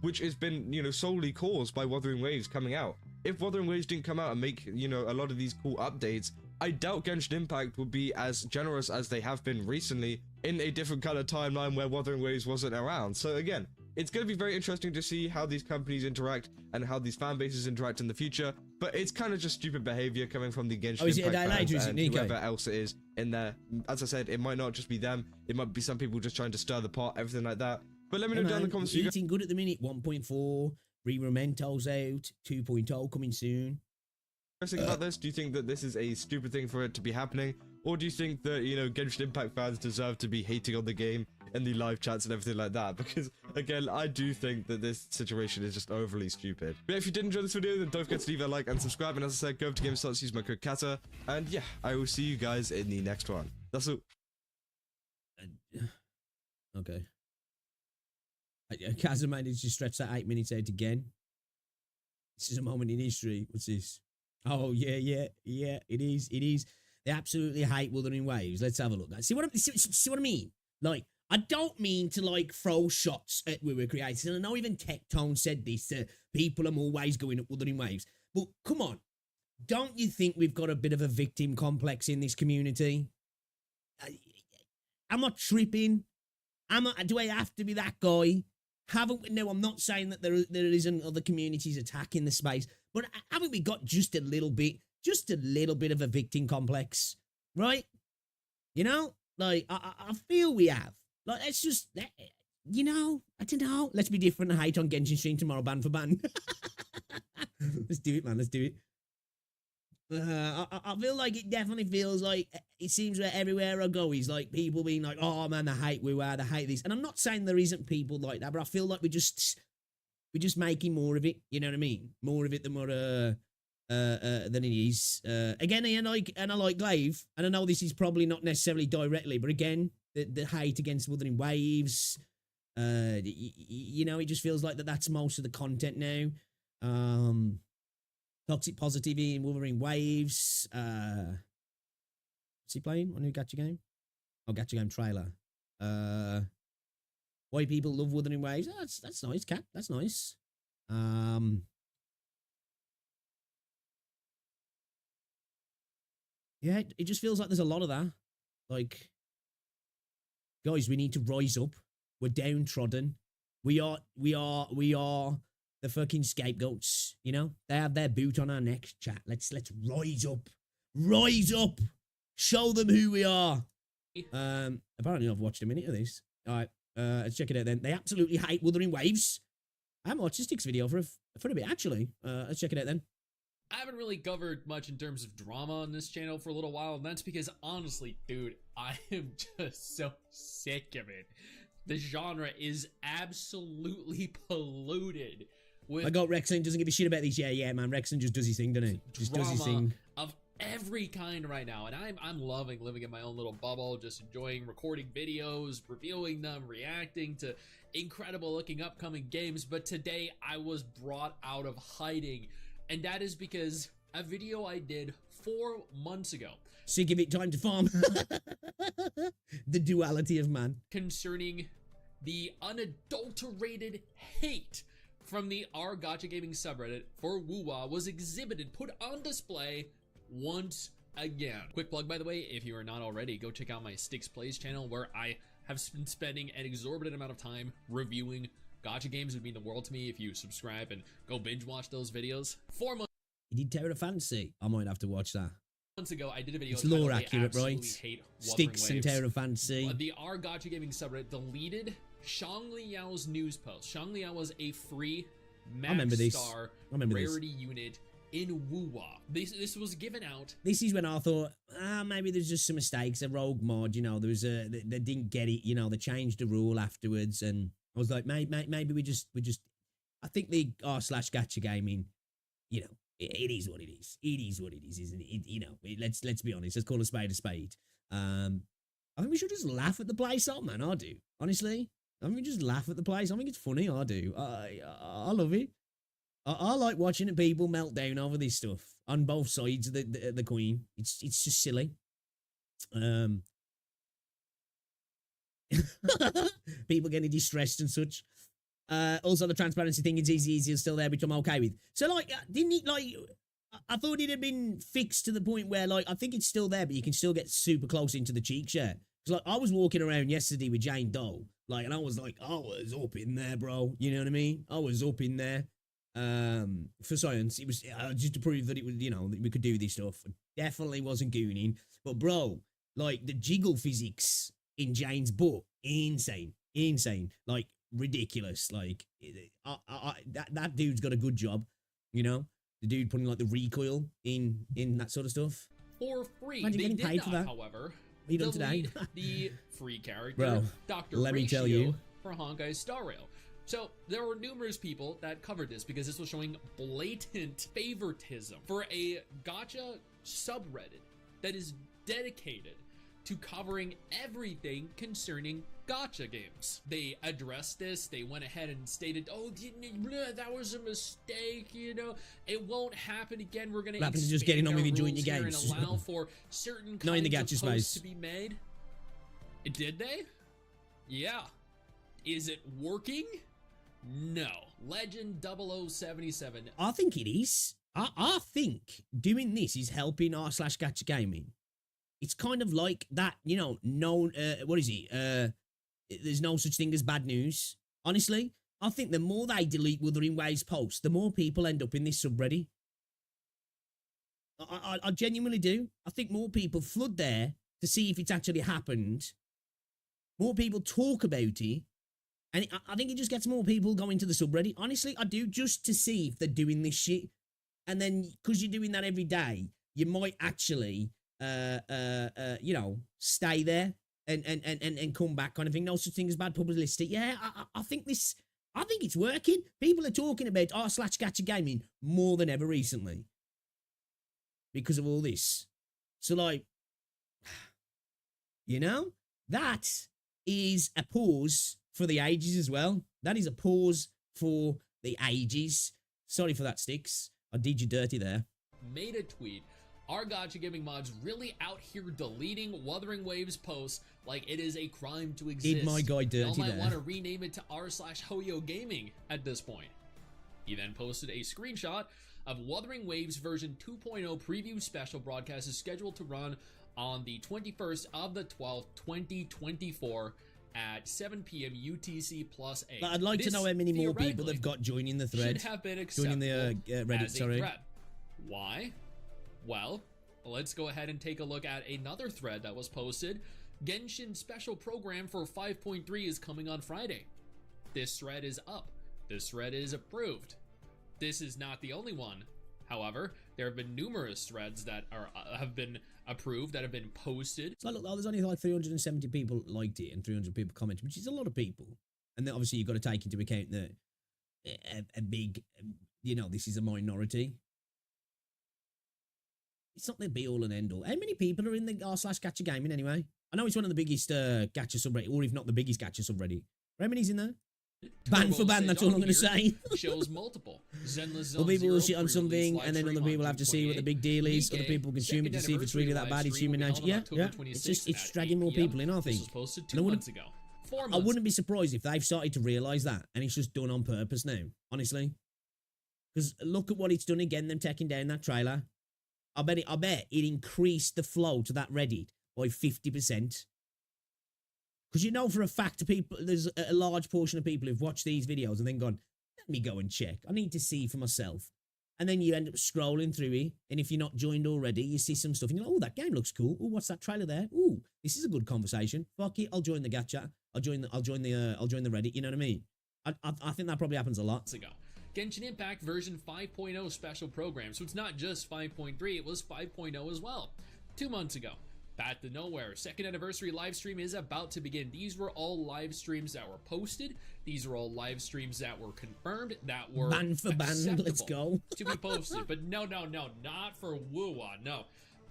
Which has been, you know, solely caused by Wuthering Waves coming out. If Wuthering Waves didn't come out and make, you know, a lot of these cool updates, I doubt Genshin Impact would be as generous as they have been recently in a different kind of timeline where Wuthering Waves wasn't around. So again, it's going to be very interesting to see how these companies interact and how these fan bases interact in the future. But it's kind of just stupid behavior coming from the Genshin is it a Impact day fans later, is it, and Nico? whoever else it is in there. As I said, it might not just be them. It might be some people just trying to stir the pot, everything like that. But let me know down in the comments. We're eating good at the minute. 1.4. Remento's out. 2.0 coming soon. Think about this. Do you think that this is a stupid thing for it to be happening, or do you think that, you know, Genshin Impact fans deserve to be hating on the game in the live chats and everything like that? Because again, I do think that this situation is just overly stupid. But if you did enjoy this video, then don't forget to leave a like and subscribe, and as I said, go over to GameStop, use my code KATA, and yeah, I will see you guys in the next one. That's all. Okay. Kazza managed to stretch that 8 minutes out again. This is a moment in history. What's this? Oh, yeah, it is. They absolutely hate Wuthering Waves. Let's have a look. See what I mean? Like, I don't mean to, like, throw shots at WuWa creators. And I know even Tectone said this, people are always going at Wuthering Waves. But come on. Don't you think we've got a bit of a victim complex in this community? Am I tripping? Do I have to be that guy? No, I'm not saying that there isn't other communities attacking the space, but haven't we got just a little bit of a victim complex, right? You know, like I feel we have. Like, let's just, you know, I don't know. Let's be different and hate on Genshin stream tomorrow, ban for ban. Let's do it, man. Let's do it. I feel like it definitely feels like it seems where everywhere I go is like people being like, oh man, they hate WuWa, they hate this. And I'm not saying there isn't people like that, but I feel like we're just making more of it. You know what I mean? More of it than what than it is. Again, and I like Glaive, and I know this is probably not necessarily directly, but again, the hate against Wuthering Waves. You know, it just feels like that's most of the content now. Toxic Positivity and Wuthering Waves. What's he playing? On new gacha game? Oh, gacha game trailer. Why people love Wuthering Waves? Oh, that's nice, Cat. That's nice. Yeah, it just feels like there's a lot of that. Like, guys, we need to rise up. We're downtrodden. We are the fucking scapegoats, you know? They have their boot on our neck, chat. Let's rise up. Rise up. Show them who we are. Apparently I've watched a minute of this. All right, let's check it out then. They absolutely hate Wuthering Waves. I haven't watched a Sticks video for a bit, actually. Let's check it out then. I haven't really covered much in terms of drama on this channel for a little while, and that's because, honestly, dude, I am just so sick of it. The genre is absolutely polluted with I got Rexon doesn't give a shit about these. Yeah, man. Rexon just does his thing, doesn't he? Just does his thing. Of every kind right now, and I'm loving living in my own little bubble, just enjoying recording videos, reviewing them, reacting to incredible looking upcoming games. But today I was brought out of hiding, and that is because a video I did 4 months ago. Sick of it, time to farm. The duality of man. Concerning the unadulterated hate from the r/gacha gaming subreddit for WuWa was exhibited, put on display once again. Quick plug, by the way, if you are not already, go check out my Sticks Plays channel, where I have been spending an exorbitant amount of time reviewing gacha games. It would mean the world to me if you subscribe and go binge watch those videos. 4 months. He did Terra Fantasy. I might have to watch that. Months ago, I did a video. It's lore accurate, right? Sticks and Terra Fantasy. The r/gacha gaming subreddit deleted Shang Liao's news post. Shang Liao was a free max star rarity unit in WuWa. This was given out. This is when I thought, maybe there's just some mistakes. A rogue mod, you know, there was they didn't get it, you know, they changed the rule afterwards, and I was like, maybe we just. I think the r/gacha gaming, you know, it is what it is. It is what it is, isn't it? You know, let's be honest. Let's call a spade a spade. I think we should just laugh at the place up, man. I do, honestly. I think we just laugh at the place. I think it's funny. I do. I love it. I like watching people melt down over this stuff on both sides of the coin. It's just silly. People getting distressed and such. Also, the transparency thing is easy still there, which I'm okay with. So, like, didn't it, like, I thought it had been fixed to the point where, like, I think it's still there, but you can still get super close into the cheeks, yeah. Because, like, I was walking around yesterday with Jane Doe, Like, and I was up in there, bro. You know what I mean? I was up in there. For science, it was just to prove that it was, that we could do this stuff. Definitely wasn't gooning, but bro, like the jiggle physics in Jane's book, insane, like ridiculous. Like, that dude's got a good job, the dude putting like the recoil in that sort of stuff. For free. Imagine They getting did paid not, for that. however, What you done today? delete the free character, Bro, Dr. let me Ratio, tell you. for Honkai Star Rail. So there were numerous people that covered this because this was showing blatant favoritism for a gacha subreddit that is dedicated to covering everything concerning gacha games. They addressed this. They went ahead and stated, "Oh, that was a mistake. It won't happen again. We're going to happens to just getting on with enjoying your and games. allow for certain Not in the kinds gacha of posts space. to be made." Did they? Yeah. Is it working? No. Legend 0077. I think it is. I think doing this is helping r/gacha gaming. It's kind of like that, what is it? There's no such thing as bad news. Honestly, I think the more they delete Wuthering Waves posts, the more people end up in this subreddit. I genuinely do. I think more people flood there to see if it's actually happened. More people talk about it. And I think it just gets more people going to the subreddit. Honestly, I do, just to see if they're doing this shit. And then, because you're doing that every day, you might actually, stay there and come back kind of thing. No such thing as bad publicity. Yeah, I think it's working. People are talking about r/gacha gaming more than ever recently because of all this. So, like, that is a pause for the ages as well. That is a pause for the ages. Sorry for that, Sticks. I did you dirty there. Made a tweet. Our gacha gaming mods really out here deleting Wuthering Waves posts like it is a crime to exist. Did my guy dirty Y'all might there. want to rename it to r/Hoyo Gaming at this point. He then posted a screenshot of Wuthering Waves version 2.0 preview special broadcast is scheduled to run on the 21st of the 12th, 2024 at 7 p.m. UTC plus 8. I'd like to know how many more people they've got joining the thread. Should have been acceptable joining the Reddit, as a sorry. thread. Why? Well, let's go ahead and take a look at another thread that was posted. Genshin special program for 5.3 is coming on Friday. This thread is up. This thread is approved. This is not the only one. However, there have been numerous threads that have been approved, that have been posted. So look, there's only like 370 people liked it and 300 people commented, which is a lot of people. And then obviously you've got to take into account that a big, this is a minority. It's not the be all and end all. How many people are in the r/gacha gaming anyway? I know it's one of the biggest gacha subreddit, or if not the biggest gacha subreddit. How many's in there? Band for band, that's all I'm going to say. Shows multiple. Zenless Zone Well, people Zero will shit on pre-release something, live and then stream other people on have to see what the big deal is. Other people consume it to see if it's really that bad. It's human nature. Yeah. It's dragging more people in, I think. This was posted 2 months ago. 4 months I wouldn't be surprised if they've started to realise that, and it's just done on purpose now, honestly. Because look at what it's done again, them taking down that trailer. I bet it increased the flow to that Reddit by 50%. Because for a fact, there's a large portion of people who've watched these videos and then gone, let me go and check. I need to see for myself. And then you end up scrolling through it, and if you're not joined already, you see some stuff, and you're like, oh, that game looks cool. Oh, what's that trailer there? Oh, this is a good conversation. Fuck it, I'll join the gacha. I'll join the Reddit. You know what I mean? I think that probably happens a lot. Ago. Genshin Impact version 5.0 special program. So it's not just 5.3, it was 5.0 as well. 2 months ago. Path to Nowhere, second anniversary live stream is about to begin. These were all live streams that were posted. These are all live streams that were confirmed, that were band for band, let's go. To be posted. But no, not for WuWa, no.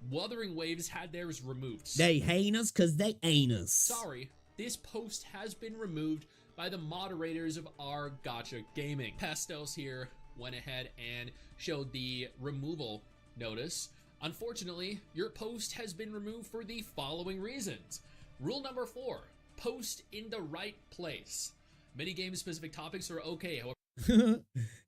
Wuthering Waves had theirs removed. They hate us because they ain't us. Sorry, this post has been removed by the moderators of our gacha gaming. Pestos here went ahead and showed the removal notice. Unfortunately, your post has been removed for the following reasons. Rule number 4, post in the right place. Many game specific topics are okay, however,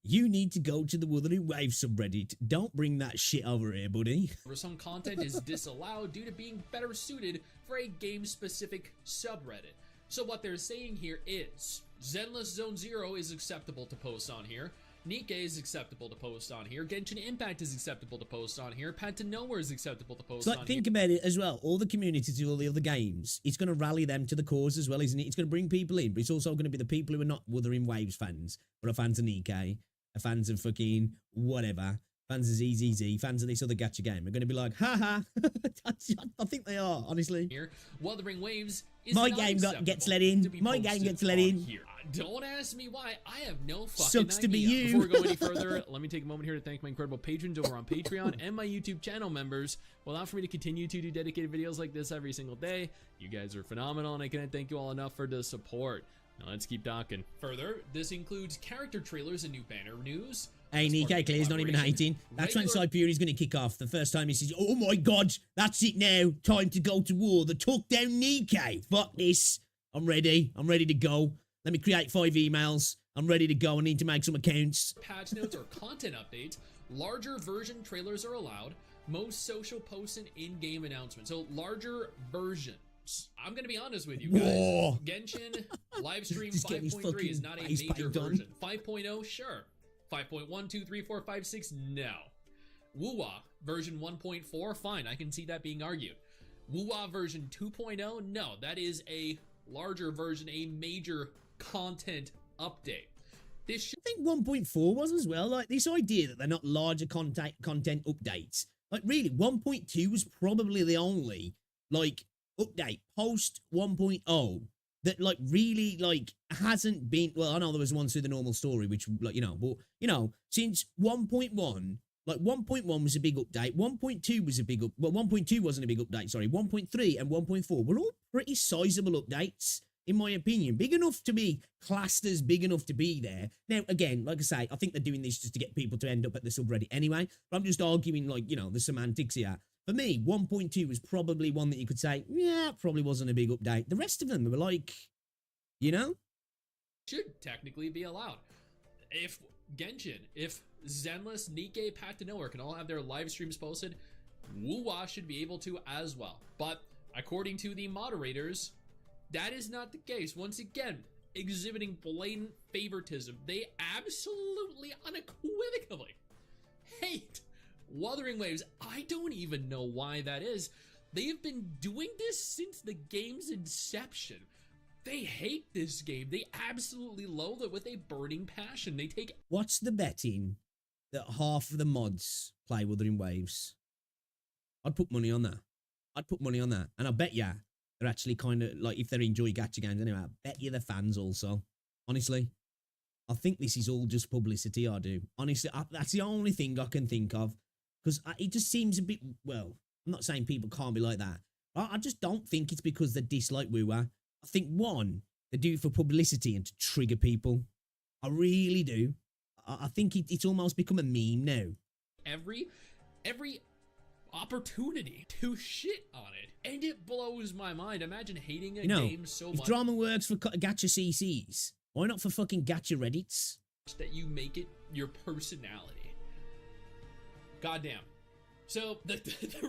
you need to go to the Wuthering Waves subreddit. Don't bring that shit over here, buddy. some content is disallowed due to being better suited for a game specific subreddit. So what they're saying here is Zenless Zone Zero is acceptable to post on here. Nikkei is acceptable to post on here. Genshin Impact is acceptable to post on here. Path to Nowhere is acceptable to post So like, on think here. about it as well. All the communities do all the other games. It's going to rally them to the cause as well, isn't it? It's going to bring people in, but it's also going to be the people who are not Wuthering Waves fans, but are fans of Nikkei, are fans of fucking whatever, fans of ZZZ, fans of this other gacha game. Are going to be like, haha. I think they are, honestly. Here, Wuthering Waves is My not game acceptable gets let in. to be My game posted gets let on in. Here. Don't ask me why. I have no fucking Sucks to be idea. you. Before we go any further, let me take a moment here to thank my incredible patrons over on Patreon and my YouTube channel members who allow for me to continue to do dedicated videos like this every single day. You guys are phenomenal, and I can't thank you all enough for the support. Now let's keep talking. Further, this includes character trailers and new banner news. Hey, Nikkei Clear's not even hating. That's when Cyperi's going to kick off. The first time he says, oh my god, that's it now. Time to go to war. The took down Nikkei. Fuck this. I'm ready. I'm ready to go. Let me create 5 emails. I'm ready to go. I need to make some accounts. Patch notes or content updates. Larger version trailers are allowed. Most social posts and in-game announcements. So larger versions. I'm going to be honest with you guys. Whoa. Genshin Livestream Just get his 5.3 is not a face major paint on. version. 5.0, sure. 5.1, 2, 3, 4, 5, 6, no. WuWa version 1.4, fine. I can see that being argued. WuWa version 2.0, no. That is a larger version, a major content update. This should I think 1.4 was as well. Like, this idea that they're not larger content updates. Like, really, 1.2 was probably the only, like, update post 1.0 that, like, really, like, hasn't been... Well, I know there was one through the normal story, which, like, you know, but, you know, since 1.1... Like, 1.1 was a big update. 1.2 was a big up... Well, 1.2 wasn't a big update, sorry. 1.3 and 1.4 were all pretty sizable updates, in my opinion. Big enough to be classed as big enough to be there. Now, again, like I say, I think they're doing this just to get people to end up at the subreddit anyway. But I'm just arguing, like, you know, the semantics here. For me, 1.2 was probably one that you could say, yeah, probably wasn't a big update. The rest of them were like, you know? should technically be allowed. If Genshin, if Zenless, Nikkei, Path to Nowhere can all have their live streams posted, WuWa should be able to as well. But according to the moderators, that is not the case. Once again, exhibiting blatant favoritism. They absolutely, unequivocally hate Wuthering Waves. I don't even know why that is. They have been doing this since the game's inception. They hate this game. They absolutely loathe it with a burning passion. They take... What's the betting that half of the mods play Wuthering Waves? I'd put money on that. I'd put money on that. And I bet you they're actually kind of, like, if they enjoy gacha games anyway, I bet you they're fans also. Honestly. I think this is all just publicity, I do. Honestly, that's the only thing I can think of. Because it just seems a bit, well, I'm not saying people can't be like that. I just don't think it's because they dislike WuWa. I think, one, they do it for publicity and to trigger people. I really do. I think it's almost become a meme now. Every opportunity to shit on it. And it blows my mind. Imagine hating a game so if much drama works for gacha CCs, why not for fucking gacha Reddits? that you make it your personality. Goddamn. So, the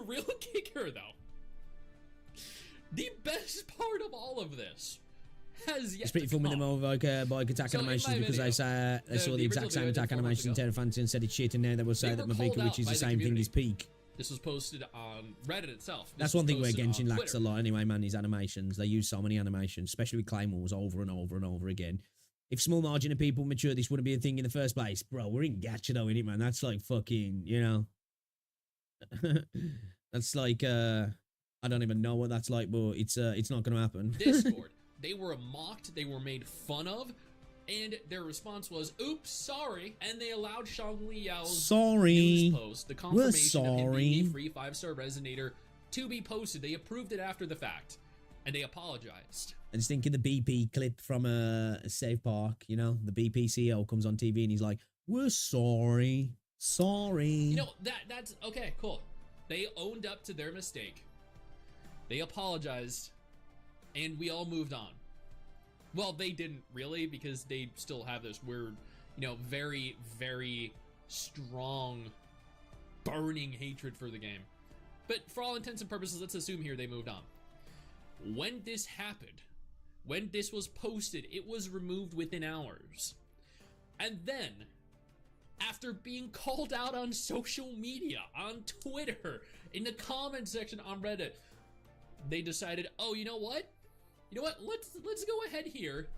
real kicker, though, the best part of all of this has yet It's pretty to fun with come. them over like attack So in animations my because video, they saw the exact original same video I did attack 4 months animation in ago, Terra Fantasy and said it's shit, and now they will say they that were Mavika, called which is out the by the same thing, is community. peak. This was posted on Reddit itself. This That's was one thing where posted Genshin on lacks a Twitter. lot anyway, man, these animations. They use so many animations, especially with Claymores over and over and over again. If small margin of people mature, this wouldn't be a thing in the first place. Bro, we're in gacha though, innit, man? That's like fucking, you know. That's like, I don't even know what that's like, but it's not gonna happen. Discord. They were mocked, they were made fun of, and their response was, oops, sorry. And they allowed Shang Liao's Sorry. news post, the We're confirmation of him being a sorry. free 5-star resonator, to be posted. They approved it after the fact, and they apologized. I just think of the BP clip from Save Park, you know, the BP CEO comes on TV and he's like, we're sorry. Sorry. You know, that's okay, cool. They owned up to their mistake. They apologized, and we all moved on. Well, they didn't really, because they still have this weird, you know, very, very strong, burning hatred for the game. But for all intents and purposes, let's assume here they moved on. When this happened, When this was posted, it was removed within hours. And then, after being called out on social media, on Twitter, in the comment section on Reddit, they decided, oh, you know what? You know what? Let's go ahead here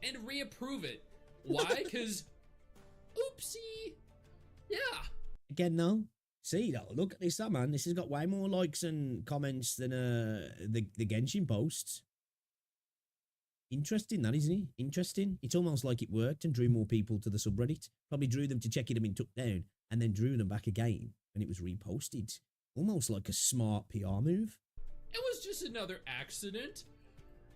and reapprove it. Why? Because, oopsie. Yeah. Again, though, see, though, look at this, though, man. This has got way more likes and comments than the Genshin posts. Interesting, that, isn't it? Interesting. It's almost like it worked and drew more people to the subreddit. Probably drew them to check it had been took down and then drew them back again when it was reposted. Almost like a smart PR move. It was just another accident.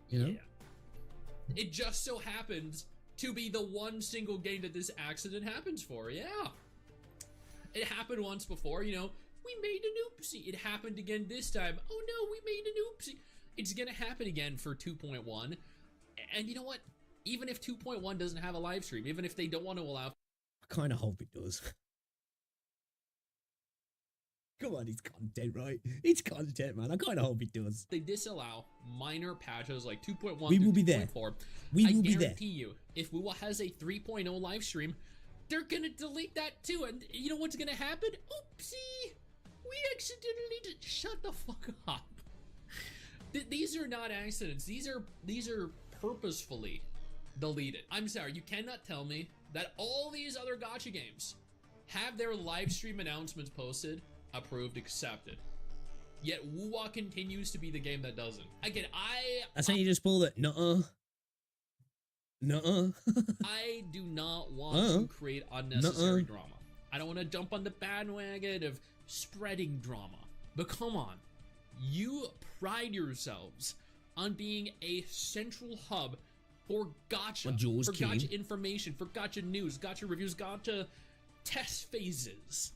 You know? Yeah. It just so happens to be the one single game that this accident happens for. Yeah. It happened once before, you know. We made an oopsie. It happened again this time. Oh no, we made an oopsie. It's gonna happen again for 2.1. And you know what? Even if 2.1 doesn't have a live stream, even if they don't want to allow... I kind of hope it does. Come on, it's content, right? It's content, man. I kind of hope it does. They disallow minor patches like 2.1 We through will be there. 2.4. We will I be there. guarantee you, if WuWa has a 3.0 live stream, they're gonna delete that too. And you know what's gonna happen? Oopsie! We accidentally did... Shut the fuck up. These are not accidents. These are purposefully deleted. I'm sorry, you cannot tell me that all these other gacha games have their live stream announcements posted, approved, accepted. Yet WuWa continues to be the game that doesn't. Again, That's how you just pull it. Nuh-uh. Nuh-uh. I do not want to create unnecessary drama. I don't want to jump on the bandwagon of spreading drama. But come on, you pride yourselves on being a central hub for gacha, for gacha information, for gacha news, gacha reviews, gacha test phases.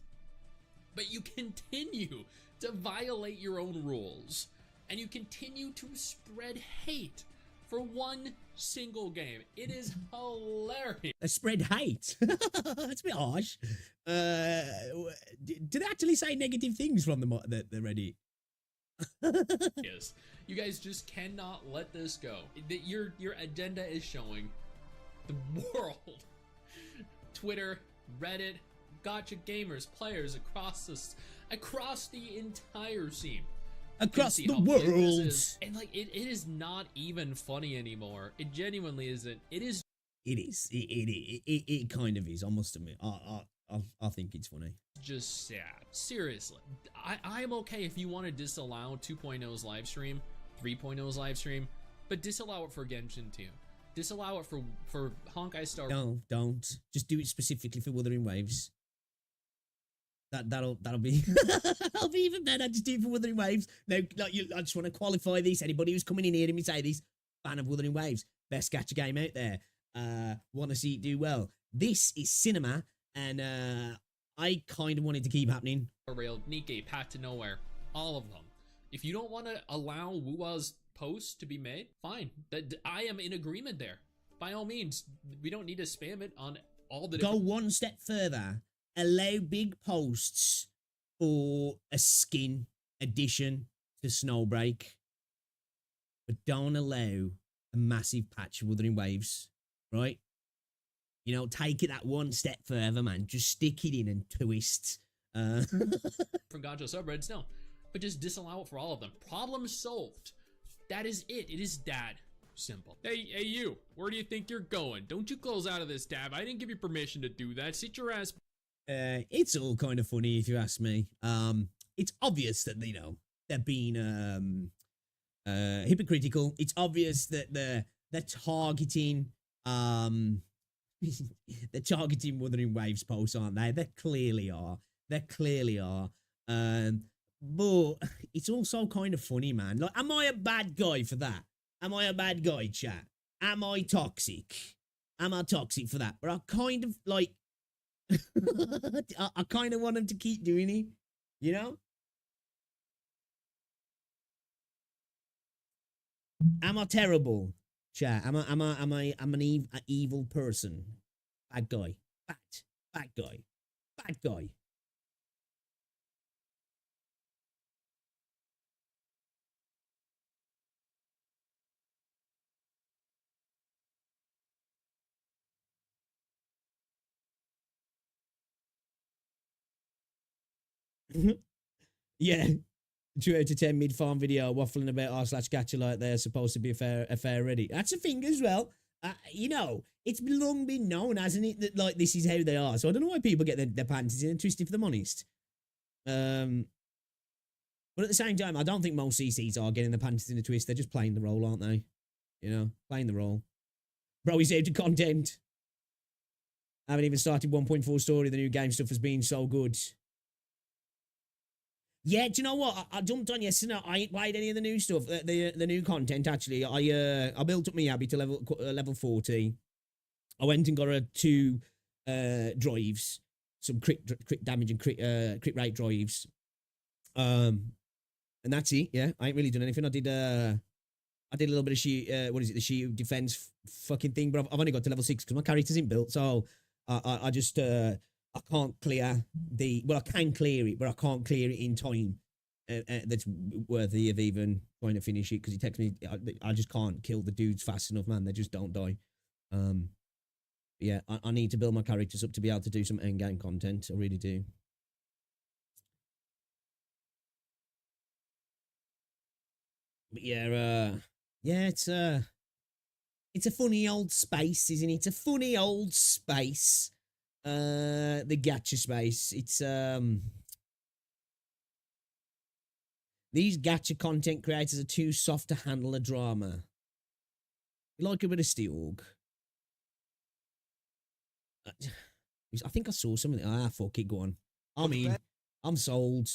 But you continue to violate your own rules, and you continue to spread hate for one single game. It is hilarious. Spread hate? That's a bit harsh. Did they actually say negative things from the Reddit? Yes. You guys just cannot let this go. Your agenda is showing the world, Twitter, Reddit, gacha gamers, players across the entire scene, across the world. And like it is not even funny anymore. It genuinely isn't. It is. It is. It kind of is. I must admit. I think it's funny. Just sad. Seriously. I'm okay if you want to disallow 2.0's live stream, 3.0's live stream, but disallow it for Genshin 2. Disallow it for Honkai Star. No, don't. Just do it specifically for Wuthering Waves. That'll be that'll be even better. Just do it for Wuthering Waves. No, like I just want to qualify this. Anybody who's coming in hearing me say this, fan of Wuthering Waves, best gacha game out there. Want to see it do well. This is cinema, and I kind of want it to keep happening. Rail, Nikkei, Path to Nowhere, all of them. If you don't want to allow WuWa's posts to be made, fine. I am in agreement there. By all means, we don't need to spam it on all the. Go one step further. Allow big posts for a skin addition to Snowbreak, but don't allow a massive patch of Wuthering Waves, right? You know, take it that one step further, man. Just stick it in and twist. From gacha subreddits, no. But just disallow it for all of them. Problem solved. That is it. It is that simple. Hey, you. Where do you think you're going? Don't you close out of this tab. I didn't give you permission to do that. Sit your ass. It's all kind of funny if you ask me. It's obvious that, you know, they're being hypocritical. It's obvious that they're targeting they're targeting Wuthering Waves posts, aren't they? They clearly are. They clearly are. But it's also kind of funny, man. Like, am I a bad guy for that? Am I a bad guy, chat? Am I toxic? Am I toxic for that? But I kind of like I kind of want them to keep doing it, you know? Am I terrible? Chat. Am I an evil person? Bad guy. Bad guy. Bad guy. Yeah. 2 out of 10 mid-farm video waffling about r/gacha like they're supposed to be a fair ready. That's a thing as well. You know, it's long been known, hasn't it, that like this is how they are. So I don't know why people get their panties in a twist, if I'm honest. But at the same time, I don't think most CCs are getting their panties in a twist. They're just playing the role, aren't they? You know, playing the role. Bro, he's out of content. I haven't even started 1.4 story. The new game stuff has been so good. Yeah, do you know what? I jumped on yesterday. I ain't played any of the new stuff, the new content. Actually, I built up my abbey to level 40. I went and got 2 drives, some crit damage and crit rate drives. And that's it. Yeah, I ain't really done anything. I did a little bit of the shield defense fucking thing, but I've only got to level 6 because my character's inbuilt. So I just I can't clear I can clear it, but I can't clear it in time that's worthy of even trying to finish it, because it takes me, I just can't kill the dudes fast enough, man. They just don't die. Yeah, I need to build my characters up to be able to do some end-game content. I really do. But yeah, it's a funny old space, isn't it? It's a funny old space. The gacha space. It's these gacha content creators are too soft to handle a drama. You like a bit of Steelg. I think I saw something. Fuck it, go on. I'm sold.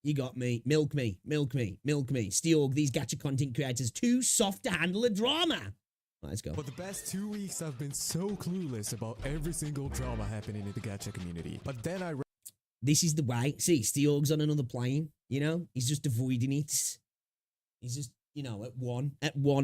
You got me. Milk me. Milk me. Milk me. Steelg, these gacha content creators too soft to handle a drama. Let's go. For the past 2 weeks, I've been so clueless about every single drama happening in the gacha community. But then this is the way. See, Steelg's on another plane, you know? He's just avoiding it. He's just, you know, at one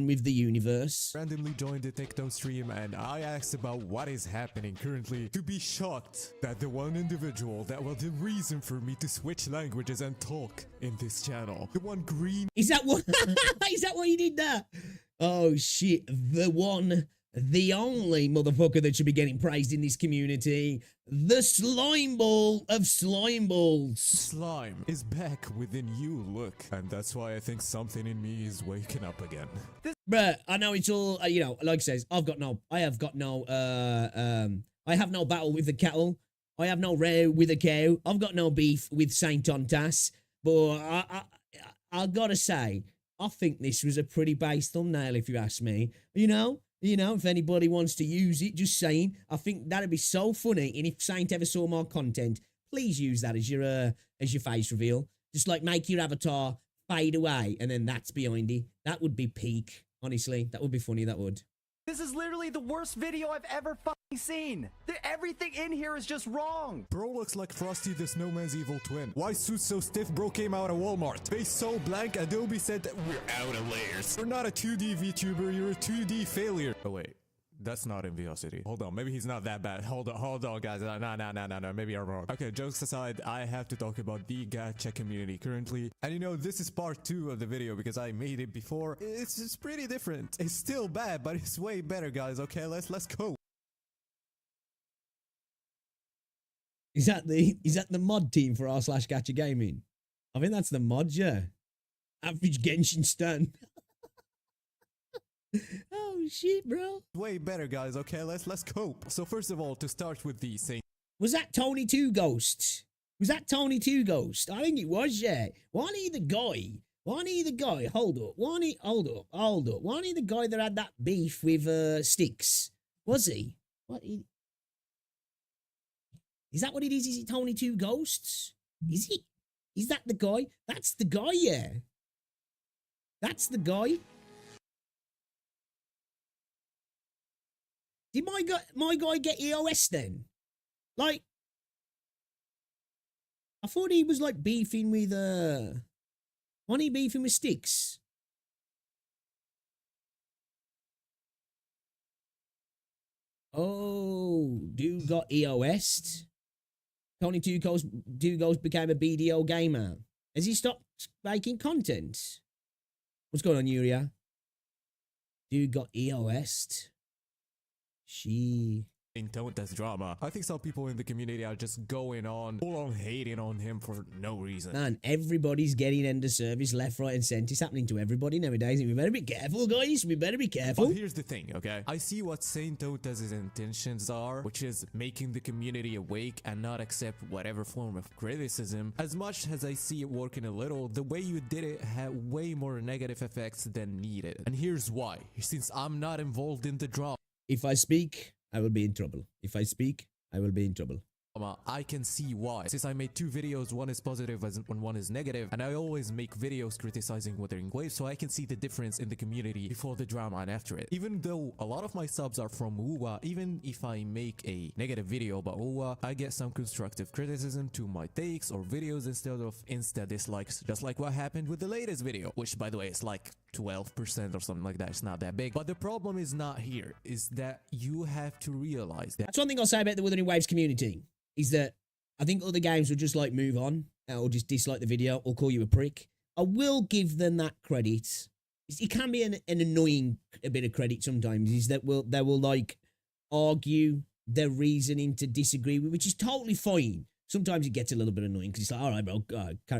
with the universe. randomly joined the TikTok stream and I asked about what is happening currently, to be shocked that the one individual that was the reason for me to switch languages and talk in this channel, the one green... Is that what? Is that why you did that? Oh shit, the one, the only motherfucker that should be getting praised in this community, the slime ball of slime balls. Slime is back within you, look. And that's why I think something in me is waking up again. Bruh, I know it's all, you know, like I says, I have no battle with the cattle. I have no row with a cow. I've got no beef with Saint Tontas. But I gotta say, I think this was a pretty base thumbnail, if you ask me. You know, if anybody wants to use it, just saying. I think that'd be so funny. And if Saint ever saw more content, please use that as your face reveal. Just like make your avatar fade away, and then that's behind it. That would be peak. Honestly, that would be funny. That would. This is literally the worst video I've ever fucking seen. Everything in here is just wrong. Bro looks like Frosty the Snowman's evil twin. Why suit so stiff? Bro came out of Walmart. Face so blank, Adobe said that we're out of layers. You're not a 2D VTuber, you're a 2D failure. Oh wait, that's not in VLCity. Hold on, maybe he's not that bad. Hold on, guys. No, maybe I'm wrong. Okay, jokes aside, I have to talk about the gacha community currently. And you know, this is part 2 of the video because I made it before. It's pretty different. It's still bad, but it's way better, guys. Okay, let's go. Is that the mod team for r/gacha gaming? I think that's the mod, yeah. Average Genshin stun. Oh shit, bro. Way better, guys. Okay, let's go. So first of all, to start with the Saint. Was that Tony 2 Ghost? Was that Tony 2 Ghost? I think it was, yeah. Wasn't he the guy? Hold up. Wasn't he the guy that had that beef with Sticks? Was he? Is that what it is? Is it Tony 2 Ghosts? Is he? Is that the guy? That's the guy, yeah. That's the guy. Did my guy get EOS then? Like, I thought he was like beefing with wasn't he beefing with Sticks? Oh, dude got EOS'd. Tony 2 Ghost became a BDO gamer. Has he stopped making content? What's going on, Yuria? Dude got EOS'd. Don't that's drama. I think some people in the community are just going on full on hating on him for no reason. Man, everybody's getting end of service left, right, and centre. It's happening to everybody nowadays. We better be careful, guys. We better be careful. But here's the thing, okay? I see what Saint Tota's intentions are, which is making the community awake and not accept whatever form of criticism. As much as I see it working a little, the way you did it had way more negative effects than needed. And here's why. Since I'm not involved in the drama, If I speak, I will be in trouble. If I speak, I will be in trouble. I can see why. Since I made 2 videos, one is positive and one is negative, and I always make videos criticizing Wuthering Waves, so I can see the difference in the community before the drama and after it. Even though a lot of my subs are from WuWa, even if I make a negative video about WuWa, I get some constructive criticism to my takes or videos instead of insta dislikes, just like what happened with the latest video, which by the way is like 12% or something like that. It's not that big. But the problem is not here, is that you have to realize that. That's one thing I'll say about the Wuthering Waves community, is that I think other games will just like move on or just dislike the video or call you a prick. I will give them that credit. It can be an annoying a bit of credit sometimes, is that they will like argue their reasoning to disagree with, which is totally fine. Sometimes it gets a little bit annoying because it's like, all right, bro,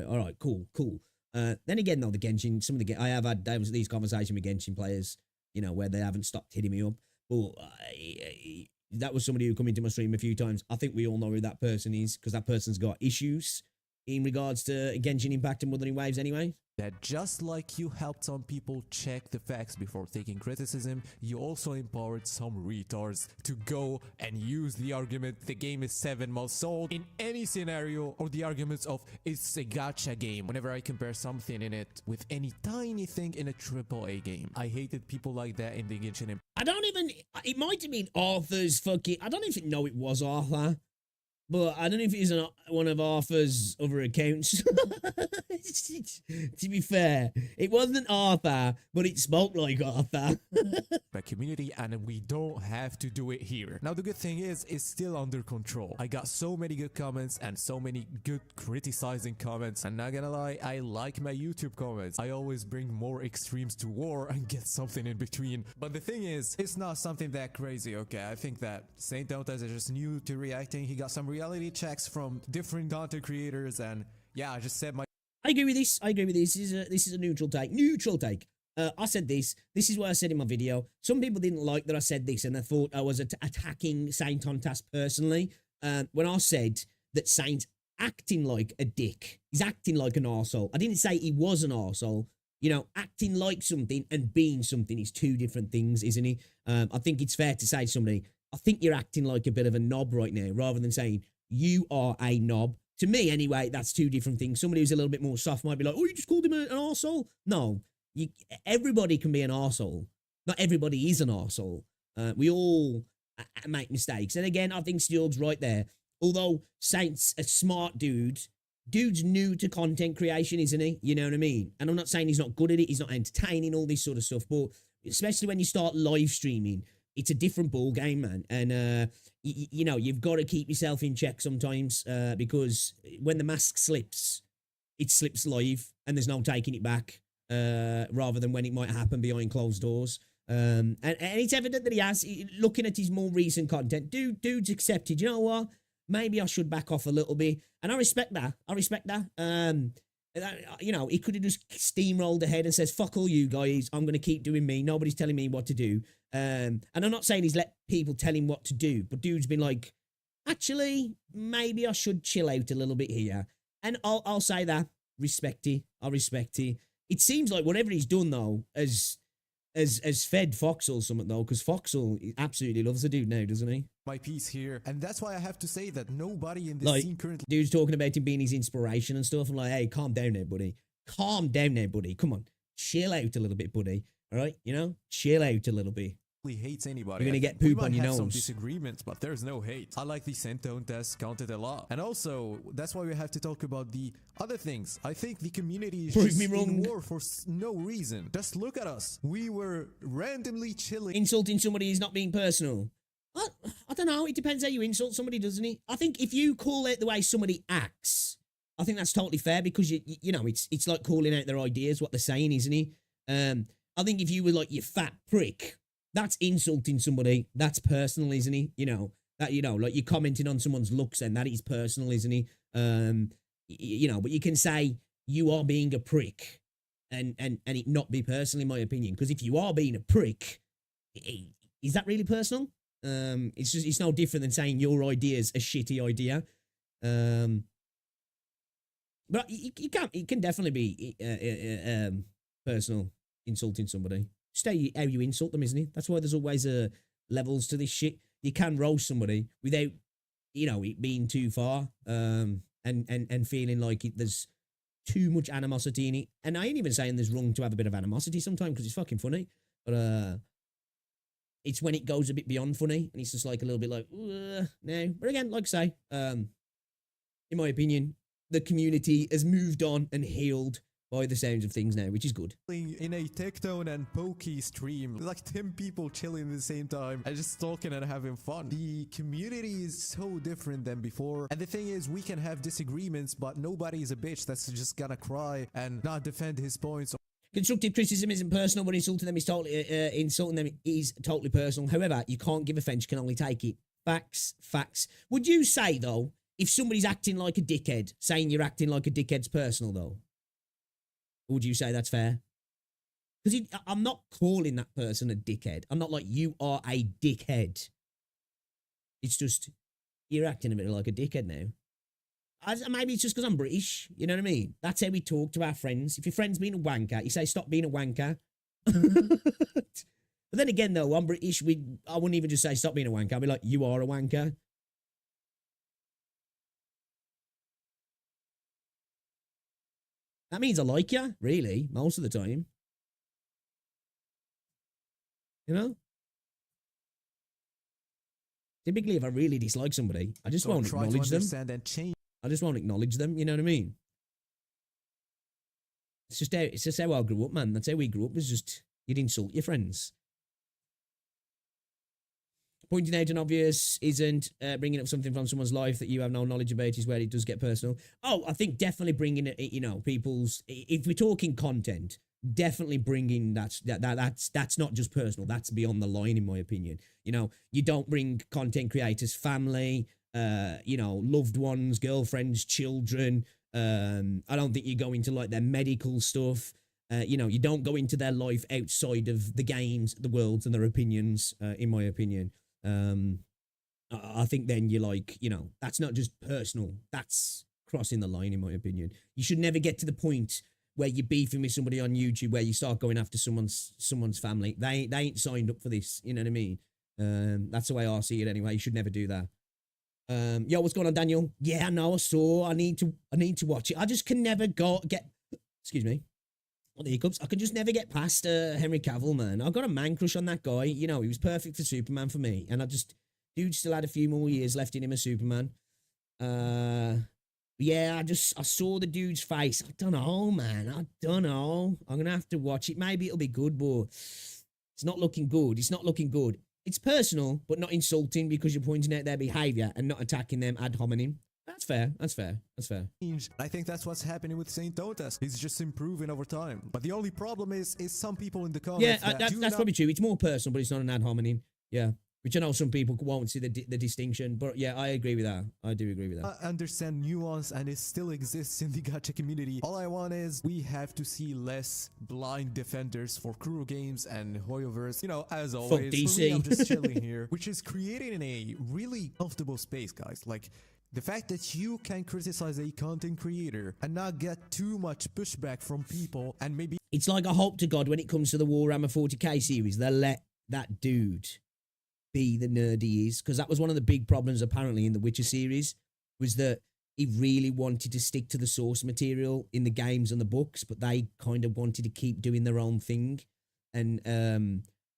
all right, cool. Then again, though, the Genshin, I have had these conversations with Genshin players, you know, where they haven't stopped hitting me up. But that was somebody who come into my stream a few times. I think we all know who that person is, because that person's got issues in regards to Genshin Impact and Wuthering Waves anyway. That just like you helped some people check the facts before taking criticism, you also empowered some retards to go and use the argument the game is 7 months old in any scenario, or the arguments of it's a gacha game whenever I compare something in it with any tiny thing in a AAA game. I hated people like that in the Genshin Impact. I don't even, it might have been Arthur's fucking, I don't even know it was Arthur. But I don't know if it was one of Arthur's other accounts. To be fair, it wasn't Arthur, but it spoke like Arthur. Community, and we don't have to do it here. Now the good thing is, it's still under control. I got so many good comments and so many good criticizing comments, and not gonna lie, I like my YouTube comments. I always bring more extremes to war and get something in between. But the thing is, it's not something that crazy, okay? I think that Saint Dotas is just new to reacting. He got some reality checks from different content creators, and yeah, I just said my I agree with this. This is a neutral take. I said this. This is what I said in my video. Some people didn't like that I said this, and they thought I was attacking Saint Tontas personally. When I said that Saint's acting like a dick, he's acting like an arsehole. I didn't say he was an arsehole. You know, acting like something and being something is 2 different things, isn't he? I think it's fair to say to somebody, I think you're acting like a bit of a knob right now, rather than saying you are a knob. To me, anyway, that's 2 different things. Somebody who's a little bit more soft might be like, oh, you just called him an arsehole? No. Everybody can be an arsehole. Not everybody is an arsehole. We all make mistakes. And again, I think Steel's right there. Although Saint's a smart dude, dude's new to content creation, isn't he? You know what I mean? And I'm not saying he's not good at it. He's not entertaining, all this sort of stuff. But especially when you start live streaming, it's a different ball game, man. And, you know, you've got to keep yourself in check sometimes, because when the mask slips, it slips live and there's no taking it back. Rather than when it might happen behind closed doors. And it's evident that he has, looking at his more recent content, dude's accepted, you know what, maybe I should back off a little bit. And I respect that. You know, he could have just steamrolled ahead and says, fuck all you guys, I'm going to keep doing me, nobody's telling me what to do. And I'm not saying he's let people tell him what to do, but dude's been like, actually, maybe I should chill out a little bit here. And I'll say that, I respect it. It seems like whatever he's done, though, has fed Foxhole something, though, because Foxhole absolutely loves the dude now, doesn't he? My piece here, and that's why I have to say that nobody in this scene currently... Dude's talking about him being his inspiration and stuff. I'm like, hey, calm down there, buddy. Calm down there, buddy. Come on. Chill out a little bit, buddy. All right? You know? Chill out a little bit. Hates anybody. You're gonna get poop on your nose. We might have some disagreements, but there's no hate. I like the Centone test, counted a lot. And also, that's why we have to talk about the other things. I think the community is just in war for no reason. Just look at us. We were randomly chilling. Insulting somebody is not being personal. I don't know. It depends how you insult somebody, doesn't it? I think if you call it the way somebody acts, I think that's totally fair, because you know, it's like calling out their ideas, what they're saying, isn't it? I think if you were like, you fat prick, that's insulting somebody. That's personal, isn't he? You know, That, you know, like you're commenting on someone's looks and that is personal, isn't he? You know, but you can say you are being a prick and it not be personal, in my opinion. Because if you are being a prick, is that really personal? It's no different than saying your idea's a shitty idea. But it can definitely be personal, insulting somebody. Just how you insult them, isn't it? That's why there's always levels to this shit. You can roast somebody without, you know, it being too far, and feeling like there's too much animosity in it. And I ain't even saying there's wrong to have a bit of animosity sometimes because it's fucking funny. But it's when it goes a bit beyond funny and it's just like a little bit like, no. But again, like I say, in my opinion, the community has moved on and healed by the sounds of things now, which is good. In a Tectone and Pokey stream, there's like 10 people chilling at the same time and just talking and having fun. The community is so different than before. And the thing is, we can have disagreements, but nobody is a bitch that's just gonna cry and not defend his points. Constructive criticism isn't personal, but insulting them is totally personal. However, you can't give offense, you can only take it. Facts. Would you say, though, if somebody's acting like a dickhead, saying you're acting like a dickhead's personal, though? Or would you say that's fair? Because I'm not calling that person a dickhead. I'm not like, you are a dickhead. It's just, you're acting a bit like a dickhead now. Maybe it's just because I'm British. You know what I mean? That's how we talk to our friends. If your friend's being a wanker, you say, stop being a wanker. But then again, though, I'm British. I wouldn't even just say, stop being a wanker. I'd be like, you are a wanker. That means I like you, really, most of the time. You know? Typically, if I really dislike somebody, I just won't acknowledge them. I just won't acknowledge them, you know what I mean? It's just how I grew up, man. That's how we grew up, was just, you'd insult your friends. Pointing out an obvious isn't bringing up something from someone's life that you have no knowledge about is where it does get personal. Oh, I think definitely bringing it, you know, people's, if we're talking content, definitely bringing that's not just personal. That's beyond the line, in my opinion. You know, you don't bring content creators' family, you know, loved ones, girlfriends, children. I don't think you go into like their medical stuff. You know, you don't go into their life outside of the games, the worlds, and their opinions, in my opinion. I think then you're like, you know, that's not just personal, that's crossing the line, in my opinion. You should never get to the point where you're beefing with somebody on YouTube where you start going after someone's family. They ain't signed up for this, you know what I mean? That's the way I see it anyway. You should never do that. Yo, what's going on, Daniel? Yeah, I know, I saw. I need to watch it. I just can never excuse me. What the hiccups? I could just never get past Henry Cavill, man. I've got a man crush on that guy. You know, he was perfect for Superman for me. And dude still had a few more years left in him as Superman. Yeah, I saw the dude's face. I don't know, man. I don't know. I'm going to have to watch it. Maybe it'll be good, but it's not looking good. It's not looking good. It's personal, but not insulting because you're pointing out their behavior and not attacking them ad hominem. That's fair. That's fair. That's fair. I think that's what's happening with Saint Totas. He's just improving over time. But the only problem is some people in the comments. Yeah, that's probably true. It's more personal, but it's not an ad hominem. Yeah. Which I know some people won't see the distinction, but yeah, I agree with that. I do agree with that. I understand nuance, and it still exists in the gacha community. All I want is we have to see less blind defenders for Kuro Games and Hoyoverse. You know, as always, fuck DC. For me, I'm just chilling here, which is creating a really comfortable space, guys. Like, the fact that you can criticize a content creator and not get too much pushback from people, and maybe... It's like I hope to God when it comes to the Warhammer 40k series, they'll let that dude be the nerd he is, because that was one of the big problems apparently in the Witcher series, was that he really wanted to stick to the source material in the games and the books, but they kind of wanted to keep doing their own thing. And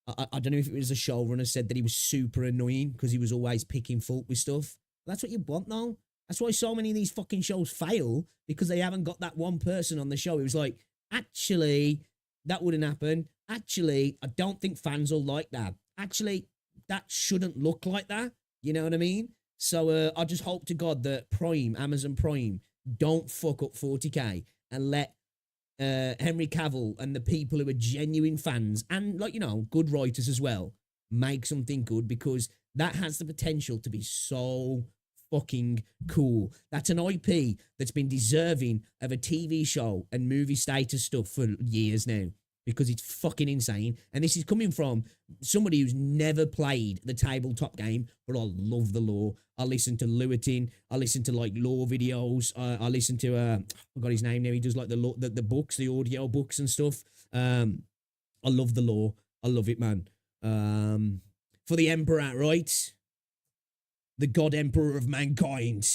I don't know if it was the showrunner said that he was super annoying because he was always picking fault with stuff. That's what you want, though. That's why so many of these fucking shows fail, because they haven't got that one person on the show who's like, actually, that wouldn't happen. Actually, I don't think fans will like that. Actually, that shouldn't look like that. You know what I mean? So I just hope to God that Amazon Prime, don't fuck up 40k and let Henry Cavill and the people who are genuine fans and, like, you know, good writers as well, make something good, because That has the potential to be so fucking cool. That's an IP that's been deserving of a TV show and movie status stuff for years now, because it's fucking insane. And this is coming from somebody who's never played the tabletop game, but I love the lore. I listen to Lewittin. I listen to like lore videos. I listen to I forgot his name now. He does like the books, the audio books and stuff. I love the lore. I love it, man. For the Emperor, right? The God Emperor of mankind.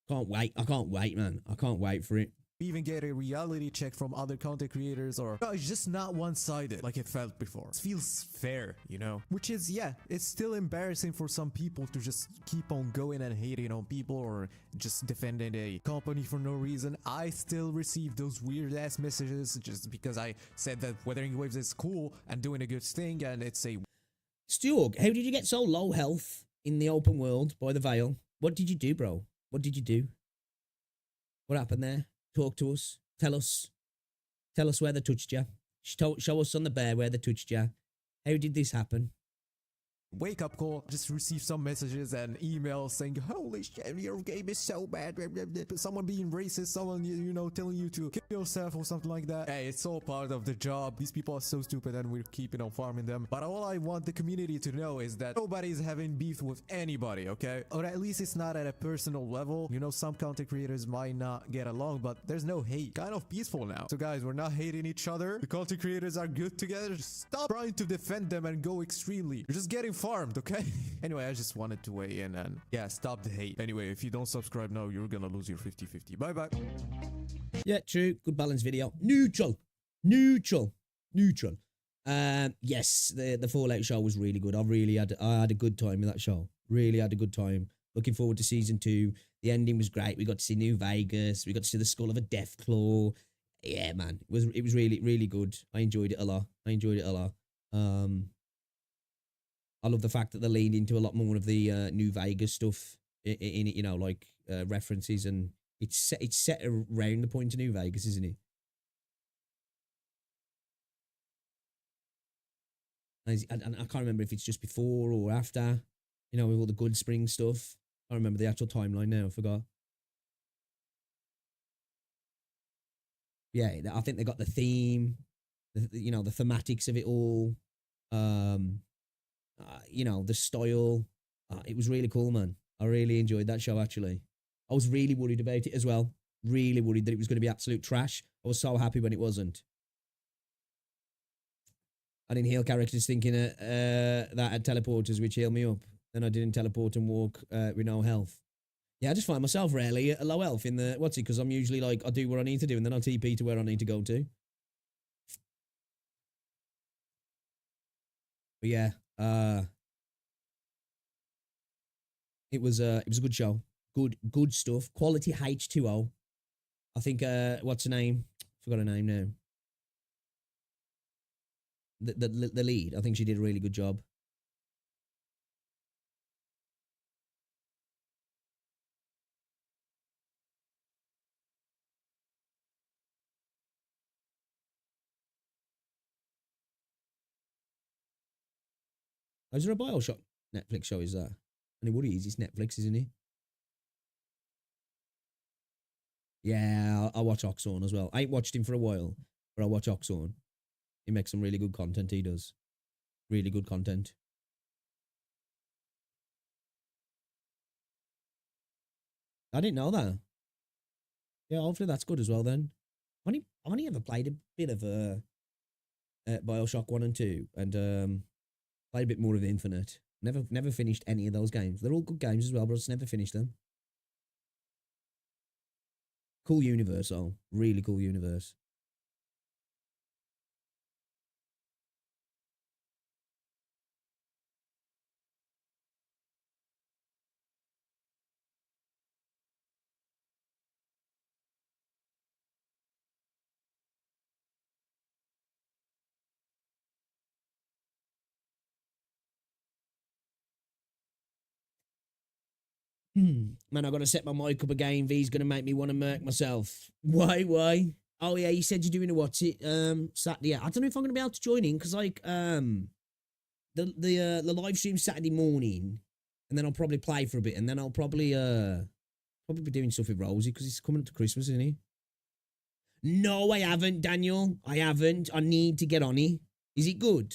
Can't wait. I can't wait, man. I can't wait for it. Even get a reality check from other content creators, or no, it's just not one-sided like it felt before. It feels fair, you know? Which is, yeah, it's still embarrassing for some people to just keep on going and hating on people or just defending a company for no reason. I still receive those weird-ass messages just because I said that Wuthering Waves is cool and doing a good thing, and it's a... Stuart, how did you get so low health in the open world by the Veil? What did you do, bro? What did you do? What happened there? Talk to us. Tell us. Tell us where they touched you. Show us on the bear where they touched you. How did this happen? wake up call. Just received some messages and emails saying, holy shit, your game is so bad. Someone being racist, someone, you know, telling you to kill yourself or something like that. Hey, it's all part of the job. These people are so stupid and we're keeping on farming them. But all I want the community to know is that nobody's having beef with anybody, okay? Or at least it's not at a personal level. You know, some content creators might not get along, but there's no hate. Kind of peaceful now. So guys, we're not hating each other. The content creators are good together. Just stop trying to defend them and go extremely. You're just getting farmed, okay? Anyway, I just wanted to weigh in and yeah, stop the hate. Anyway, if you don't subscribe now, you're gonna lose your 50-50. Bye-bye. Yeah, true. Good balance video. Neutral. Neutral. Neutral. Yes, the Fallout show was really good. I had a good time with that show. Really had a good time. Looking forward to season 2. The ending was great. We got to see New Vegas. We got to see the skull of a Deathclaw. Yeah, man. It was really, really good. I enjoyed it a lot. I love the fact that they leaned into a lot more of the New Vegas stuff in it, you know, like references, and it's set around the point of New Vegas, isn't it? And I can't remember if it's just before or after, you know, with all the Good Spring stuff. I remember the actual timeline now. I forgot. Yeah, I think they got the theme, you know, the thematics of it all. You know, the style. It was really cool, man. I really enjoyed that show, actually. I was really worried about it as well. Really worried that it was going to be absolute trash. I was so happy when it wasn't. I didn't heal characters thinking that had teleporters which heal me up. Then I didn't teleport and walk with no health. Yeah, I just find myself rarely at low health in the... What's it? Because I'm usually like, I do what I need to do and then I'll TP to where I need to go to. But yeah, it was a good show. Good stuff. Quality H2O. I think what's her name? Forgot her name now. The lead. I think she did a really good job. Is there a Bioshock Netflix show? Is that? And what it is, it's Netflix, isn't it? Yeah, I watch Oxorn as well. I ain't watched him for a while, but I watch Oxorn. He makes some really good content, he does. Really good content. I didn't know that. Yeah, hopefully that's good as well then. I've only ever played a bit of Bioshock 1 and 2, and played a bit more of Infinite. Never finished any of those games. They're all good games as well, but I just never finished them. Cool universe, though. Really cool universe. Man, I gotta set my mic up again. V's gonna make me want to murk myself. Why? Oh yeah, you said you're doing a what's it? Saturday. Yeah. I don't know if I'm gonna be able to join in because like the the live stream Saturday morning, and then I'll probably play for a bit, and then I'll probably be doing stuff with Rosie because it's coming up to Christmas, isn't he? No, I haven't, Daniel. I haven't. I need to get on it. Is it good?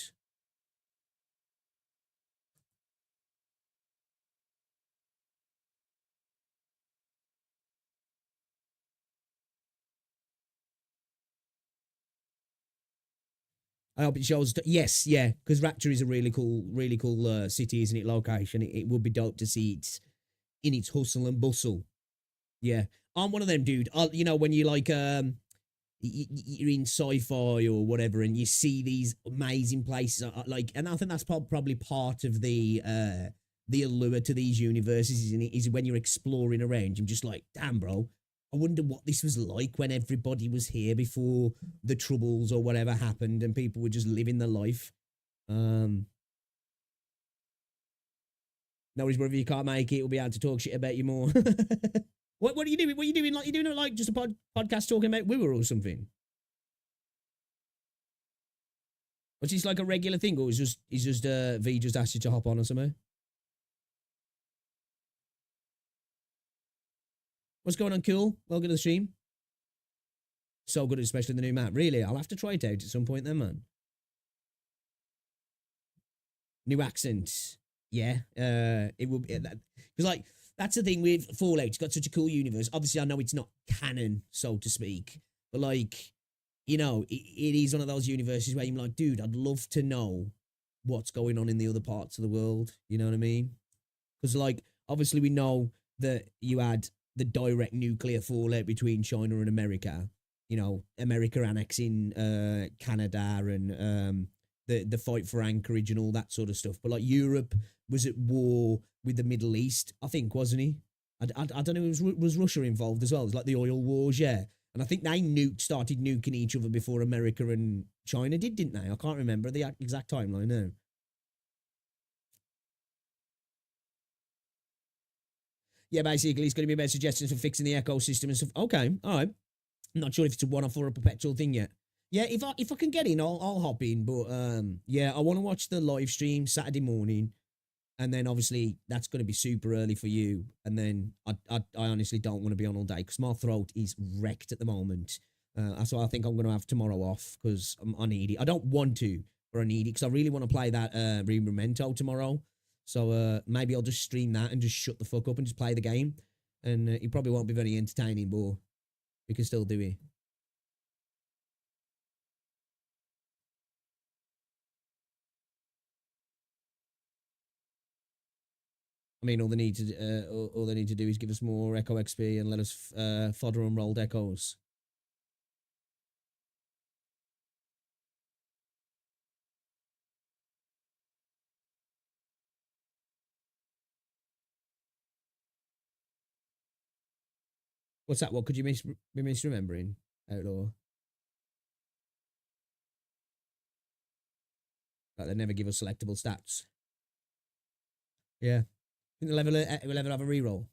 I hope it shows. Yes, yeah, because Rapture is a really cool city, isn't it? Location. It would be dope to see it in its hustle and bustle. Yeah, I'm one of them, dude. You know, when you like you're in sci-fi or whatever, and you see these amazing places, like, and I think that's probably part of the allure to these universes, isn't it? Is when you're exploring around, you're just like, damn, bro. I wonder what this was like when everybody was here before the troubles or whatever happened and people were just living their life. No worries, brother. If you can't make it, we'll be able to talk shit about you more. What are you doing? What are you doing? Like, you doing it like just a podcast talking about WuWa or something? Was this like a regular thing, or is just V just asked you to hop on or something? What's going on, cool? Welcome to the stream. So good, especially the new map. Really, I'll have to try it out at some point then, man. New accents. Yeah, it will be that. Because, like, that's the thing with Fallout. It's got such a cool universe. Obviously, I know it's not canon, so to speak. But, like, you know, it is one of those universes where you're like, dude, I'd love to know what's going on in the other parts of the world. You know what I mean? Because, like, obviously we know that you had the direct nuclear fallout between China and America. You know, America annexing Canada and the fight for Anchorage and all that sort of stuff. But like Europe was at war with the Middle East, I think, wasn't he? I don't know. Was Russia involved as well? It was like the oil wars, yeah. And I think they started nuking each other before America and China didn't they? I can't remember the exact timeline now. Yeah, basically, it's going to be about suggestions for fixing the ecosystem and stuff. Okay, all right. I'm not sure if it's a one-off or a perpetual thing yet. Yeah, if I can get in, I'll hop in. But yeah, I want to watch the live stream Saturday morning, and then obviously that's going to be super early for you. And then I honestly don't want to be on all day because my throat is wrecked at the moment. So I think I'm going to have tomorrow off because I need it. I don't want to, but I need it because I really want to play that Rememento tomorrow. So maybe I'll just stream that and just shut the fuck up and just play the game. And it probably won't be very entertaining, but we can still do it. I mean, all they need to do is give us more Echo XP and let us fodder unrolled echoes. What's that? What could you be misremembering, Outlaw? Like they never give us selectable stats. Yeah. I think we'll ever have a reroll.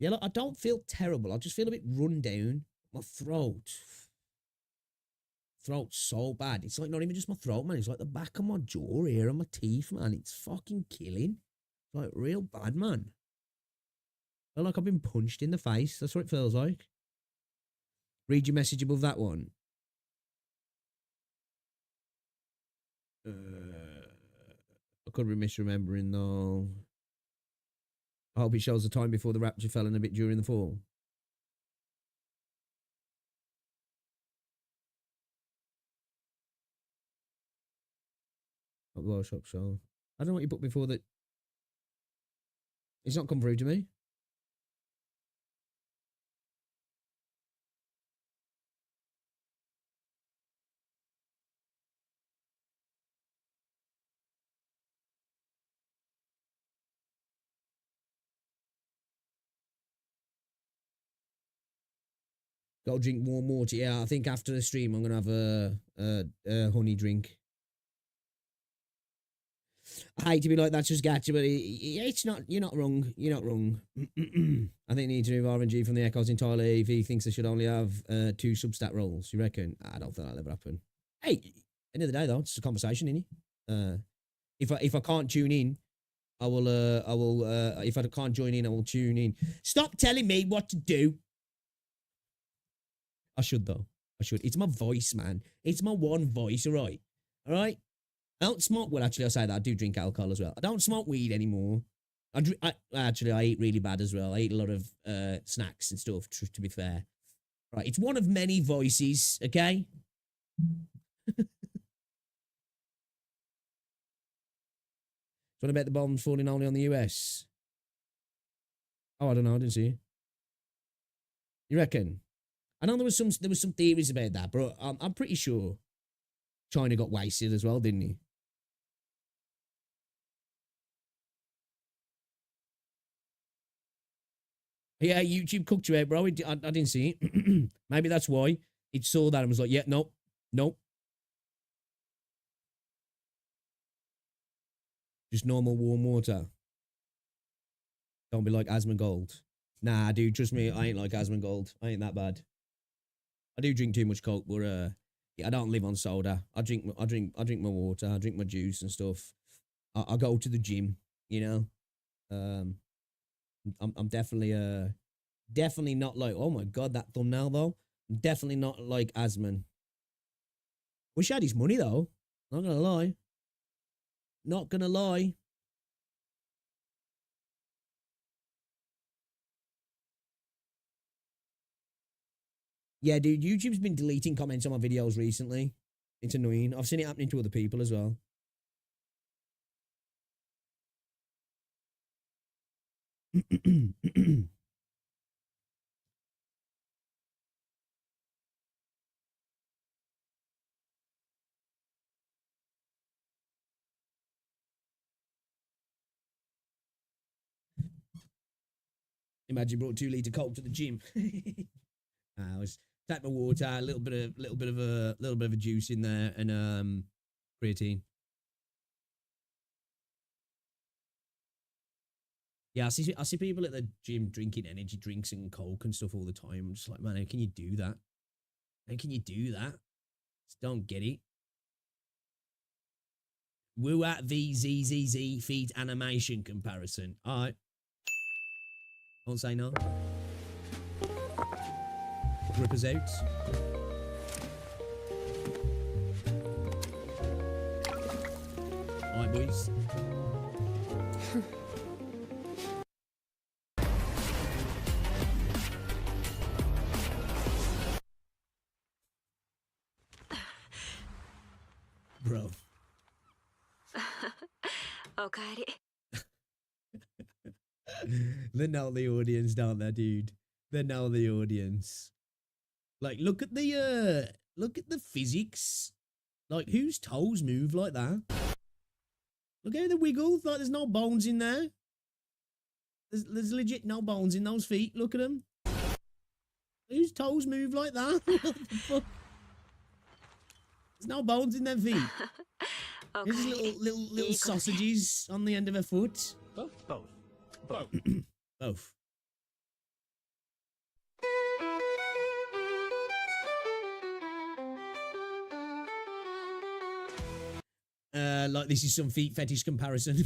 Yeah, look, I don't feel terrible. I just feel a bit run down. My throat's so bad. It's like not even just my throat, man. It's like the back of my jaw here and my teeth, man. It's fucking killing. It's like real bad, man. I feel like I've been punched in the face. That's what it feels like. Read your message above that one. I could be misremembering though. I hope it shows the time before the rapture fell and a bit during the fall. Workshop show. I don't know what you put before that. It's not come through to me. Gotta drink warm water. Yeah, I think after the stream I'm gonna have a honey drink. I hate to be like that's just gacha, but it's not. You're not wrong. You're not wrong. I think they need to remove RNG from the echoes entirely. If he thinks they should only have 2 substat rolls, you reckon? I don't think that'll ever happen. Hey, end of the day though, it's a conversation, isn't it? If I can't tune in, I will. If I can't join in, I will tune in. Stop telling me what to do. I should though. I should. It's my voice, man. It's my one voice. All right. All right. I don't smoke. Well, actually, I say that I do drink alcohol as well. I don't smoke weed anymore. I eat really bad as well. I eat a lot of snacks and stuff. To be fair, right? It's one of many voices. Okay. What about the bombs falling only on the US? Oh, I don't know. I didn't see it. You reckon? I know there was some theories about that, but I'm pretty sure China got wasted as well, didn't he? Yeah, YouTube cooked you out, bro. I didn't see it. Maybe that's why it saw that and was like, yeah, nope, nope. Just normal warm water. Don't be like Asmongold. Nah, dude, trust me, I ain't like Asmongold. I ain't that bad. I do drink too much Coke, but yeah, I don't live on soda. I drink my water. I drink my juice and stuff. I go to the gym. You know. I'm definitely not like. Oh my god, that thumbnail though. I'm definitely not like Asmon. Wish I had his money though. Not gonna lie. Not gonna lie. Yeah, dude, YouTube's been deleting comments on my videos recently. It's annoying. I've seen it happening to other people as well. Imagine brought 2 litre Coke to the gym. I was take my water, a little bit of a juice in there, and creatine. Yeah, I see people at the gym drinking energy drinks and Coke and stuff all the time. I'm just like, man, how can you do that? How can you do that? Just don't get it. WuWa v ZZZ feed animation comparison. All right. Don't say no. Rip us out. All right, boys. Bro. Okaeri. They know the audience, don't they, dude? They know the audience. Like, look at the physics. Like, whose toes move like that? Look how they wiggle. Like, there's no bones in there. There's legit no bones in those feet. Look at them. Whose toes move like that? What the fuck? There's no bones in their feet. There's just little sausages on the end of her foot. Both. Both. Like this is some feet fetish comparison.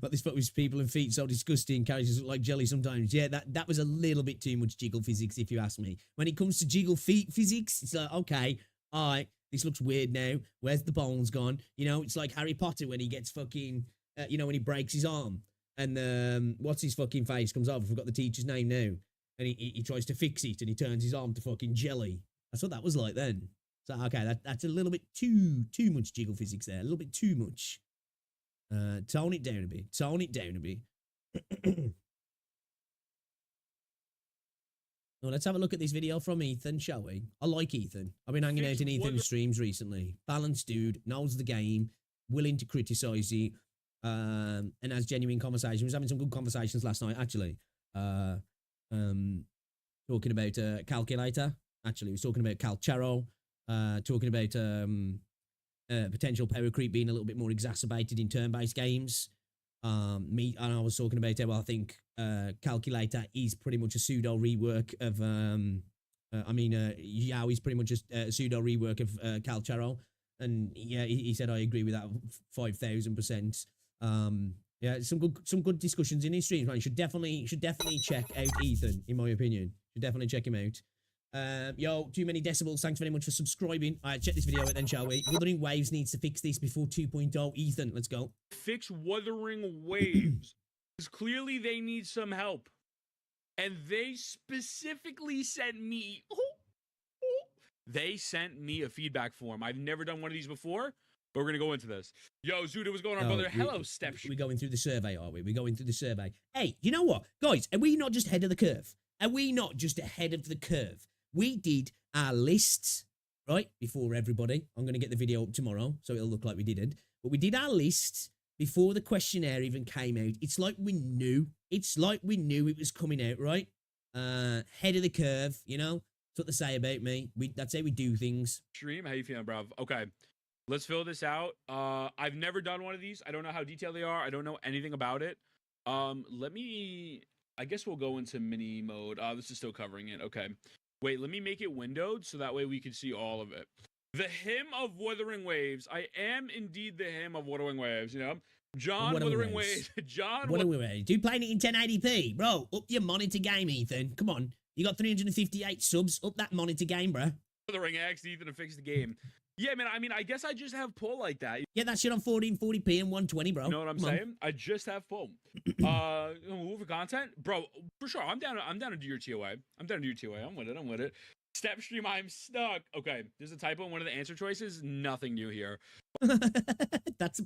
Like this fuck with people and feet so disgusting, characters look like jelly sometimes. Yeah, that was a little bit too much jiggle physics, if you ask me. When it comes to jiggle feet physics, it's like, okay, all right, this looks weird now. Where's the bones gone? You know, it's like Harry Potter when he gets fucking, you know, when he breaks his arm. And what's his fucking face comes over, I forgot the teacher's name now. And he tries to fix it and he turns his arm to fucking jelly. That's what that was like then. So, okay, that's a little bit too much jiggle physics there. A little bit too much. Tone it down a bit. Tone it down a bit. Well, let's have a look at this video from Ethan, shall we? I like Ethan. I've been hanging out in Ethan's streams recently. Balanced dude, knows the game, willing to criticise it, and has genuine conversations. He was having some good conversations last night, actually. Talking about calculator. Actually, he was talking about Calcharo. Talking about potential power creep being a little bit more exacerbated in turn-based games. And I was talking about how I think Calculator is pretty much a pseudo rework of Yao is pretty much a pseudo rework of Calcharo, and yeah, he said I agree with that 5,000%. Yeah, some good discussions in his streams, man. You should definitely check out Ethan, in my opinion. Should definitely check him out. Yo, too many decibels. Thanks very much for subscribing. All right, check this video out then, shall we? Wuthering Waves needs to fix this before 2.0. Ethan, let's go. Fix Wuthering Waves. Because clearly they need some help. And they specifically sent me... They sent me a feedback form. I've never done one of these before, but we're going to go into this. Yo, Zuda, what's going on, brother? Hello, Steph. We're going through the survey, are we? We're going through the survey. Hey, you know what? Guys, are we not just ahead of the curve? Are we not just ahead of the curve? We did our lists, right, before everybody. I'm going to get the video up tomorrow, so it'll look like we didn't. But we did our lists before the questionnaire even came out. It's like we knew. It's like we knew it was coming out, right? Head of the curve, you know? That's what they say about me. That's how we do things. Stream, how you feeling, bruv? Okay, let's fill this out. I've never done one of these. I don't know how detailed they are. I don't know anything about it. I guess we'll go into mini mode. This is still covering it. Okay. Wait, let me make it windowed so that way we can see all of it. The Hymn of Wuthering Waves. I am indeed the Hymn of Wuthering Waves, you know? John Wuthering Waves. John Wuthering Waves. Do playing it in 1080p. Bro, up your monitor game, Ethan. Come on. You got 358 subs. Up that monitor game, bro. Wuthering asked Ethan to fix the game. Yeah, man, I mean, I guess I just have pull like that. Get that shit on 1440p and 120, bro. You know what I'm saying? I just have pull. Move for content? Bro, for sure. I'm down to do your TOA. I'm with it. Step stream, I'm stuck. Okay, there's a typo in one of the answer choices. Nothing new here. that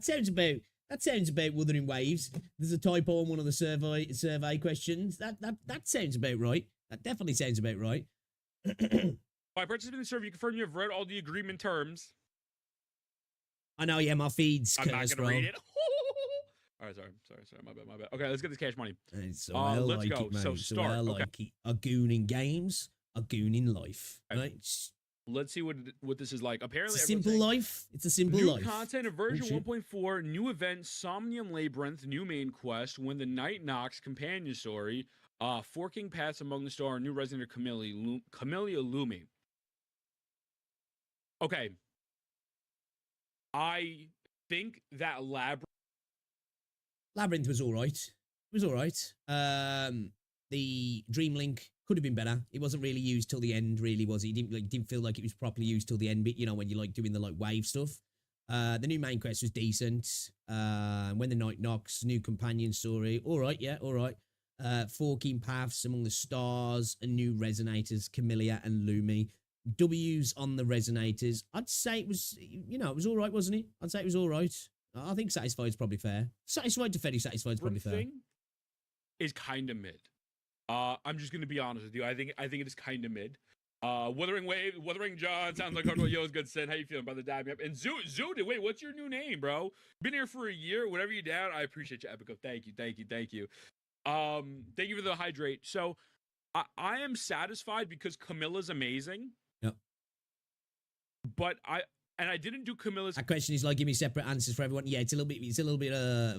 sounds about Wuthering Waves. There's a typo on one of the survey questions. That sounds about right. That definitely sounds about right. By participating in the survey, you confirm you have read all the agreement terms. I know, yeah, my feed's I'm not cursed, gonna bro. read it. All right, sorry, my bad. Okay, let's get this cash money. So I let's like go. it, mate. So start. I like it. A goon in games, a goon in life. Right? Let's see what this is like. Apparently, it's a simple life. It's a simple new life. New content of version 1.4, new event, Somnium Labyrinth, new main quest, When the Night Knocks, companion story, forking paths among the star, new resident Camellia Lumi. Okay. I think that Labyrinth was all right. It was all right. The Dream Link could have been better. It wasn't really used till the end, really, was it? It didn't feel like it was properly used till the end bit, you know, when you like doing the like wave stuff. The new main quest was decent. When the Night Knocks, new companion story. All right, yeah, all right. Forking paths among the stars and new resonators, Camellia and Lumi. W's on the resonators. I'd say it was, you know, it was all right, wasn't it? I'd say it was all right. I think satisfied is probably fair. Satisfied to fairly satisfied is probably fair. Thing is kind of mid. I'm just gonna be honest with you. I think it is kind of mid. Wuthering Wave, Wuthering John sounds like Hardwell. Yo, it's good. Sen, how you feeling, brother? Dab me up. And Zuda, wait, what's your new name, bro? Been here for a year. Whatever you down, I appreciate you, Epico. Thank you. Thank you for the hydrate. So, I am satisfied because Camilla's amazing. Yep. But I didn't do Camilla's. That question is like, give me separate answers for everyone. Yeah, it's a little bit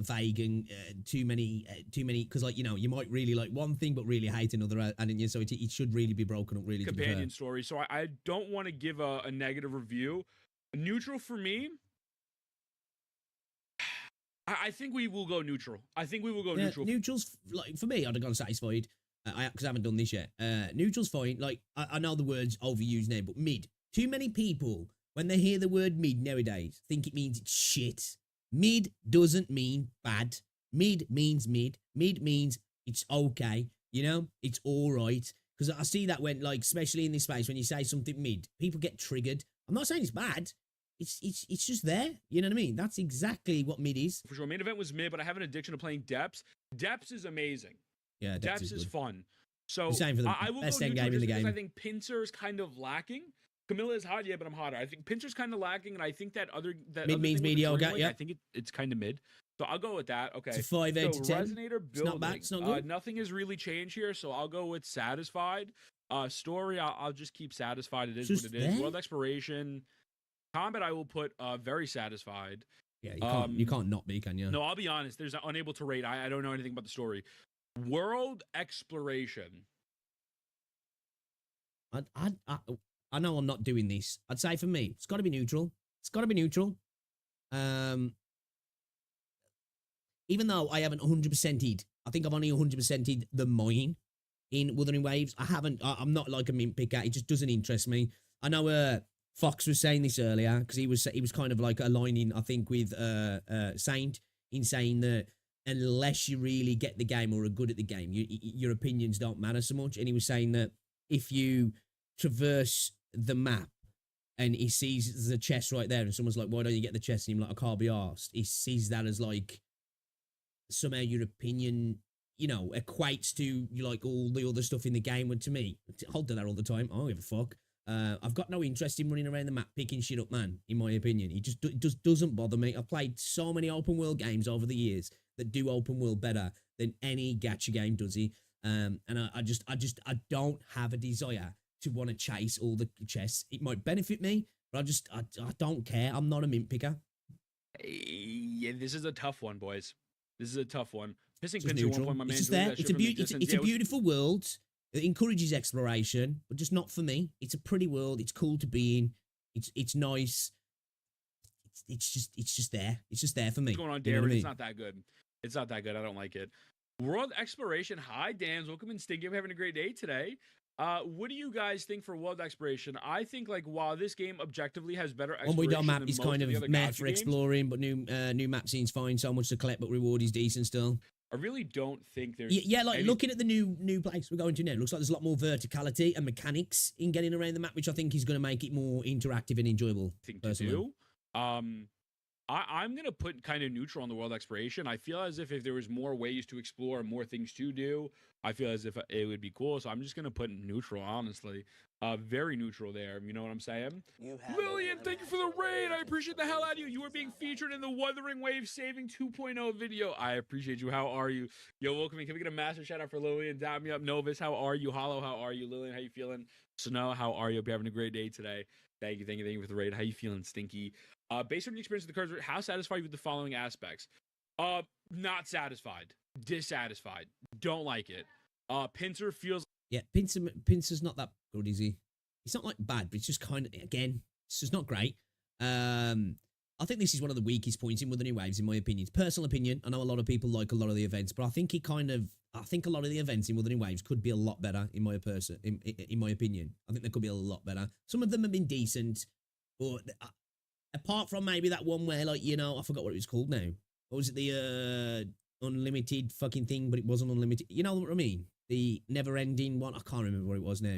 vague and too many because like, you know, you might really like one thing but really hate another, and so it should really be broken up. Really, companion story. So I don't want to give a negative review. Neutral for me. I think we will go neutral. Neutral. Neutral's like for me. I'd have gone satisfied because I haven't done this yet. Neutral's fine. Like I know the word's overused now, but mid. Too many people, when they hear the word mid nowadays, think it means it's shit. Mid doesn't mean bad. Mid means mid. Mid means it's okay. You know, it's all right. Because I see that when, like, especially in this space, when you say something mid, people get triggered. I'm not saying it's bad. It's just there. You know what I mean? That's exactly what mid is. For sure. Main event was mid, but I have an addiction to playing Depths. Depths is amazing. Yeah, Depths is fun. So same for the I will best go end neutral game in the just because game. I think Pincer is kind of lacking. Camilla is hot, yeah, but I'm hotter. I think Pincer's kind of lacking, and I think that mid means mediocre. Yeah, I think it's kind of mid. So I'll go with that. Okay. It's a 5 out of 10. Resonator building. It's not bad. It's not good. Nothing has really changed here, so I'll go with satisfied. Story, I'll just keep satisfied. It is Just what it is. there? World exploration. Combat, I will put very satisfied. Yeah, you can't not be, can you? No, I'll be honest. There's unable to rate. I don't know anything about the story. World exploration. I know I'm not doing this. I'd say for me, it's got to be neutral. It's got to be neutral. Even though I haven't 100%ed, I think I've only 100%ed the mine in Wuthering Waves. I'm not like a mint picker. It just doesn't interest me. I know Fox was saying this earlier because he was kind of like aligning, I think, with Saint in saying that unless you really get the game or are good at the game, your opinions don't matter so much. And he was saying that if you traverse the map and he sees the chest right there and someone's like, why don't you get the chest? And he's like, I can't be arsed. He sees that as like somehow your opinion, you know, equates to like all the other stuff in the game. And to me, I'll do that all the time. I don't give a fuck. I've got no interest in running around the map picking shit up, man, in my opinion. It just doesn't bother me. I've played so many open world games over the years that do open world better than any gacha game does it. And I don't have a desire to want to chase all the chests. It might benefit me, but I don't care. I'm not a mint picker. Yeah, this is a tough one, boys. This is a tough one. Pissing Just Pins at one neutral. point, my man. It's just there. It's a beautiful world. It encourages exploration, but just not for me. It's a pretty world. It's cool to be in. It's nice. It's just there. It's just there for me. What's going on, Darren? You know what I mean? It's not that good. It's not that good. I don't like it. World exploration. Hi, Dans. Welcome in, Stinky. I'm having a great day today. What do you guys think for world exploration? I think like while this game objectively has better exploration, One we don't map than is most kind of the of other meh gacha for games, exploring, but new map scene's fine. So much to collect, but reward is decent still. I really don't think there's Yeah, like any... looking at the new place we're going to now, looks like there's a lot more verticality and mechanics in getting around the map, which I think is going to make it more interactive and enjoyable. thing to do. I'm going to put kind of neutral on the world exploration. I feel as if there was more ways to explore and more things to do, I feel as if it would be cool. So I'm just going to put neutral, honestly. Very neutral there. You know what I'm saying? Lillian, thank you for the raid. I appreciate the hell out of you. You are being featured in the Wuthering Waves Saving 2.0 video. I appreciate you. How are you? Yo, welcome in. Can we get a massive shout out for Lillian? Dab me up. Novus, how are you? Hollow, how are you? Lillian, how you feeling? Snow, how are you? Hope you're having a great day today. Thank you for the raid. How you feeling, Stinky? Based on your experience with the cards, how satisfied are you with the following aspects? Not satisfied. Dissatisfied. Don't like it. Pincer feels... Yeah, Pincer's not that good, is he? It's not like bad, but it's just kind of, again, it's just not great. I think this is one of the weakest points in Wuthering Waves, in my opinion. It's personal opinion. I know a lot of people like a lot of the events, but I think a lot of the events in Wuthering Waves could be a lot better, in my opinion. I think they could be a lot better. Some of them have been decent, but apart from maybe that one where, like, you know, I forgot what it was called now. What was it? The unlimited fucking thing, but it wasn't unlimited. You know what I mean? The never-ending one. I can't remember what it was now.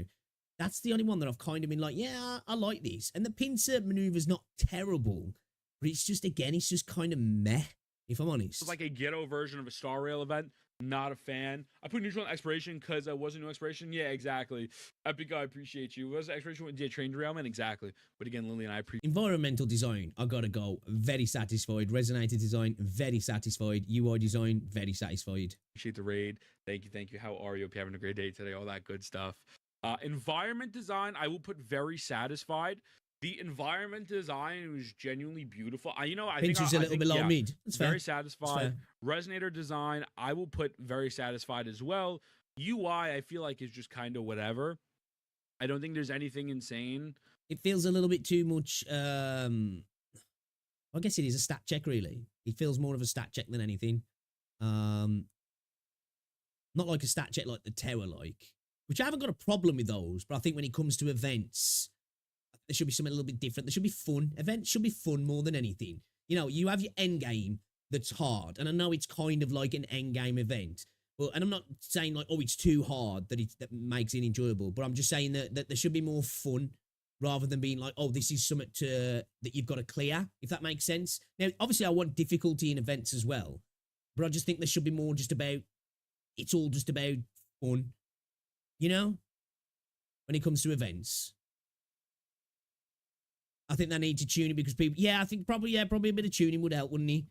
That's the only one that I've kind of been like, yeah, I like this. And the pincer maneuver's not terrible, but it's just, again, it's just kind of meh, if I'm honest. It's like a ghetto version of a Star Rail event. Not a fan. I put neutral on exploration because I wasn't no exploration. Yeah, exactly. Epic, I appreciate you. Was exploration? Yeah, train derailment, exactly. But again, Lily and I appreciate. Environmental design, I gotta go. Very satisfied. Resonator design, very satisfied. UI design, very satisfied. Appreciate the raid. Thank you. How are you? Hope you're having a great day today. All that good stuff. Environment design, I will put very satisfied. The environment design was genuinely beautiful. I think Pincher's a little bit low mid. That's fair. Very satisfied. Resonator design, I will put very satisfied as well. UI, I feel like is just kind of whatever. I don't think there's anything insane. It feels a little bit too much. I guess it is a stat check, really. It feels more of a stat check than anything. Not like a stat check like the tower, which I haven't got a problem with those. But I think when it comes to events, there should be something a little bit different. There should be fun. Events should be fun more than anything. You know, you have your end game that's hard. And I know it's kind of like an end game event. And I'm not saying like, oh, it's too hard that makes it enjoyable. But I'm just saying that there should be more fun rather than being like, oh, this is something that you've got to clear, if that makes sense. Now, obviously, I want difficulty in events as well. But I just think there should be more just about, it's all just about fun. You know? When it comes to events. I think they need to tune it because people... Yeah, I think probably a bit of tuning would help, wouldn't he?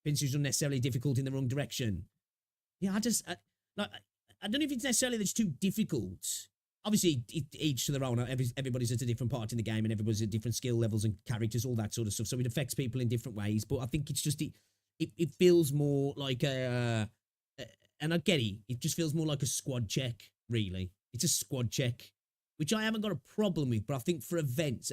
Pincer's unnecessarily difficult in the wrong direction. Yeah, I don't know if it's necessarily that's too difficult. obviously each to their own. Everybody's at a different part in the game, and everybody's at different skill levels and characters, all that sort of stuff. So it affects people in different ways. But I think it's just it feels more like and I get it. It just feels more like a squad check, really. It's a squad check, which I haven't got a problem with. But I think for events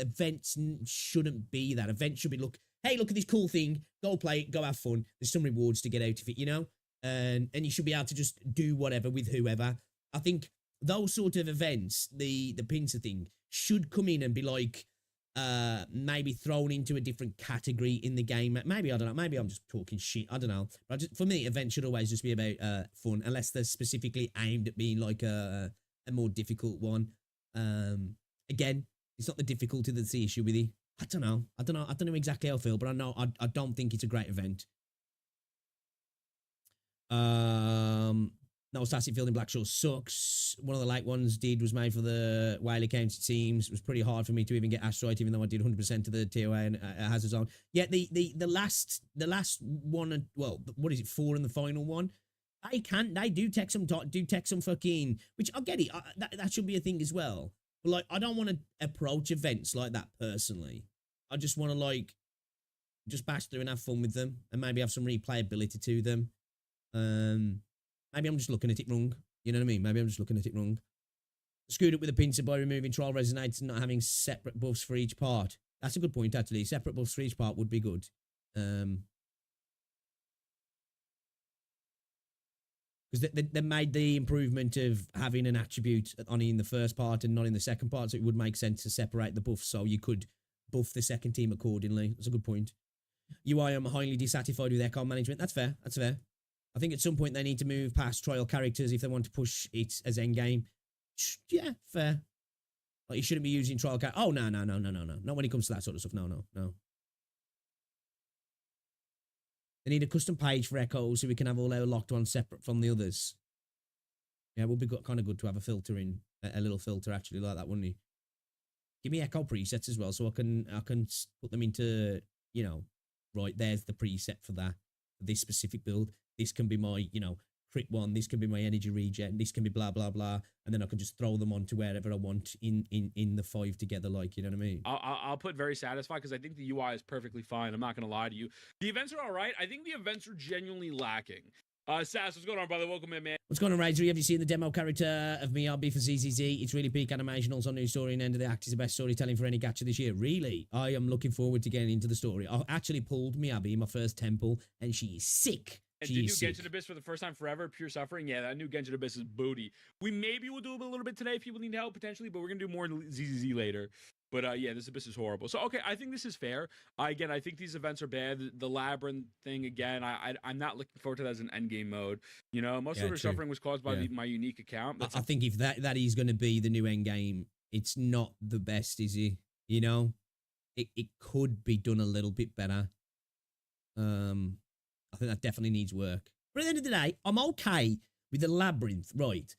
shouldn't be that. Events should be, hey, look at this cool thing. Go play it. Go have fun. There's some rewards to get out of it, you know? And you should be able to just do whatever with whoever. I think those sort of events, the pincer thing, should come in and be like, maybe thrown into a different category in the game. Maybe, I don't know, maybe I'm just talking shit, I don't know. But for me, events should always just be about fun, unless they're specifically aimed at being like a more difficult one. Again, it's not the difficulty that's the issue with it. I don't know exactly how I feel, but I know I don't think it's a great event. No, Sassy Field in Blackshore sucks. One of the late ones was made for the Whaley County teams. It was pretty hard for me to even get Asteroid, even though I did 100% of the TOA and it has its own. Yeah, the last one, well, what is it, 4 in the final one? They do take some fucking, which I get it. That should be a thing as well. But like, I don't want to approach events like that personally. I just want to like, just bash through and have fun with them and maybe have some replayability to them. Maybe I'm just looking at it wrong. You know what I mean? Maybe I'm just looking at it wrong. Screwed up with a pincer by removing trial resonates and not having separate buffs for each part. That's a good point, actually. Separate buffs for each part would be good. Because they made the improvement of having an attribute only in the first part and not in the second part, so it would make sense to separate the buffs so you could buff the second team accordingly. That's a good point. UI, I'm highly dissatisfied with echo management. That's fair. That's fair. I think at some point they need to move past trial characters if they want to push it as endgame. Yeah, fair. Like, you shouldn't be using trial characters. Oh, no. Not when it comes to that sort of stuff. No. They need a custom page for Echo so we can have all our locked ones separate from the others. Yeah, it would be kind of good to have a filter in, a little filter actually like that, wouldn't it? Give me Echo presets as well so I can put them into, you know, right, there's the preset for that, for this specific build. This can be my, you know, crit one. This can be my energy regen. This can be blah, blah, blah. And then I can just throw them onto wherever I want in the 5 together, like, you know what I mean? I'll put very satisfied because I think the UI is perfectly fine. I'm not going to lie to you. The events are all right. I think the events are genuinely lacking. Sass, what's going on, brother? Welcome in, man. What's going on, Razor? Have you seen the demo character of Miyabi for ZZZ? It's really peak animation, also new story, and end of the act is the best storytelling for any gacha this year. Really? I am looking forward to getting into the story. I actually pulled Miyabi in my first temple, and she is sick. And did you Genshin Abyss for the first time forever? Pure suffering? Yeah, that new Genshin Abyss is booty. We maybe will do a little bit today if people need help, potentially, but we're going to do more ZZZ later. But yeah, this Abyss is horrible. So, okay, I think this is fair. Again, I think these events are bad. The Labyrinth thing, again, I'm not looking forward to that as an endgame mode. You know, most of the suffering was caused by my unique account. I think if that is going to be the new endgame, it's not the best, is it? You know? It could be done a little bit better. I think that definitely needs work. But at the end of the day, I'm okay with the Labyrinth, right?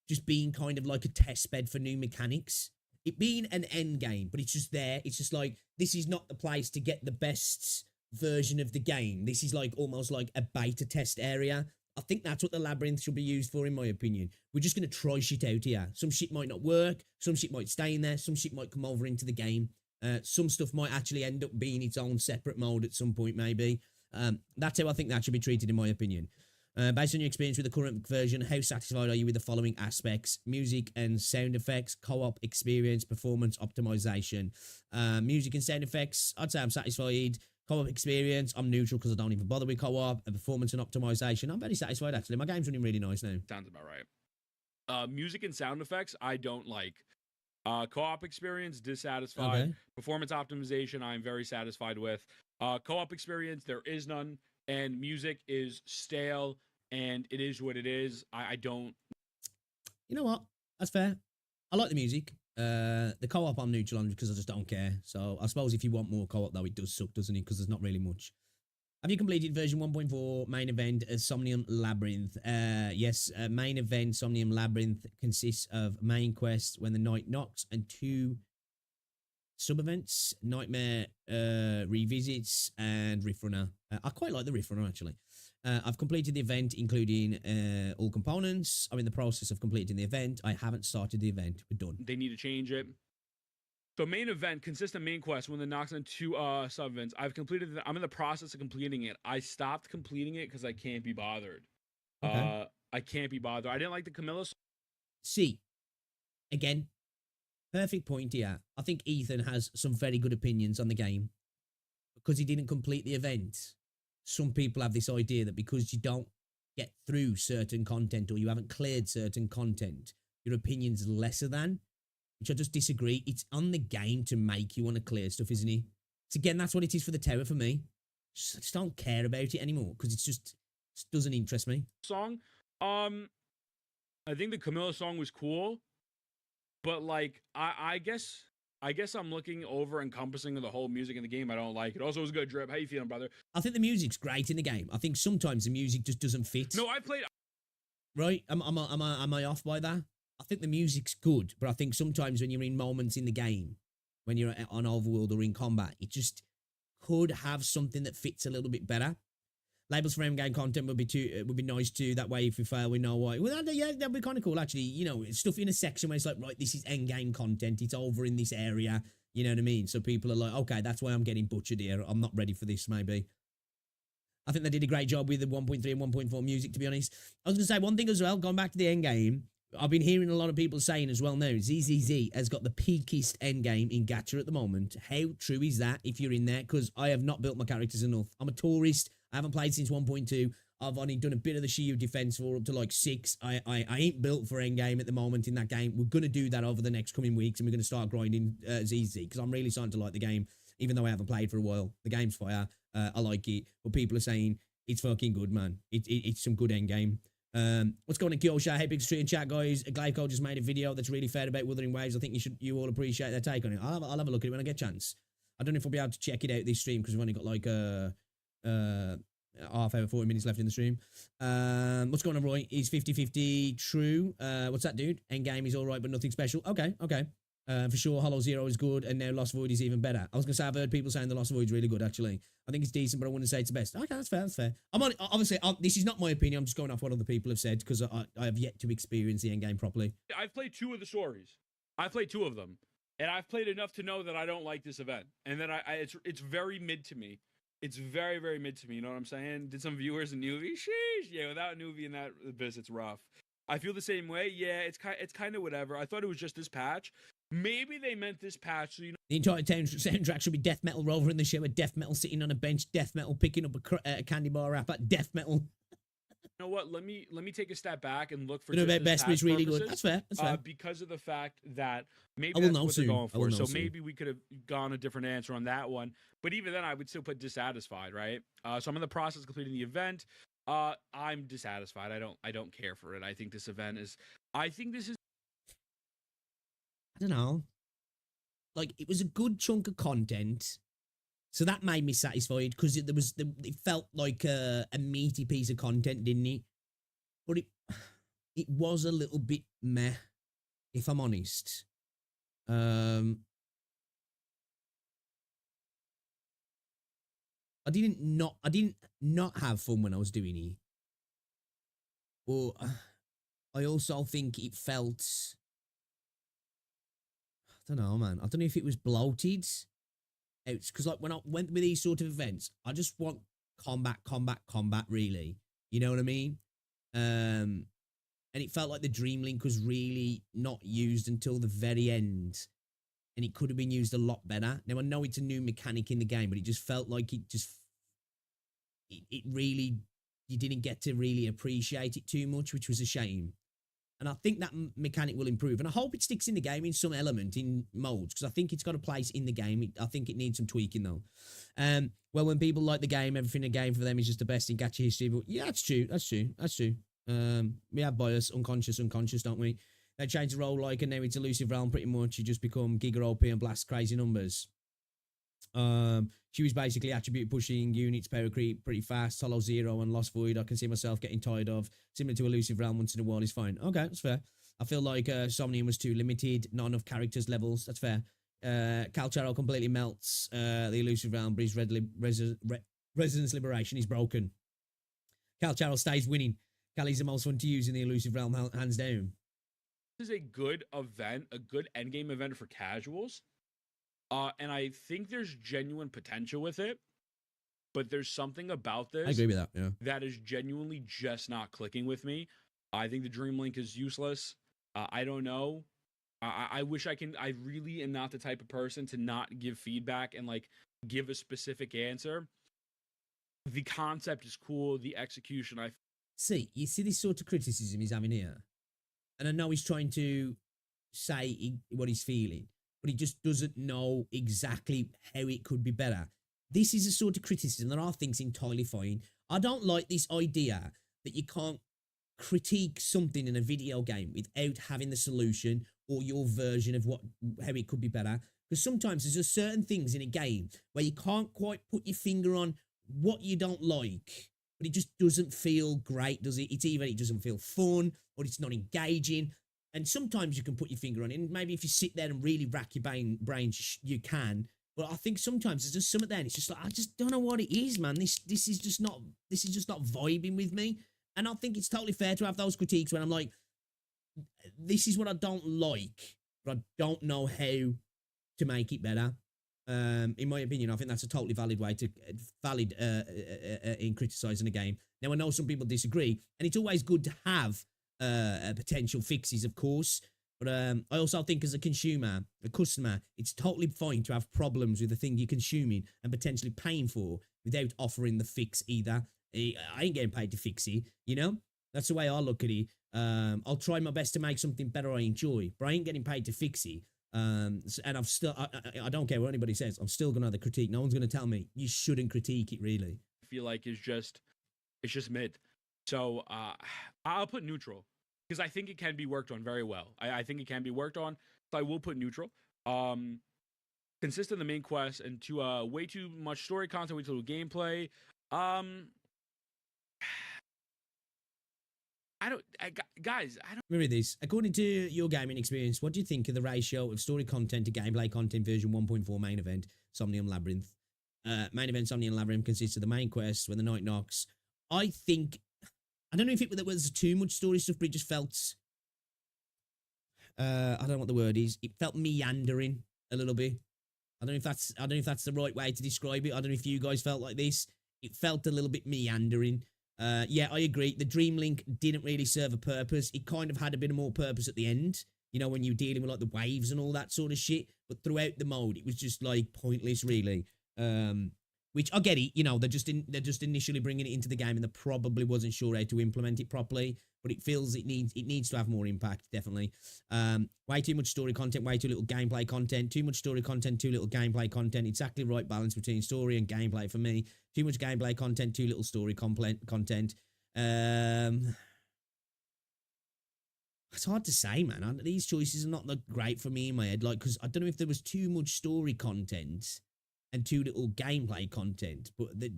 Just being kind of like a test bed for new mechanics. It being an end game, but it's just there. It's just like, this is not the place to get the best version of the game. This is like almost like a beta test area. I think that's what the Labyrinth should be used for, in my opinion. We're just going to try shit out here. Some shit might not work. Some shit might stay in there. Some shit might come over into the game. Some stuff might actually end up being its own separate mode at some point, maybe. That's how I think that should be treated, in my opinion. Based on your experience with the current version, how satisfied are you with the following aspects? Music and sound effects, co-op experience, performance optimization. Music and sound effects, I'd say I'm satisfied. Co-op experience, I'm neutral because I don't even bother with co-op. And performance and optimization, I'm very satisfied, actually. My game's running really nice now. Sounds about right. Music and sound effects, I don't like. Co-op experience, dissatisfied. Okay. Performance optimization, I'm very satisfied with. Co-op experience, there is none. And music is stale, and it is what it is. I don't... You know what? That's fair. I like the music. The co-op I'm neutral on because I just don't care. So I suppose if you want more co-op, though, it does suck, doesn't it? Because there's not really much. Have you completed version 1.4 main event Somnium Labyrinth? Yes, main event Somnium Labyrinth consists of main quest when the night knocks and 2 sub-events, Nightmare Revisits and Riff Runner. I quite like the Riff Runner, actually. I've completed the event, including all components. I'm in the process of completing the event. I haven't started the event. We're done. They need to change it. So main event, consistent main quest, when it knocks into sub events. I've completed I'm in the process of completing it. I stopped completing it because I can't be bothered. Okay. I can't be bothered. I didn't like the Camilla song. See, again, perfect point here. I think Ethan has some very good opinions on the game. Because he didn't complete the event, some people have this idea that because you don't get through certain content or you haven't cleared certain content, your opinion's lesser than, which I just disagree. It's on the game to make you want to clear stuff, isn't it? So again, that's what it is for the tower for me. I just don't care about it anymore because it just doesn't interest me. Song. I think the Camilla song was cool, but like I guess I'm looking over encompassing of the whole music in the game. I don't like it. Also, it was a good drip. How you feeling, brother? I think the music's great in the game. I think sometimes the music just doesn't fit. No, I played. Right? Am I off by that? I think the music's good, but I think sometimes when you're in moments in the game, when you're on overworld or in combat, it just could have something that fits a little bit better. Labels for endgame content would be nice too. That way, if we fail, we know why. Well, yeah, that'd be kind of cool, actually. You know, stuff in a section where it's like, right, this is endgame content. It's over in this area. You know what I mean? So people are like, okay, that's why I'm getting butchered here. I'm not ready for this, maybe. I think they did a great job with the 1.3 and 1.4 music, to be honest. I was going to say one thing as well, going back to the endgame. I've been hearing a lot of people saying as well now, ZZZ has got the peakest endgame in gacha at the moment. How true is that if you're in there? Because I have not built my characters enough. I'm a tourist. I haven't played since 1.2. I've only done a bit of the Shield defense for up to like 6. I ain't built for endgame at the moment in that game. We're going to do that over the next coming weeks, and we're going to start grinding ZZ because I'm really starting to like the game, even though I haven't played for a while. The game's fire. I like it, but people are saying it's fucking good, man. It's some good endgame. What's going on, Kyosha? Hey, big street and chat, guys. Glyco just made a video that's really fair about Wuthering Waves. I think you all appreciate their take on it. I'll have a look at it when I get a chance. I don't know if I'll be able to check it out this stream because we've only got like half hour, 40 minutes left in the stream. What's going on, Roy? Is 50-50 true? What's that, dude? Endgame is all right, but nothing special. Okay. For sure, Hollow Zero is good, and now Lost Void is even better. I was going to say, I've heard people saying the Lost Void is really good, actually. I think it's decent, but I wouldn't say it's the best. Okay, that's fair. Obviously, this is not my opinion. I'm just going off what other people have said, because I have yet to experience the endgame properly. I've played 2 of the stories. I've played 2 of them, and I've played enough to know that I don't like this event, and that it's very mid to me. It's very, very mid to me, you know what I'm saying? Did some viewers in Newbie? Sheesh. Yeah, without Newbie in that abyss, it's rough. I feel the same way. Yeah, it's kind of whatever. I thought it was just this patch. Maybe they meant this patch, so you know. The entire soundtrack should be death metal. Rover in the shower, death metal sitting on a bench, death metal picking up a candy bar wrapper, death metal. You know what? Let me take a step back and look for. You know, about best, but it's really good. That's fair. Because of the fact that maybe that's what they're going for. So soon. Maybe we could have gone a different answer on that one. But even then, I would still put dissatisfied, right? So I'm in the process of completing the event. I'm dissatisfied. I don't care for it. I think this event is. I don't know. Like, it was a good chunk of content, so that made me satisfied because it felt like a meaty piece of content, didn't it? But it was a little bit meh, if I'm honest. I didn't not have fun when I was doing it, but I also think it felt. I don't know, man. I don't know if it was bloated. It's because, like, when I went with these sort of events, I just want combat, really. You know what I mean? And it felt like the Dream Link was really not used until the very end. And it could have been used a lot better. Now, I know it's a new mechanic in the game, but it just felt like it really, you didn't get to really appreciate it too much, which was a shame. And I think that mechanic will improve. And I hope it sticks in the game in some element, in modes, because I think it's got a place in the game. I think it needs some tweaking, though. Well, when people like the game, everything in the game for them is just the best in gacha history. But yeah, that's true. We have bias, unconscious, don't we? They changed the role like, and now it's Elusive Realm pretty much. You just become Giga OP and blast crazy numbers. She was basically attribute pushing units, power creep pretty fast. Hollow Zero and Lost Void I can see myself getting tired of. Similar to Elusive Realm, once in a while is fine. Okay, that's fair. I feel like Somnium was too limited, not enough characters levels. That's fair. Calcharo completely melts. The Elusive Realm breeds Resonance Liberation is broken. Cal Charles stays winning. Cali's the most fun to use in the elusive realm, hands down. This is a good event, a good endgame event for casuals. And I think there's genuine potential with it. But there's something about this I agree with that, yeah. that is genuinely just not clicking with me. I think the Dream Link is useless. I don't know. I wish I can. I really am not the type of person to not give feedback and like give a specific answer. The concept is cool. The execution, You see this sort of criticism he's having here? And I know he's trying to say what he's feeling, but he just doesn't know exactly how it could be better. This is a sort of criticism. There are things entirely fine. I don't like this idea that you can't critique something in a video game without having the solution or your version of how it could be better. Because sometimes there's just certain things in a game where you can't quite put your finger on what you don't like, but it just doesn't feel great, does it? It's either it doesn't feel fun or it's not engaging. And sometimes you can put your finger on it. And maybe if you sit there and really rack your brains, you can. But I think sometimes there's just something there, and it's just like, I just don't know what it is, man. This is just not vibing with me. And I think it's totally fair to have those critiques when I'm like, this is what I don't like, but I don't know how to make it better. In my opinion, I think that's a totally valid way to in criticizing a game. Now I know some people disagree, and it's always good to have potential fixes, of course. But I also think as a consumer, a customer, it's totally fine to have problems with the thing you're consuming and potentially paying for without offering the fix either. I ain't getting paid to fix it, you know? That's the way I look at it. I'll try my best to make something better I enjoy, but I ain't getting paid to fix it. And I don't care what anybody says. I'm still going to have the critique. No one's going to tell me you shouldn't critique it, really. I feel like it's just mid. So I'll put neutral. Because I think it can be worked on very well. I think it can be worked on, so I will put neutral. Consist of the main quest and way too much story content, way too little gameplay. Guys, I don't. Remember this. According to your gaming experience, what do you think of the ratio of story content to gameplay content version 1.4 main event, Somnium Labyrinth? Main event Somnium Labyrinth consists of the main quest when the night knocks. I don't know if it was too much story stuff, but it just felt, I don't know what the word is. It felt meandering a little bit. I don't know if that's the right way to describe it. I don't know if you guys felt like this. It felt a little bit meandering. Yeah, I agree. The Dream Link didn't really serve a purpose. It kind of had a bit more purpose at the end, you know, when you were dealing with like the waves and all that sort of shit. But throughout the mode, it was just like pointless, really. Which I get it, you know, they're just initially bringing it into the game and they probably wasn't sure how to implement it properly, but it feels it needs to have more impact, definitely. Way too much story content, way too little gameplay content, too much story content, too little gameplay content. Exactly right balance between story and gameplay for me. Too much gameplay content, too little story content. It's hard to say, man. These choices are not that great for me in my head, like, because I don't know if there was too much story content and too little gameplay content, but the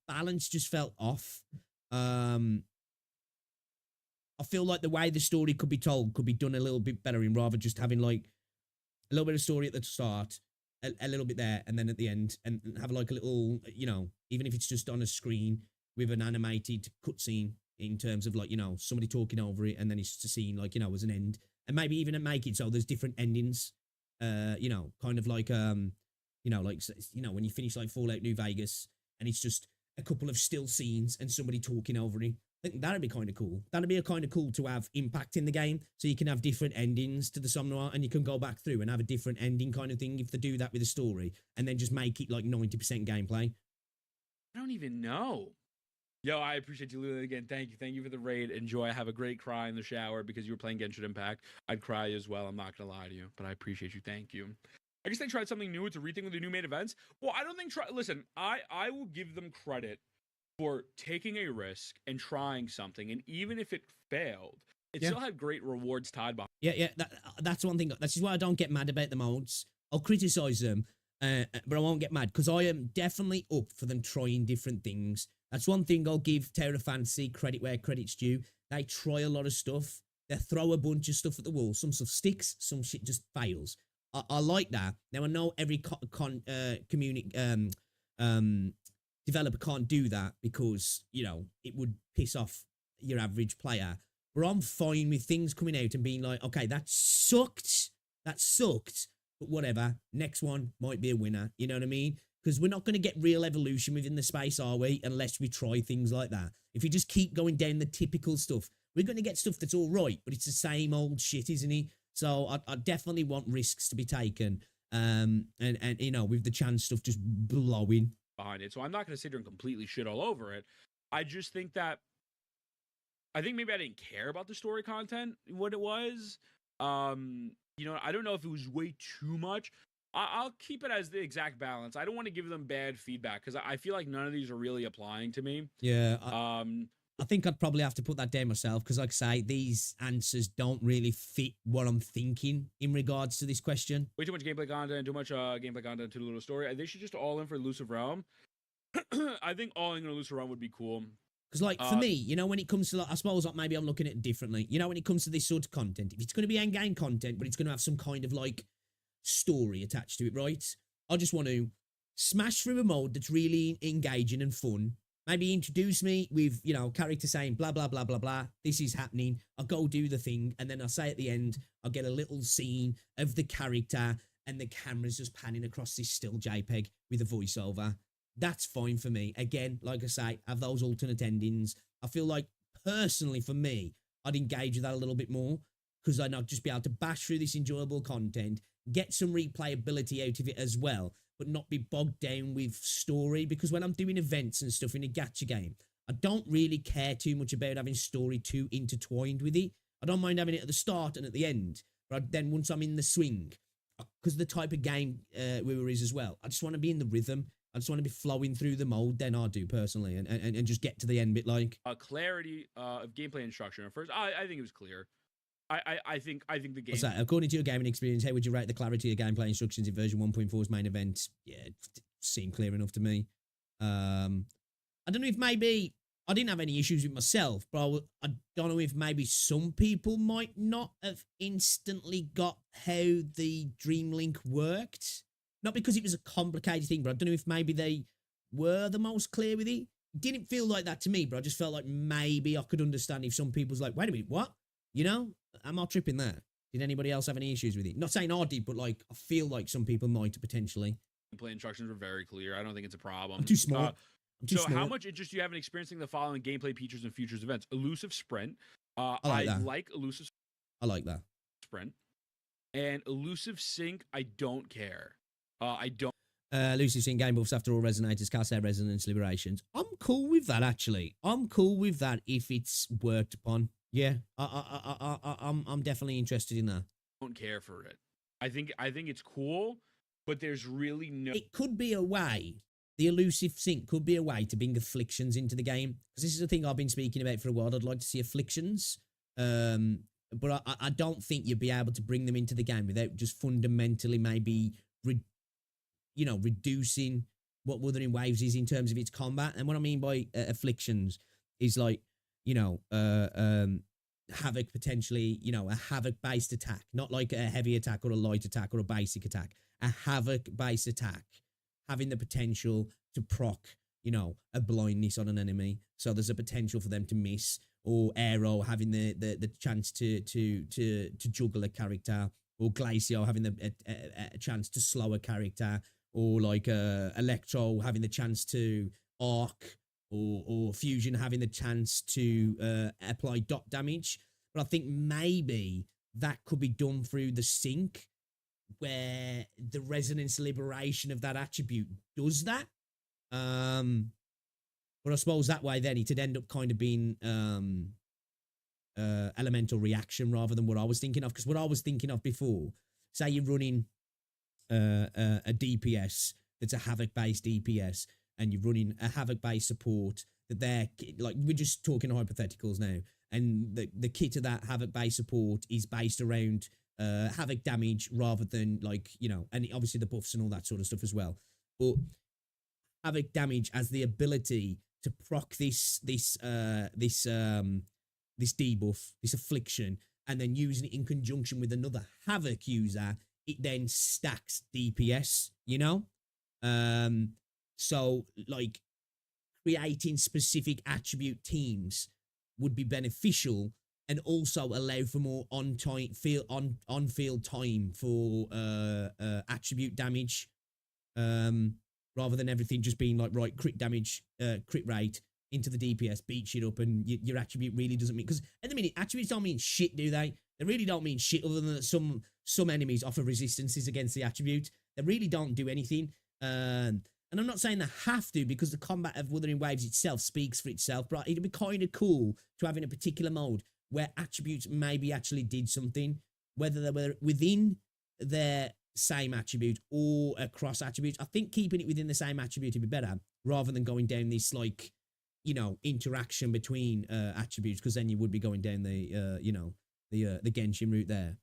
balance just felt off. I feel like the way the story could be told could be done a little bit better in rather just having like a little bit of story at the start, a little bit there, and then at the end, and have like a little, you know, even if it's just on a screen with an animated cutscene in terms of like, you know, somebody talking over it, and then it's just a scene like, you know, as an end, and maybe even make it so there's different endings, you know, kind of like, you know, like, you know, when you finish like Fallout New Vegas and it's just a couple of still scenes and somebody talking over it. I think that'd be kind of cool. That'd be a kind of cool to have impact in the game. So you can have different endings to the Somnoir and you can go back through and have a different ending kind of thing if they do that with a story and then just make it like 90% gameplay. I don't even know. Yo, I appreciate you, Lulu, again. Thank you. Thank you for the raid. Enjoy. I have a great cry in the shower because you were playing Genshin Impact. I'd cry as well. I'm not going to lie to you, but I appreciate you. Thank you. I guess they tried something new. It's a rethink with the new main events. Well, I don't think... Listen, I will give them credit for taking a risk and trying something. And even if it failed, it still had great rewards tied behind. Yeah. That's one thing. That's why I don't get mad about the modes. I'll criticize them, but I won't get mad because I am definitely up for them trying different things. That's one thing I'll give Terra Fantasy credit where credit's due. They try a lot of stuff. They throw a bunch of stuff at the wall. Some stuff sticks, some shit just fails. I like that. Now I know every developer can't do that because, you know, it would piss off your average player. But I'm fine with things coming out and being like, okay, that sucked, but whatever. Next one might be a winner. You know what I mean? Because we're not going to get real evolution within the space, are we? Unless we try things like that. If we just keep going down the typical stuff, we're going to get stuff that's all right, but it's the same old shit, isn't it? So I definitely want risks to be taken. And you know, with the chance stuff just blowing behind it. So I'm not going to sit here and completely shit all over it. I just think that I think maybe I didn't care about the story content, what it was. You know, I don't know if it was way too much. I'll keep it as the exact balance. I don't want to give them bad feedback because I feel like none of these are really applying to me. Yeah. I think I'd probably have to put that down myself because, like I say, these answers don't really fit what I'm thinking in regards to this question. Way too much gameplay content, too much gameplay content, too little story. They should just all in for Elusive Realm. I think all in Elusive Realm would be cool. Because, like, for me, you know, when it comes to, like, I suppose, like, maybe I'm looking at it differently. You know, when it comes to this sort of content, if it's going to be end-game content, but it's going to have some kind of, like, story attached to it, right? I just want to smash through a mode that's really engaging and fun. Maybe introduce me with, you know, character saying blah, blah, blah, blah, blah. This is happening. I'll go do the thing. And then I'll say at the end, I'll get a little scene of the character and the camera's just panning across this still JPEG with a voiceover. That's fine for me. Again, like I say, have those alternate endings. I feel like, personally, for me, I'd engage with that a little bit more because I'd not just be able to bash through this enjoyable content, get some replayability out of it as well, but not be bogged down with story. Because when I'm doing events and stuff in a gacha game, I don't really care too much about having story too intertwined with it. I don't mind having it at the start and at the end, but then once I'm in the swing, because the type of game WuWa is as well, I just want to be in the rhythm. I just want to be flowing through the mode, then I do personally, and just get to the end bit like. Clarity of gameplay instruction. First, I think it was clear. I think the game. What's that? According to your gaming experience, how would you rate the clarity of gameplay instructions in version 1.4's main event? Yeah, it seemed clear enough to me. I don't know if maybe I didn't have any issues with myself, but I don't know if maybe some people might not have instantly got how the Dream Link worked. Not because it was a complicated thing, but I don't know if maybe they were the most clear with it. It didn't feel like that to me, but I just felt like maybe I could understand if some people's like, wait a minute, what? You know? Am I tripping there? Did anybody else have any issues with it? Not saying I did, but like, I feel like some people might potentially. Gameplay instructions were very clear. I don't think it's a problem. I'm too smart. How much interest do you have in experiencing the following gameplay features and futures events? Elusive Sprint. I like Elusive I like that. Sprint. And Elusive Sync, I don't care. I don't. Elusive Sync game buffs after all resonators, cast out resonance liberations. I'm cool with that, actually. I'm cool with that if it's worked upon. Yeah, I'm definitely interested in that. Don't care for it. I think it's cool, but there's really no. It could be a way. The Elusive Sync could be a way to bring afflictions into the game, because this is a thing I've been speaking about for a while. I'd like to see afflictions, but I don't think you'd be able to bring them into the game without just fundamentally maybe reducing what Wuthering Waves is in terms of its combat. And what I mean by afflictions is like, Havoc potentially, a Havoc-based attack, not like a heavy attack or a light attack or a basic attack. A Havoc-based attack having the potential to proc, a blindness on an enemy. So there's a potential for them to miss, or Aero having the chance to juggle a character, or Glacio having a chance to slow a character, or like Electro having the chance to arc, or Fusion having the chance to apply dot damage. But I think maybe that could be done through the sync, where the resonance liberation of that attribute does that. But I suppose that way then it'd end up kind of being elemental reaction rather than what I was thinking of. Because what I was thinking of before, say you're running a DPS that's a Havoc-based DPS, and you're running a Havoc-based support that they're, like, we're just talking hypotheticals now, and the kit of that Havoc-based support is based around Havoc damage rather than, like, and obviously the buffs and all that sort of stuff as well. But Havoc damage as the ability to proc this debuff, this affliction, and then using it in conjunction with another Havoc user, it then stacks DPS, So, like, creating specific attribute teams would be beneficial, and also allow for more on field time for attribute damage, rather than everything just being like, right, crit damage, crit rate into the DPS, beat shit up, and your attribute really doesn't mean, because at the minute attributes don't mean shit, do they? They really don't mean shit, other than that some enemies offer resistances against the attribute. They really don't do anything. And I'm not saying they have to, because the combat of Wuthering Waves itself speaks for itself, but it'd be kind of cool to have in a particular mode where attributes maybe actually did something, whether they were within their same attribute or across attributes. I think keeping it within the same attribute would be better, rather than going down this, like, you know, interaction between attributes, because then you would be going down the, you know, the Genshin route there.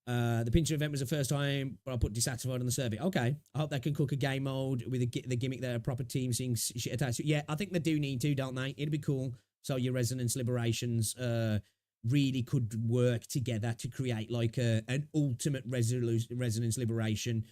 The pincher event was the first time, but I'll put dissatisfied on the survey. Okay, I hope they can cook a game mode with the gimmick there, proper team seeing shit attached to it. Yeah, I think they do need to, don't they? It'd be cool. So your resonance liberations really could work together to create like an ultimate resonance liberation.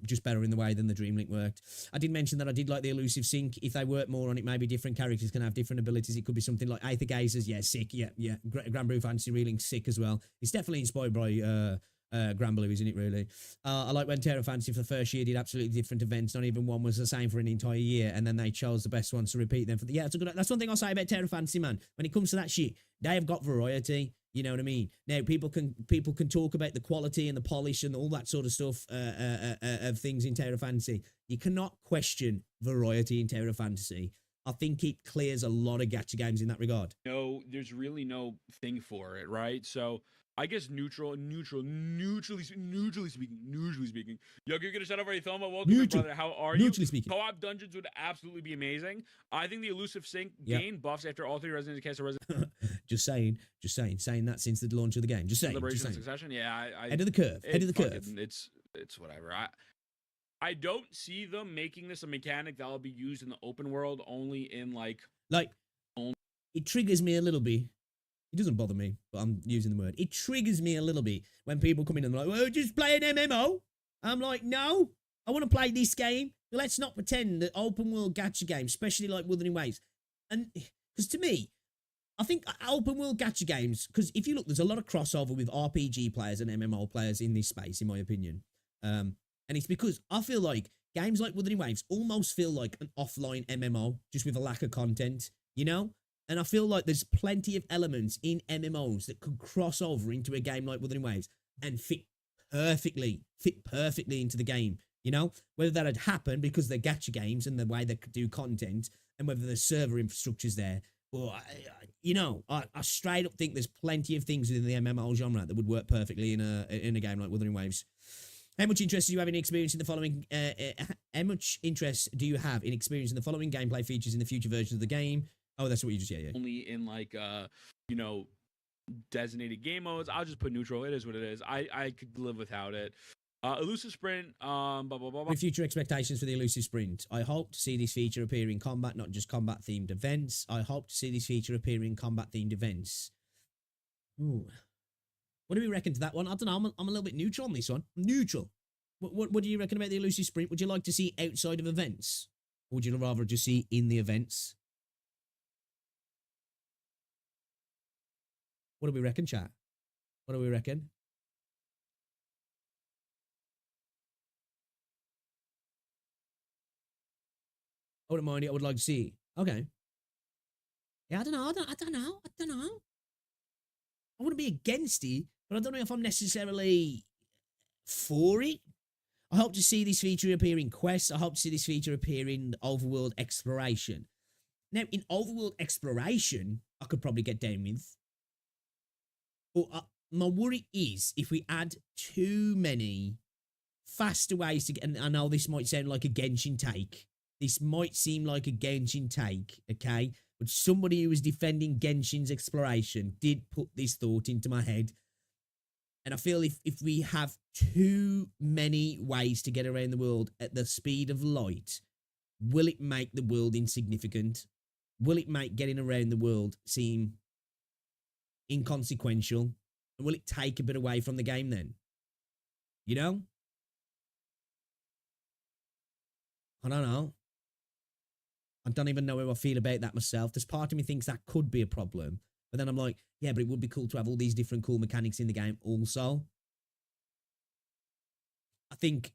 Just better in the way than the Dream Link worked. I did mention that I did like the elusive sync. If they work more on it, maybe different characters can have different abilities. It could be something like Aether Gazers, yeah, sick, yeah. Grand Blue Fantasy Reeling, sick as well. It's definitely inspired by Grand Blue, isn't it, really? I like when Terra Fantasy for the first year did absolutely different events. Not even one was the same for an entire year, and then they chose the best ones to repeat them for the... Yeah, that's one thing I'll say about Terra Fantasy, man. When it comes to that shit, they have got variety. You know what I mean? Now, people can talk about the quality and the polish and all that sort of stuff of things in Terra Fantasy. You cannot question variety in Terra Fantasy. I think it clears a lot of gacha games in that regard. No, there's really no thing for it, right? So I guess neutrally speaking. Yo, can you get a shout out for your thumb? Welcome, my brother. How are you? Neutrally speaking. Co-op dungeons would absolutely be amazing. I think the elusive sync gain buffs after all three residents cast a resident. Just saying that since the launch of the game. Just saying. Liberation and Succession. Yeah, head of the curve. Head of the curve. It's whatever. I don't see them making this a mechanic that will be used in the open world, only in like it triggers me a little bit. It doesn't bother me, but I'm using the word. It triggers me a little bit when people come in and they're like, well, just play an MMO. I'm like, no, I want to play this game. Let's not pretend that open world gacha games, especially like Wuthering Waves. And because to me, I think open world gacha games, because if you look, there's a lot of crossover with RPG players and MMO players in this space, in my opinion. And it's because I feel like games like Wuthering Waves almost feel like an offline MMO, just with a lack of content, you know? And I feel like there's plenty of elements in MMOs that could cross over into a game like Wuthering Waves and fit perfectly into the game, you know? Whether that had happened because they're gacha games and the way they could do content, and whether the server infrastructure's there. Well, I straight up think there's plenty of things within the MMO genre that would work perfectly in a game like Wuthering Waves. How much interest do you have in experiencing the following? How much interest do you have in experiencing the following gameplay features in the future versions of the game? Oh, that's what you just yeah. Only in like designated game modes. I'll just put neutral. It is what it is. I could live without it. Elusive sprint. Blah blah blah. With future expectations for the elusive sprint, I hope to see this feature appear in combat, not just combat themed events. I hope to see this feature appear in combat themed events. Ooh. What do we reckon to that one? I don't know. I'm a little bit neutral on this one. Neutral. What do you reckon about the elusive sprint? Would you like to see outside of events? Or would you rather just see in the events? What do we reckon, chat? What do we reckon? I wouldn't mind it. I would like to see. Okay. Yeah, I don't know. I wouldn't be against it, but I don't know if I'm necessarily for it. I hope to see this feature appear in quests. I hope to see this feature appear in overworld exploration. Now, in overworld exploration, I could probably get down with. But my worry is if we add too many faster ways to get, and I know this might sound like a Genshin take. This might seem like a Genshin take, okay? But somebody who was defending Genshin's exploration did put this thought into my head. And I feel if we have too many ways to get around the world at the speed of light, will it make the world insignificant? Will it make getting around the world seem inconsequential? And will it take a bit away from the game then? You know? I don't know. I don't even know how I feel about that myself. There's part of me thinks that could be a problem. But then I'm like, yeah, but it would be cool to have all these different cool mechanics in the game also. I think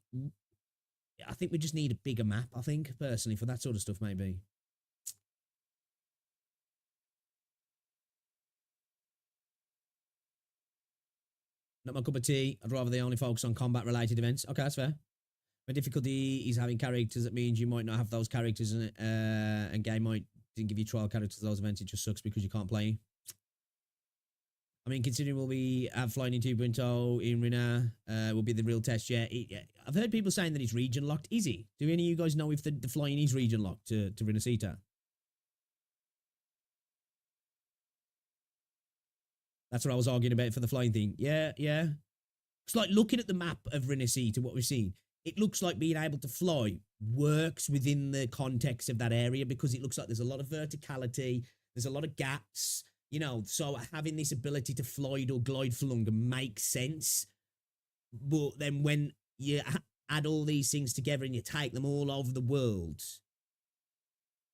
we just need a bigger map, I think, personally, for that sort of stuff, maybe. Not my cup of tea. I'd rather they only focus on combat-related events. Okay, that's fair. My difficulty is having characters. That means you might not have those characters, and game might didn't give you trial characters for those events. It just sucks because you can't play. I mean, considering we have Flying in 2.0 in Rina, will be the real test. Yeah, I've heard people saying that it's region locked. Is it? Do any of you guys know if the flying is region locked to Rinasita? That's what I was arguing about for the flying thing. Yeah. It's like looking at the map of Rinasita, what we've seen. It looks like being able to fly works within the context of that area because it looks like there's a lot of verticality, there's a lot of gaps, you know, so having this ability to fly or glide for longer makes sense. But then when you add all these things together and you take them all over the world,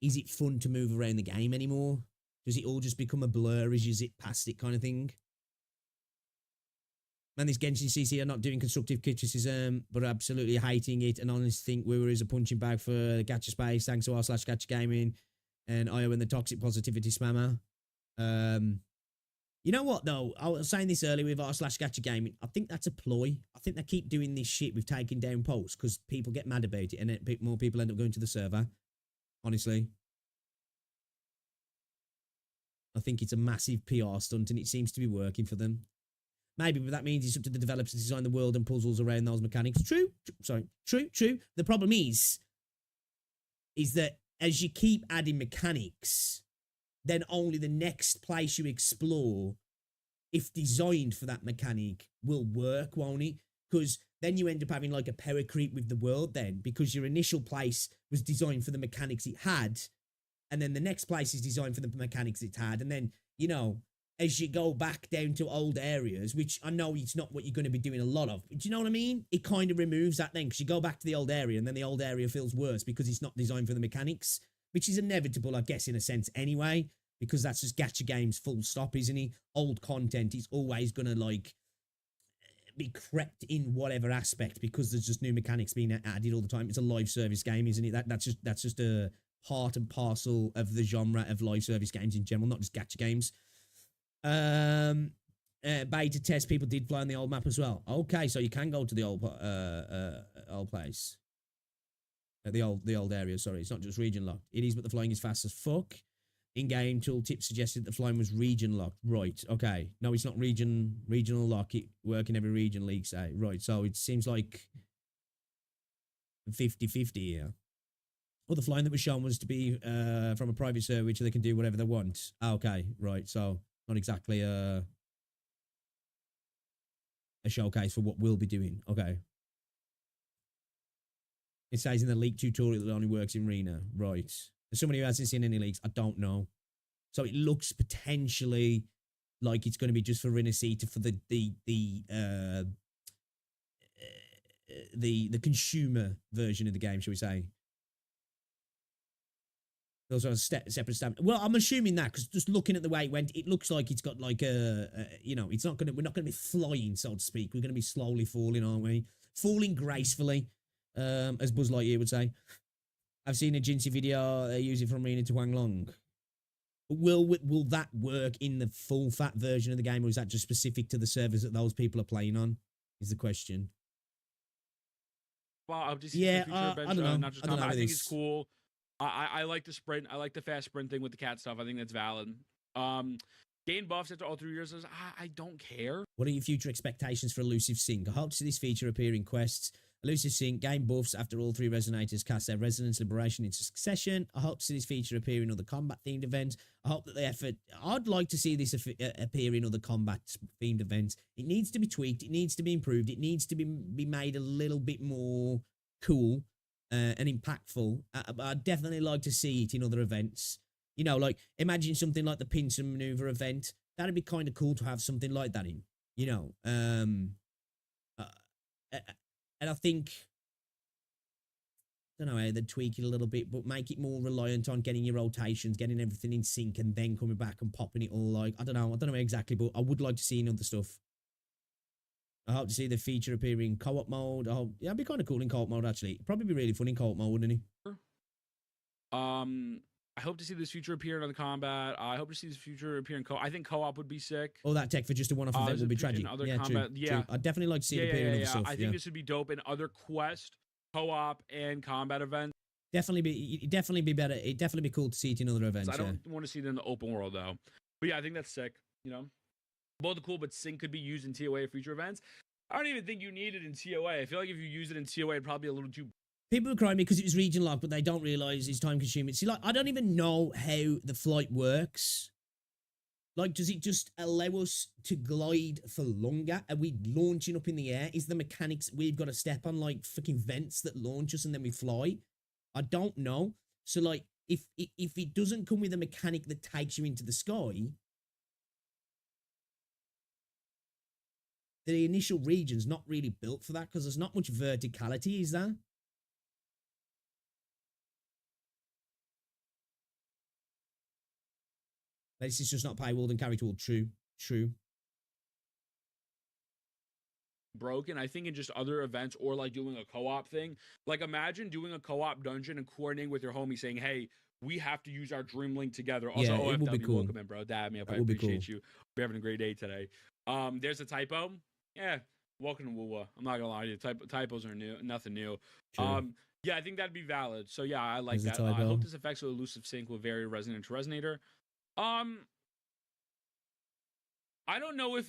is it fun to move around the game anymore? Does it all just become a blur as you zip past it kind of thing? Man, this Genshin CC are not doing constructive criticism, but absolutely hating it and honestly think WuWa is a punching bag for the gacha space, thanks to r/gacha gaming and IO and the toxic positivity spammer. You know what, though? I was saying this earlier with r/gacha gaming. I think that's a ploy. I think they keep doing this shit with taking down posts because people get mad about it and more people end up going to the server. Honestly. I think it's a massive PR stunt and it seems to be working for them. Maybe, but that means it's up to the developers to design the world and puzzles around those mechanics. True. The problem is that as you keep adding mechanics, then only the next place you explore, if designed for that mechanic, will work, won't it? Because then you end up having like a paracreep with the world then, because your initial place was designed for the mechanics it had, and then the next place is designed for the mechanics it had, and then, you know, as you go back down to old areas, which I know it's not what you're going to be doing a lot of, but do you know what I mean? It kind of removes that then, because you go back to the old area, and then the old area feels worse because it's not designed for the mechanics, which is inevitable, I guess, in a sense anyway, because that's just gacha games full stop, isn't it? Old content is always going to, like, be crept in whatever aspect because there's just new mechanics being added all the time. It's a live service game, isn't it? That's just a part and parcel of the genre of live service games in general, not just gacha games. Beta test, people did fly on the old map as well. Okay, so you can go to the old place. The old area, sorry. It's not just region locked. It is, but the flying is fast as fuck. In-game tooltip suggested the flying was region locked. Right, okay. No, it's not regional lock. It work in every region, league say. Right, so it seems like 50-50 here. Well, the flying that was shown was to be from a private server, which they can do whatever they want. Okay, right, so not exactly a showcase for what we'll be doing. Okay. It says in the leak tutorial that it only works in Rena. Right. As somebody who hasn't seen any leaks, I don't know. So it looks potentially like it's going to be just for Rinasita for the consumer version of the game, shall we say. Those are a separate stamp. Well, I'm assuming that because just looking at the way it went, it looks like it's got like you know, it's not going to, we're not going to be flying, so to speak. We're going to be slowly falling, aren't we? Falling gracefully, as Buzz Lightyear would say. I've seen a Jinsey video. They use it from Rena to Wanglong. Will that work in the full fat version of the game, or is that just specific to the servers that those people are playing on? Is the question. Well, I'm just yeah, I don't know. not just I don't know I how think this- it's cool. I like the sprint. I like the fast sprint thing with the cat stuff. I think that's valid. Gain buffs after all 3 years. I don't care. What are your future expectations for Elusive Sync? I hope to see this feature appear in quests. Elusive Sync, gain buffs after all 3 resonators cast their resonance liberation into succession. I hope to see this feature appear in other combat-themed events. I hope that the effort... I'd like to see this appear in other combat-themed events. It needs to be tweaked. It needs to be improved. It needs to be made a little bit more cool and impactful. I'd definitely like to see it in other events. You know, like, imagine something like the pincer maneuver event. That'd be kind of cool to have something like that in, you know. And I think, don't know how they'd tweak it a little bit, but make it more reliant on getting your rotations, getting everything in sync, and then coming back and popping it all. Like, I don't know exactly, but I would like to see other stuff. I hope to see the feature appear in co-op mode. Yeah, it'd be kind of cool in co-op mode, actually. It'd probably be really fun in co-op mode, wouldn't it? I hope to see this feature appear in other combat. I hope to see this feature appear in co-op. I think co-op would be sick. All that tech for just a one-off event would be tragic. Other Yeah, combat, true, yeah. true. I'd definitely like to see it appear in other stuff. I think this would be dope in other quest, co-op, and combat events. It'd definitely be better. It'd definitely be cool to see it in other events. I don't want to see it in the open world, though. But yeah, I think that's sick, you know? Both are cool, but sync could be used in TOA or future events. I don't even think you need it in TOA. I feel like if you use it in TOA, it'd probably be a little too... People are crying because it was region locked, but they don't realize it's time consuming. See, like, I don't even know how the flight works. Like, does it just allow us to glide for longer? Are we launching up in the air? Is the mechanics we've got to step on, like, freaking vents that launch us and then we fly? I don't know. So, like, if it doesn't come with a mechanic that takes you into the sky, the initial region's not really built for that because there's not much verticality, is there? This is just not paywalled and carry tool. True. Broken. I think in just other events or like doing a co-op thing. Like imagine doing a co-op dungeon and coordinating with your homie saying, hey, we have to use our dream link together. Also, yeah, it would be cool. Welcome in, bro. Dab me up. I appreciate you. We're having a great day today. There's a typo. Yeah. Welcome to WuWa. I'm not gonna lie to you. Typos are new, nothing new. True. Yeah, I think that'd be valid. So yeah, I like There's that. I hope this affects the elusive sync will vary resonant to resonator. I don't know if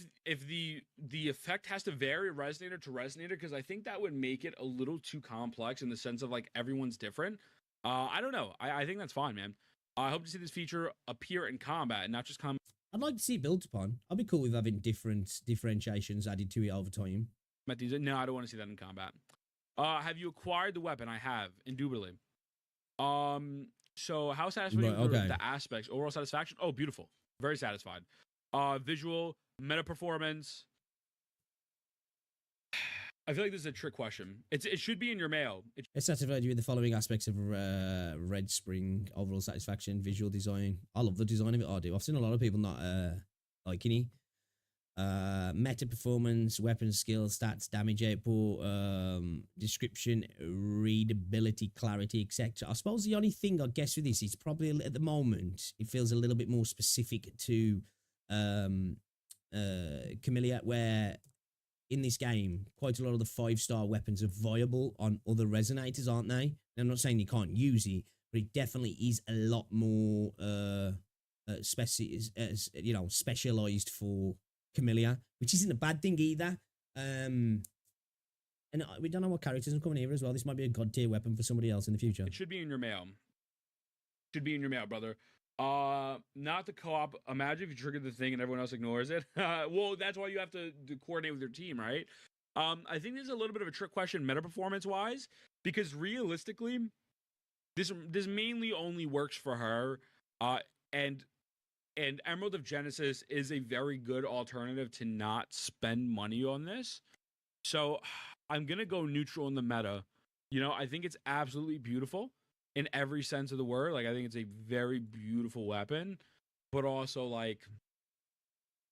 the effect has to vary resonator to resonator because I think that would make it a little too complex in the sense of like everyone's different. I don't know. I think that's fine, man. I hope to see this feature appear in combat and not just combat. I'd like to see it built upon. I'd be cool with having different differentiations added to it over time. No, I don't want to see that in combat. Have you acquired the weapon? I have, indubitably. So how satisfying were the aspects? Overall satisfaction? Oh, beautiful. Very satisfied. Visual, meta performance. I feel like this is a trick question. It should be in your mail. It's satisfied you with the following aspects of Red Spring: overall satisfaction, visual design. I love the design of it. I do. I've seen a lot of people not liking it. Meta performance, weapon skill, stats, damage output, description, readability, clarity, etc. I suppose the only thing I guess with this is probably at the moment it feels a little bit more specific to Camellia, where in this game quite a lot of the 5-star weapons are viable on other resonators, aren't they? And I'm not saying you can't use it, but it definitely is a lot more specialized for Camellia, which isn't a bad thing either. And we don't know what characters are coming here as well. This might be a god tier weapon for somebody else in the future. It should be in your mail. Should be in your mail, brother. Not the co-op. Imagine if you trigger the thing and everyone else ignores it. Well, that's why you have to coordinate with your team, right? I think this is a little bit of a trick question meta performance wise, because realistically, this mainly only works for her. And Emerald of Genesis is a very good alternative to not spend money on this. So I'm gonna go neutral in the meta. You know, I think it's absolutely beautiful in every sense of the word. Like, I think it's a very beautiful weapon, but also, like,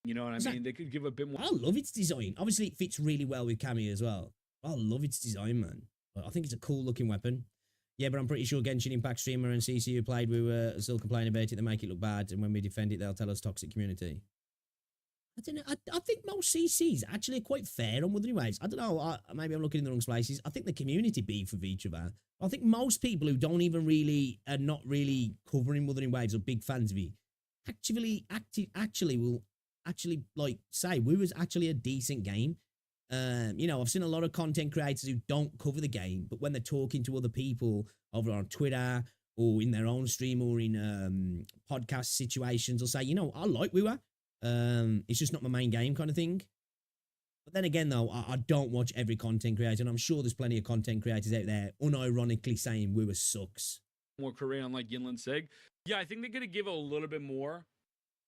you know what I mean? They could give a bit more. I love its design. Obviously, it fits really well with Cammy as well. I love its design, man. I think it's a cool looking weapon. Yeah, but I'm pretty sure Genshin Impact streamer and CC who played, we were still complaining about it. They make it look bad, and when we defend it, they'll tell us toxic community. I don't know. I think most CCs actually are quite fair on Wuthering Waves. I don't know. Maybe I'm looking in the wrong places. I think the community beef with each other. I think most people who don't even really are not really covering Wuthering Waves or big fans of it actually will like say WuWa's actually a decent game. You know, I've seen a lot of content creators who don't cover the game, but when they're talking to other people over on Twitter or in their own stream or in podcast situations, they'll say, you know, I like WuWa. It's just not my main game kind of thing. But then again, though, I don't watch every content creator, and I'm sure there's plenty of content creators out there unironically saying WuWa sucks. More Korean like Yinland Sig. Yeah, I think they're going to give a little bit more,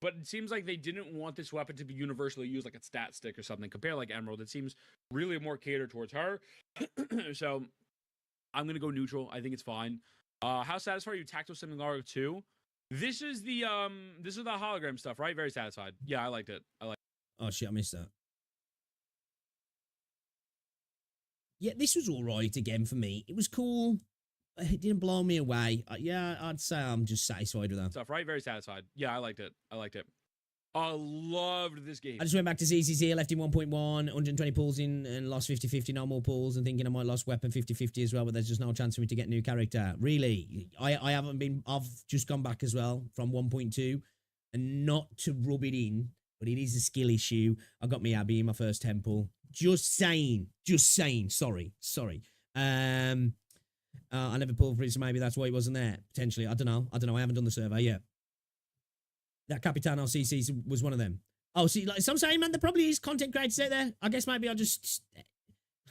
but it seems like they didn't want this weapon to be universally used like a stat stick or something. Compare like Emerald, it seems really more catered towards her. So I'm gonna go neutral. I think it's fine. How satisfied are you? Tactile Similar 2. This is the hologram stuff, right? Very satisfied. Yeah, I liked it. Oh shit, I missed that. Yeah, this was all right again for me. It was cool. It didn't blow me away. Yeah, I'd say I'm just satisfied with that. Stuff, right? Very satisfied. Yeah, I liked it. I loved this game. I just went back to ZZZ, left in 1.1, 120 pulls in and lost 50-50, no more pulls, and thinking I might lost weapon 50-50 as well, but there's just no chance for me to get a new character. Really, I've just gone back as well from 1.2, and not to rub it in, but it is a skill issue. I got me Abby in my first temple. Just saying, sorry. I never pulled for it, so maybe that's why it wasn't there, potentially. I don't know, I haven't done the survey yet. That Capitano CC was one of them. Oh, see, like some saying, man, there probably is content creators out there. I guess maybe I just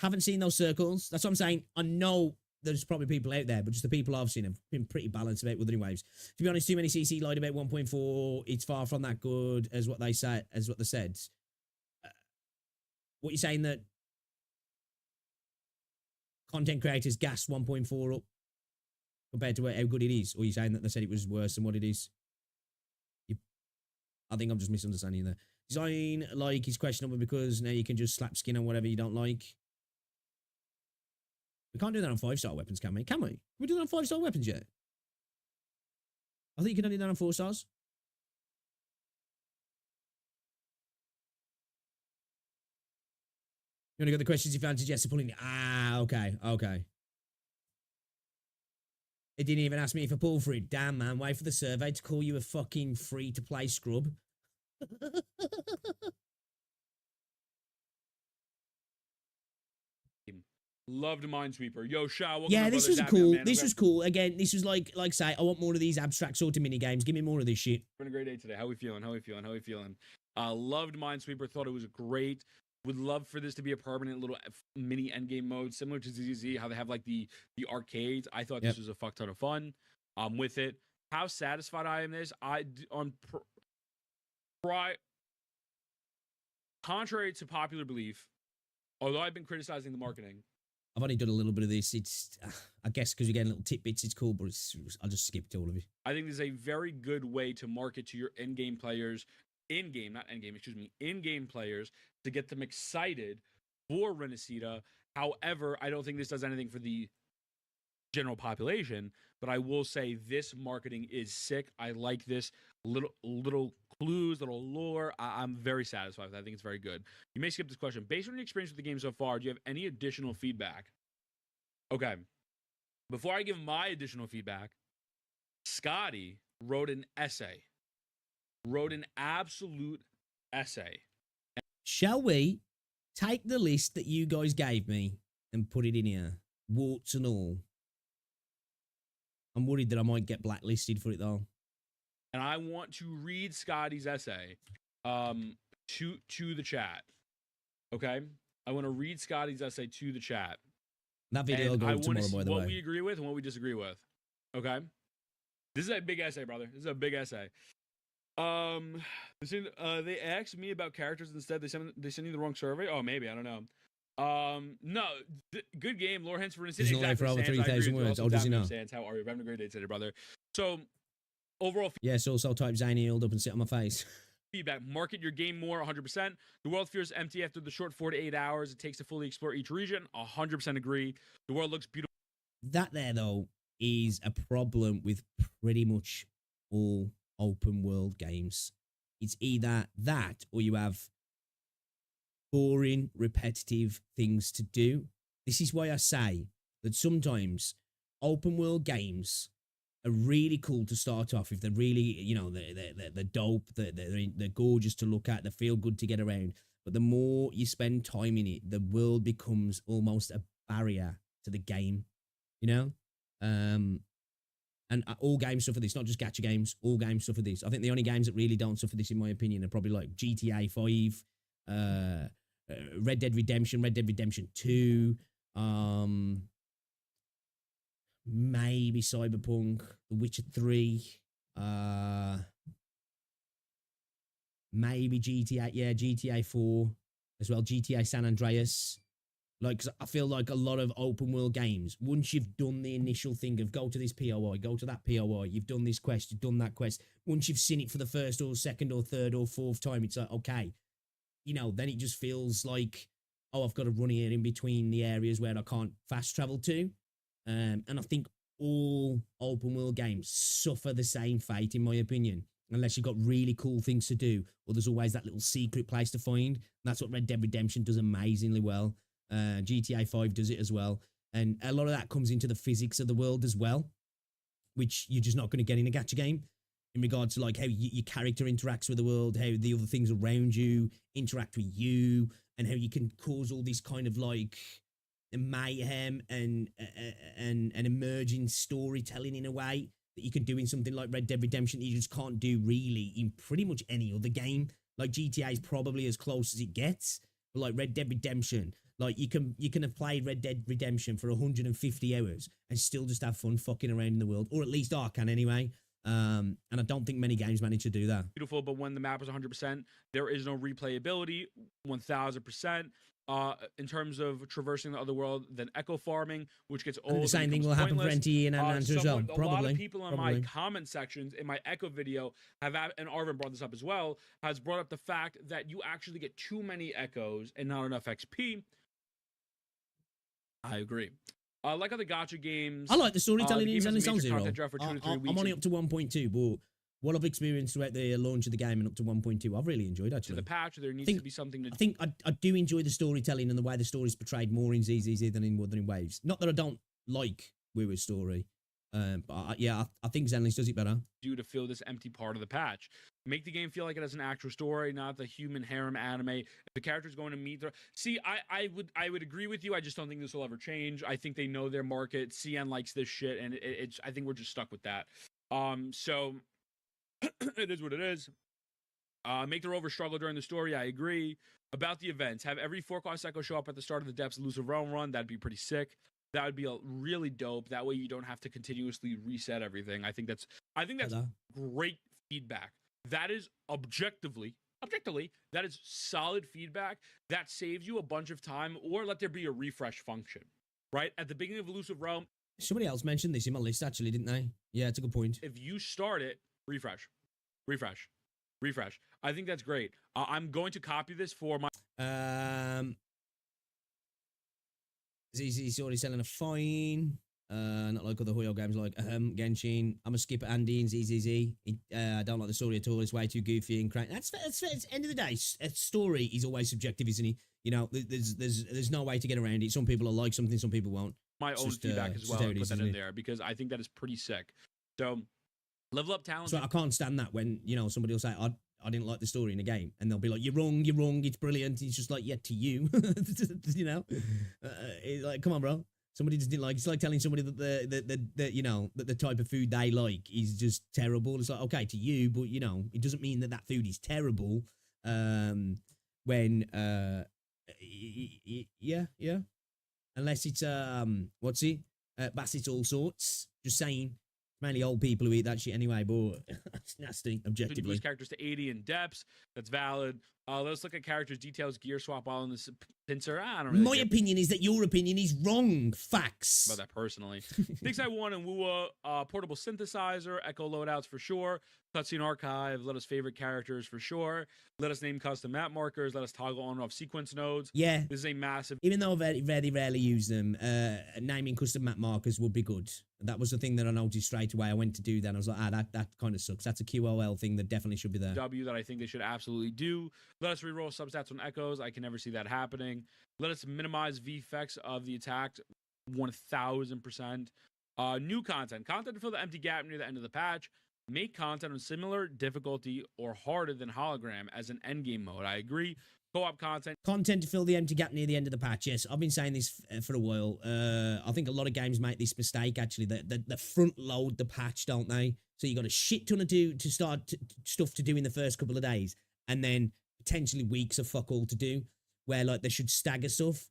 haven't seen those circles. That's what I'm saying. I know there's probably people out there, but just the people I've seen have been pretty balanced about Wuthering Waves. To be honest, too many CC lied about 1.4. It's far from that good as what they said. What you're saying that content creators gas 1.4 up compared to how good it is, or you're saying that they said it was worse than what it is? I think I'm just misunderstanding there. Design like is questionable because now you can just slap skin on whatever you don't like. We can't do that on 5-star weapons, can we? Can we? Can we do that on 5-star weapons yet? I think you can only do that on 4 stars. You want to go the questions you fancied? Yes, pulling. Ah, okay. It didn't even ask me if I pulled for it. Damn, man. Wait for the survey to call you a fucking free-to-play scrub. Loved Minesweeper. Yo, Shao. Yeah, this was cool. This was cool. Again, this was like say, I want more of these abstract sort of mini games. Give me more of this shit. Been a great day today. How we feeling? Loved Minesweeper. Thought it was great. Would love for this to be a permanent little mini endgame mode, similar to ZZZ, how they have like the arcades. I thought this was a fuck ton of fun. With it. How satisfied I am this? Contrary to popular belief, although I've been criticizing the marketing, I've only done a little bit of this. It's, I guess, because you're getting little tidbits, it's cool, but I'll just skip to all of it. I think this is a very good way to market to your in-game players, in-game players, to get them excited for Renacida. However, I don't think this does anything for the general population, but I will say this marketing is sick. I like this little clues, little lore. I'm very satisfied with that. I think it's very good. You may skip this question. Based on your experience with the game so far, do you have any additional feedback? Okay. Before I give my additional feedback, Scotty wrote an essay. Wrote an absolute essay. Shall we take the list that you guys gave me and put it in here? Warts and all. I'm worried that I might get blacklisted for it, though. And I want to read Scotty's essay to the chat. Okay? I want to read Scotty's essay to the chat. That video will go up tomorrow, by the way. What we agree with and what we disagree with. Okay? This is a big essay, brother. This is a big essay. They asked me about characters instead. They sent you the wrong survey. Oh, maybe, I don't know. No, good game. Lore hints for instance. He's exactly for over 3,000 words. Oh, does he know? How are you? Having a great day today, brother. So, overall. Yes, also type Zany healed up and sit on my face. Feedback. Market your game more, 100%. The world feels empty after the short 4 to 8 hours it takes to fully explore each region. 100% agree. The world looks beautiful. That there, though, is a problem with pretty much all open world games. It's either that or you have boring, repetitive things to do. This is why I say that sometimes open world games are really cool to start off if they're really, you know, they're dope, they're gorgeous to look at, they feel good to get around. But the more you spend time in it, the world becomes almost a barrier to the game, you know? And all games suffer this, not just gacha games. All games suffer this. I think the only games that really don't suffer this, in my opinion, are probably like GTA 5, Red Dead Redemption 2, maybe Cyberpunk, The Witcher 3, maybe GTA 4 as well, GTA San Andreas. Like, 'cause I feel like a lot of open world games, once you've done the initial thing of go to this POI, go to that POI, you've done this quest, you've done that quest. Once you've seen it for the first or second or third or fourth time, it's like, okay, you know, then it just feels like, oh, I've got to run here in between the areas where I can't fast travel to. And I think all open world games suffer the same fate, in my opinion, unless you've got really cool things to do, or there's always that little secret place to find. And that's what Red Dead Redemption does amazingly well. GTA 5 does it as well. And a lot of that comes into the physics of the world as well, which you're just not going to get in a gacha game, in regards to like how your character interacts with the world, how the other things around you interact with you, and how you can cause all this kind of like mayhem and emerging storytelling in a way that you can do in something like Red Dead Redemption that you just can't do really in pretty much any other game. Like GTA is probably as close as it gets, but like Red Dead Redemption, like you can have played Red Dead Redemption for 150 hours and still just have fun fucking around in the world, or at least I can anyway. And I don't think many games manage to do that. Beautiful, but when the map is 100%, there is no replayability. 1000%. In terms of traversing the other world, then echo farming, which gets old. And the same thing will happen for NTE and Answer as well. Probably. A lot of people in my comment sections in my echo video have, and Arvin brought this up as well, has brought up the fact that you actually get too many echoes and not enough XP. I agree. Like other gacha games, I like the storytelling in Zenless Zone Zero. I'm only up to 1.2, but what I've experienced throughout the launch of the game and up to 1.2, I've really enjoyed actually. To the patch, there needs to be something to. I think I do enjoy the storytelling and the way the story's portrayed more in ZZZ than in Wuthering Waves. Not that I don't like WuWa's story, but I think Zenless does it better. To fill this empty part of the patch, make the game feel like it has an actual story, not the human harem anime. If the character's going to meet their I would agree with you. I just don't think this will ever change. I think they know their market. CN likes this shit, and it's I think we're just stuck with that. So it is what it is. Make the rover struggle during the story. I agree. About the events, have every 4-cost echo show up at the start of the Depths Elusive Realm run. That'd be pretty sick. That would be really dope. That way you don't have to continuously reset everything. I think that's great feedback. That is objectively, that is solid feedback. That saves you a bunch of time, or let there be a refresh function, right? At the beginning of Elusive Realm. Somebody else mentioned this in my list actually, didn't they? Yeah, it's a good point. If you start it, refresh. I think that's great. I'm going to copy this for my. ZZ's already selling a fine. Not like other Hoyo games like Genshin. I'm a skip at Andy and ZZZ. I don't like the story at all. It's way too goofy and crazy. That's fair. At the end of the day, a story is always subjective, isn't it? You know, there's no way to get around it. Some people will like something, some people won't. My own feedback as well. And put that in there because I think that is pretty sick. So, level up talent. So I can't stand that when somebody will say I didn't like the story in a game, and they'll be like, you're wrong, it's brilliant. It's just like, yeah, to you, like, come on, bro. Somebody just didn't like. It's like telling somebody that the type of food they like is just terrible. It's like, okay, to you, but it doesn't mean that food is terrible. When unless it's Bassett's all sorts. Just saying. Mainly old people who eat that shit anyway, but it's nasty, objectively. Boost characters to 80 in depths. That's valid. Let's look at characters, details, gear swap all in this pincer. I don't really My opinion is that your opinion is wrong. Facts. About that personally. Things I want in WuWa, portable synthesizer, echo loadouts for sure. Cutscene archive, let us favorite characters for sure. Let us name custom map markers. Let us toggle on and off sequence nodes. Yeah. This is a massive. Even though I very rarely use them, naming custom map markers would be good. That was the thing that I noticed straight away. I went to do that. And I was like, that kind of sucks. That's a QOL thing that definitely should be there. That I think they should absolutely do. Let us reroll substats on echoes. I can never see that happening. Let us minimize VFX of the attack 1000%. New content to fill the empty gap near the end of the patch. Make content on similar difficulty or harder than hologram as an endgame mode. I agree. Co-op content to fill the empty gap near the end of the patch. Yes, I've been saying this for a while. I think a lot of games make this mistake actually. They front load the patch, don't they? So you got a shit ton to start stuff to do in the first couple of days, and then potentially weeks of fuck all to do. Where like they should stagger stuff,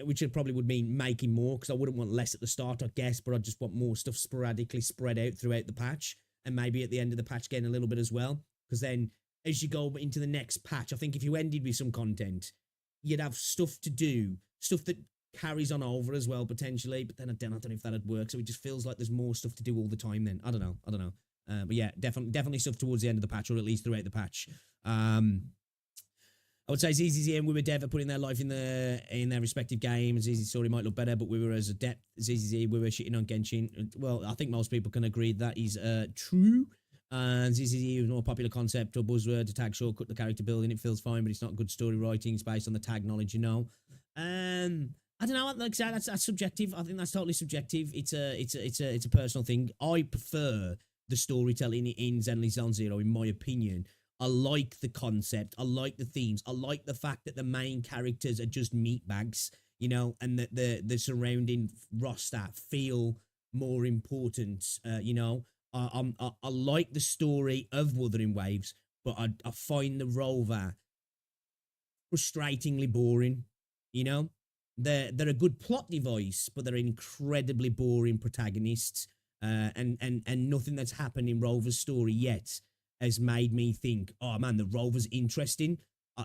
which it probably would mean making more, because I wouldn't want less at the start, I guess, but I just want more stuff sporadically spread out throughout the patch, and maybe at the end of the patch getting a little bit as well, because then as you go into the next patch, I think if you ended with some content, you'd have stuff to do, stuff that carries on over as well potentially. But then I don't know if that'd work. So it just feels like there's more stuff to do all the time. Then I don't know. But yeah, definitely stuff towards the end of the patch, or at least throughout the patch. I would say ZZZ and WuWa Dev are putting their life in their respective games. ZZZ Sora might look better, but WuWa as a depth. ZZZ, WuWa shitting on Genshin. Well, I think most people can agree that is true. ZZZ is a more popular concept or buzzword. The tag shortcut, the character building, it feels fine, but it's not good story writing. It's based on the tag knowledge, you know. I don't know. Like I said, that's subjective. I think that's totally subjective. It's a personal thing. I prefer the storytelling in Zenless Zone Zero, in my opinion. I like the concept. I like the themes. I like the fact that the main characters are just meatbags, you know, and that the surrounding roster feel more important. You know, I like the story of Wuthering Waves, but I find the rover frustratingly boring. You know, they're a good plot device, but they're incredibly boring protagonists. And nothing that's happened in Rover's story yet has made me think, oh man, the Rover's interesting.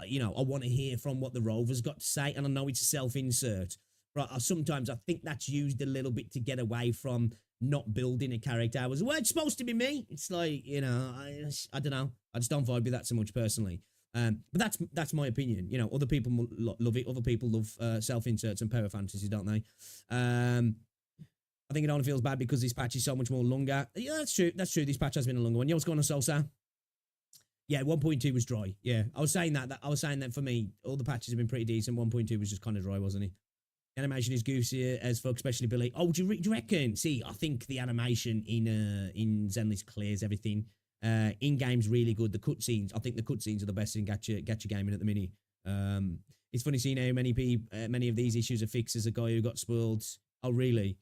You know, I want to hear from what the Rover's got to say. And I know it's a self-insert, but sometimes I think that's used a little bit to get away from not building a character. I was, well, it's supposed to be me. It's like, you know, I don't know. I just don't vibe with that so much personally. But that's my opinion. You know, other people love it. Other people love self-inserts and power fantasies, don't they? I think it only feels bad because this patch is so much more longer. Yeah, that's true. That's true. This patch has been a longer one. Yeah, what's going on, Sosa? Yeah, 1.2 was dry. Yeah, I was saying that for me, all the patches have been pretty decent. 1.2 was just kind of dry, wasn't it? The animation is goosey as fuck, especially Billy. Oh, do you reckon? See, I think the animation in Zenless clears everything. In game's really good. The cutscenes, I think the cutscenes are the best in gacha gaming at the minute. It's funny seeing how many of these issues are fixed as a guy who got spoiled. Oh, really?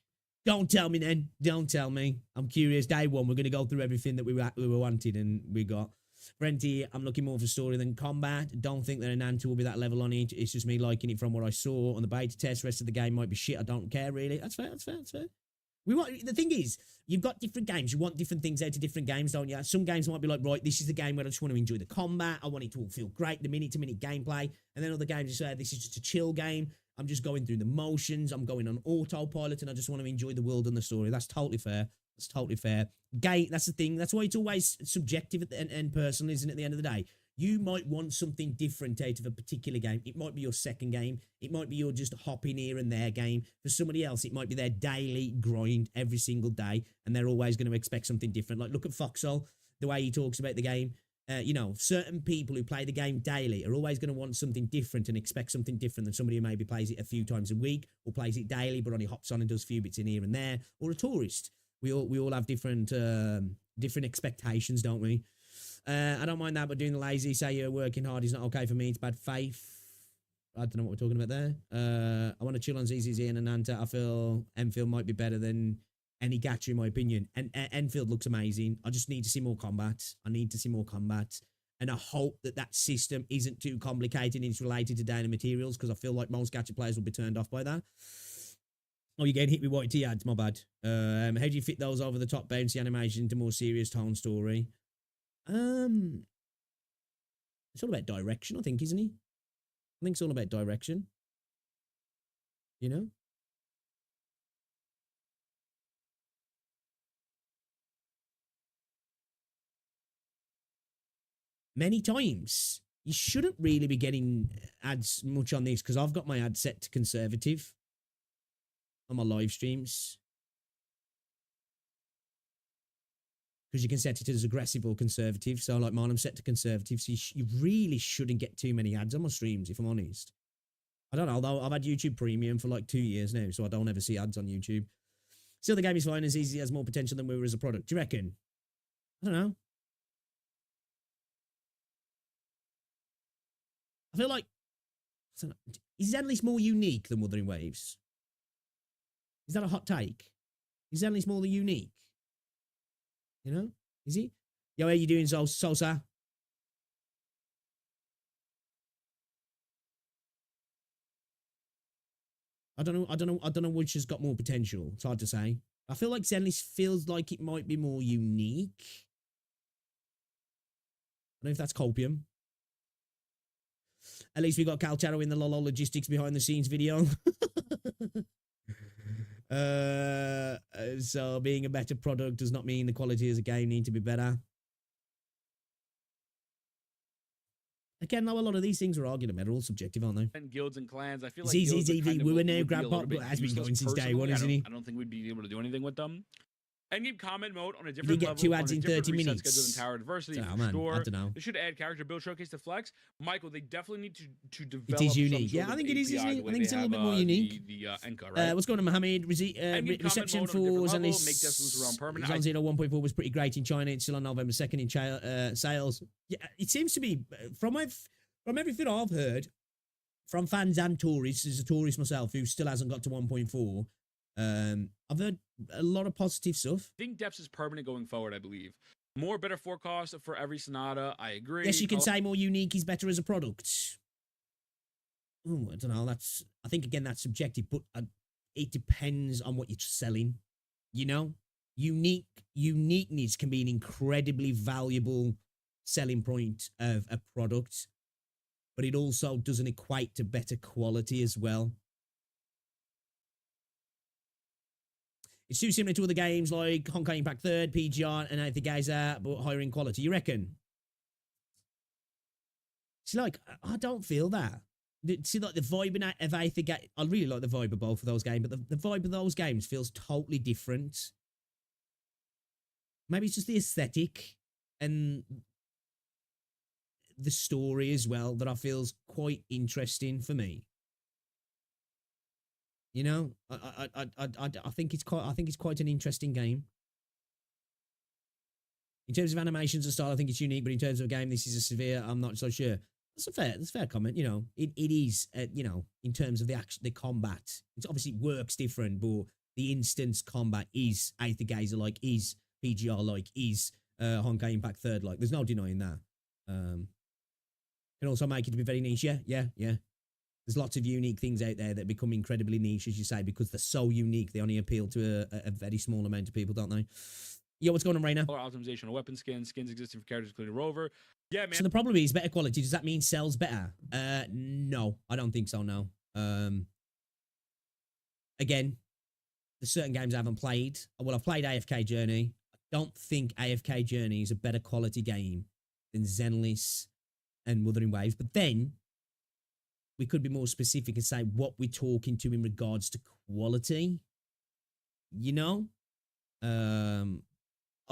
Don't tell me then. Don't tell me. I'm curious. Day one, we're going to go through everything that we were wanted and we got. Brenti, I'm looking more for story than combat. Don't think that an Anta will be that level on it. It's just me liking it from what I saw on the beta test. Rest of the game might be shit. I don't care, really. That's fair. The thing is, you've got different games. You want different things out of different games, don't you? Some games might be like, right, this is the game where I just want to enjoy the combat. I want it to all feel great, the minute-to-minute gameplay. And then other games, you say, this is just a chill game. I'm just going through the motions. I'm going on autopilot, and I just want to enjoy the world and the story. That's totally fair. That's totally fair. That's the thing. That's why it's always subjective and personal, isn't it, at the end of the day? You might want something different out of a particular game. It might be your second game. It might be your just hopping here and there game. For somebody else, it might be their daily grind every single day, and they're always going to expect something different. Like, look at Foxhole, the way he talks about the game. You know, certain people who play the game daily are always going to want something different and expect something different than somebody who maybe plays it a few times a week or plays it daily but only hops on and does a few bits in here and there, or a tourist. We all have different expectations, don't we? I don't mind that, but doing the lazy, say you're working hard is not okay for me. It's bad faith. I don't know what we're talking about there. I want to chill on ZZZ and Ananta. I feel Enfield might be better than any gacha in my opinion. And Enfield looks amazing. I just need to see more combat. And I hope that system isn't too complicated and it's related to data materials, because I feel like most gacha players will be turned off by that. Oh, you're getting hit with white T-ads, my bad. How do you fit those over the top bouncy animation into more serious tone story? It's all about direction, I think, isn't it? I think it's all about direction. You know? Many times. You shouldn't really be getting ads much on this, because I've got my ad set to conservative on my live streams. Because you can set it as aggressive or conservative. So like mine, I'm set to conservative. So you really shouldn't get too many ads on my streams, if I'm honest. I don't know, though. I've had YouTube Premium for like 2 years now, so I don't ever see ads on YouTube. Still, the game is fine, as easy, has more potential than we were as a product. Do you reckon? I don't know. I feel like... I don't know, is Zenless more unique than Wuthering Waves? Is that a hot take? Is Zenless more than unique? You know? Is he? Yo, how you doing, Sosa? I don't know which has got more potential. It's hard to say. I feel like Zenless feels like it might be more unique. I don't know if that's copium. At least we got Caltero in the LOL logistics behind the scenes video. So being a better product does not mean the quality as a game need to be better. Again, though, a lot of these things are argument. They're all subjective, aren't they? And guilds and clans. I feel like ZZZ kind of WuWa would now, be a Grandpa, little bit but has been useless going since day personally. one, isn't he? I don't think we'd be able to do anything with them. Endgame comment mode on a You different get level, 2 on ads a in different 30 reset minutes. schedule than Tower Diversity, Oh, for man, sure. I don't know. They should add character build showcase to flex. Michael, they definitely need to develop. It is some unique. sort Yeah, of I think it is, isn't API it? the I way think it's they a little bit have, more unique. The Enka, right? What's going on, Mohammed? Endgame Reception comment for mode on a different level, Zenless make death lose around permanent. Zone Zero 1.4 was pretty great in China. It's still on November 2nd in sales. Yeah, it seems to be, from everything I've heard, from fans and tourists, as a tourist myself who still hasn't got to 1.4, I've heard a lot of positive stuff. I think depths is permanent going forward, I believe. More better forecast for every Sonata, I agree. Yes, you can say more unique is better as a product. Oh, I don't know. I think again that's subjective, but it depends on what you're selling. You know, uniqueness can be an incredibly valuable selling point of a product, but it also doesn't equate to better quality as well. It's too similar to other games like Honkai Impact 3rd, PGR, and I think guys are but higher in quality. You reckon? See, like, I don't feel that. See, like, the vibe of I think I really like the vibe of both of those games, but the vibe of those games feels totally different. Maybe it's just the aesthetic and the story as well that I feels quite interesting for me. You know, I think it's quite an interesting game. In terms of animations and style, I think it's unique, but in terms of a game, this is a severe. I'm not so sure. That's a fair comment. You know, it is. You know, in terms of the combat, it's obviously works different, but the instance combat is Aether Gazer like, is PGR like, is Honkai Impact 3rd like. There's no denying that. Can also make it to be very niche. Yeah. There's lots of unique things out there that become incredibly niche, as you say, because they're so unique. They only appeal to a very small amount of people, don't they? Yo, what's going on right now? Optimization of weapon skins existing for characters including Rover. Yeah, man. So the problem is better quality. Does that mean sells better? No, I don't think so. No. Again, there's certain games I haven't played. Well, I've played AFK Journey. I don't think AFK Journey is a better quality game than Zenless and Wuthering Waves. But then we could be more specific and say what we're talking to in regards to quality. You know? I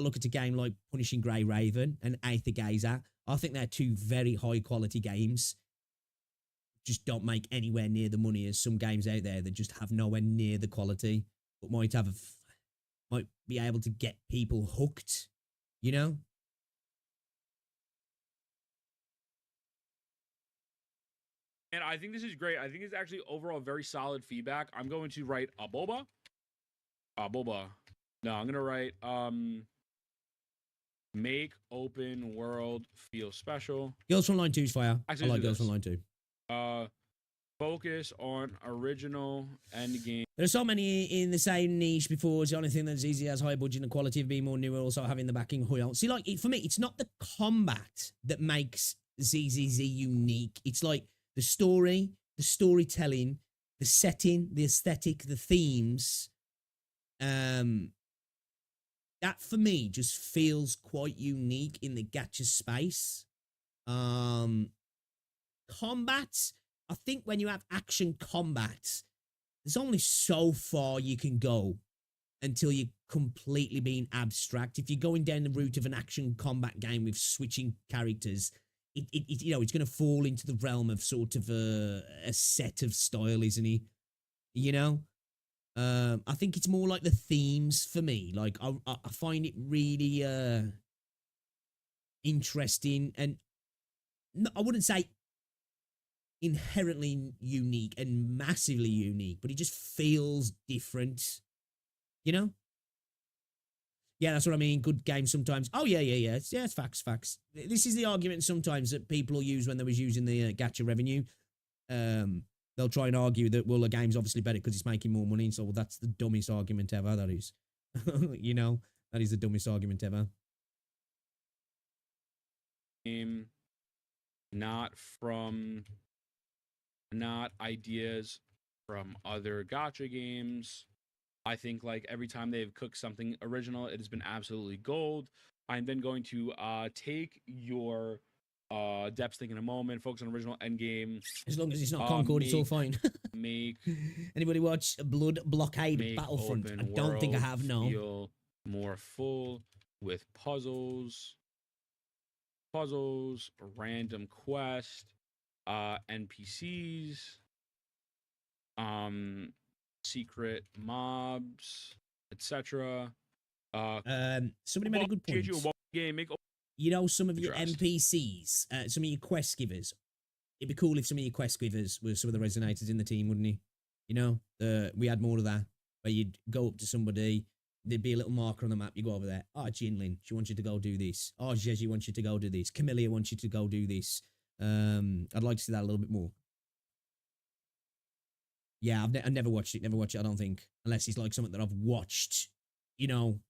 look at a game like Punishing Grey Raven and Aether Gazer. I think they're two very high quality games. Just don't make anywhere near the money as some games out there that just have nowhere near the quality, but might be able to get people hooked, you know? And I think this is great. I think it's actually overall very solid feedback. I'm going to write Aboba. No, I'm gonna write make open world feel special. Girls from Line 2 is fire. Actually, I like Girls from Line 2. Focus on original end game. There's so many in the same niche before. It's the only thing that's easy as high budget and quality of being more newer, also having the backing. See, like, for me, it's not the combat that makes ZZZ unique. It's like the story, the storytelling, the setting, the aesthetic, the themes. That for me just feels quite unique in the gacha space. Combat, I think when you have action combat, there's only so far you can go until you're completely being abstract. If you're going down the route of an action combat game with switching characters, it you know, it's going to fall into the realm of sort of a set of style, isn't it? You know? I think it's more like the themes for me. Like, I find it really interesting, and I wouldn't say inherently unique and massively unique, but it just feels different, you know? Yeah, that's what I mean. Good game sometimes. Oh, yeah. It's facts. This is the argument sometimes that people will use when they was using the gacha revenue. They'll try and argue that, well, the game's obviously better because it's making more money. So, well, that's the dumbest argument ever, that is. You know, that is the dumbest argument ever. Not from not ideas from other gacha games. I think like every time they've cooked something original, it has been absolutely gold. I'm then going to take your depth thing in a moment, focus on original endgame. As long as it's not Concord, it's all fine. Make Anybody watch Blood Blockade make Battlefront? open I don't think I world have, no. feel more full with puzzles, random quest, NPCs, secret mobs, etc. Somebody made a good point. Game, make You know, some of your Trust. NPCs, some of your quest givers. It'd be cool if some of your quest givers were some of the resonators in the team, wouldn't he? You know, we had more of that, where you'd go up to somebody, there'd be a little marker on the map, you go over there. Oh, Jinlin, she wants you to go do this. Oh, Jeji wants you to go do this. Camellia wants you to go do this. I'd like to see that a little bit more. Yeah, I've never watched it, I don't think. Unless it's like something that I've watched, you know,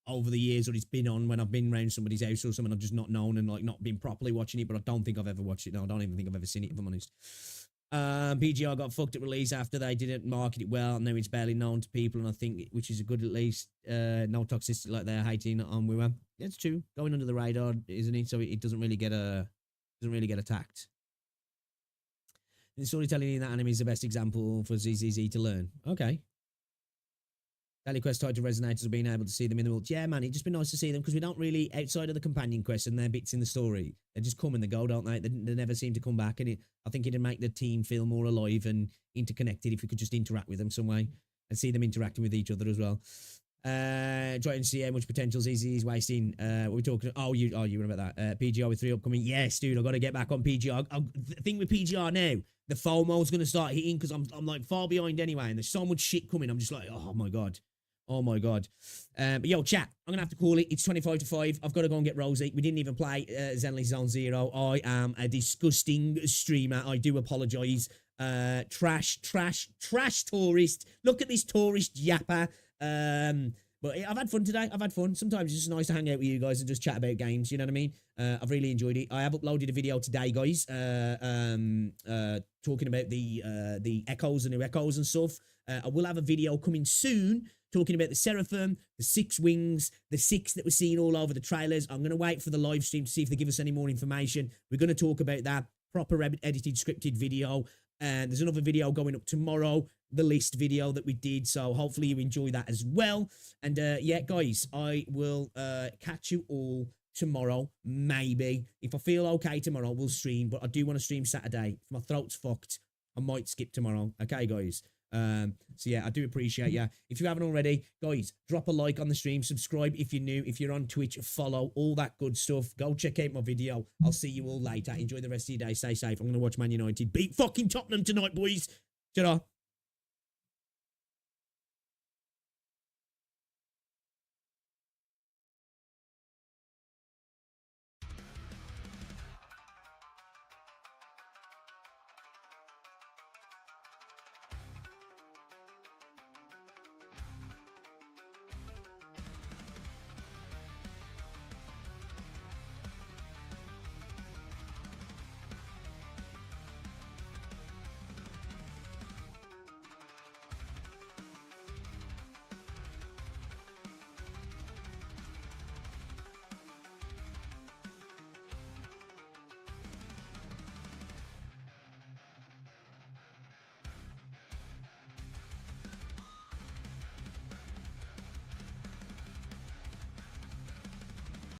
over the years, or it's been on when I've been around somebody's house or something I've just not known and like not been properly watching it, but I don't think I've ever watched it. No, I don't even think I've ever seen it, if I'm honest. PGR got fucked at release after they didn't market it well. Now it's barely known to people, and I think, which is a good at least. No toxicity like they're hating on WuWa. That's true. Going under the radar, isn't it? So it doesn't really get attacked. And storytelling in that anime is the best example for ZZZ to learn. Okay. Daily quest tied to resonators of being able to see them in the world. Yeah, man, it'd just be nice to see them, because we don't really, outside of the companion quests and their bits in the story, they just come and they go, don't they? They never seem to come back, and I think it'd make the team feel more alive and interconnected if we could just interact with them some way and see them interacting with each other as well. Try and see how much potential ZZ is wasting. What we're talking. Oh, you remember that? PGR with 3 upcoming. Yes, dude, I got to get back on PGR. The thing with PGR now, the FOMO's going to start hitting, because I'm like far behind anyway, and there's so much shit coming. I'm just like, oh my god. But yo, chat, I'm gonna have to call it. It's 25 to 5. I've got to go and get Rosie. We didn't even play Zenless Zone Zero. I am a disgusting streamer. I do apologise. Trash tourist. Look at this tourist yapper. But I've had fun today. Sometimes it's just nice to hang out with you guys and just chat about games. You know what I mean? I've really enjoyed it. I have uploaded a video today, guys. Talking about the echoes and new echoes and stuff. I will have a video coming soon talking about the Seraphim, the 6 wings, the 6 that we're seeing all over the trailers. I'm going to wait for the live stream to see if they give us any more information. We're going to talk about that. Proper edited, scripted video. And there's another video going up tomorrow, the list video that we did. So hopefully you enjoy that as well. And yeah, guys, I will catch you all tomorrow, maybe. If I feel okay tomorrow, we'll stream. But I do want to stream Saturday. If my throat's fucked, I might skip tomorrow. Okay, guys? So yeah, I do appreciate you. If you haven't already, guys, drop a like on the stream, subscribe if you're new, if you're on Twitch, follow, all that good stuff. Go check out my video. I'll see you all later. Enjoy the rest of your day. Stay safe. I'm going to watch Man United beat fucking Tottenham tonight, boys. Ta-da.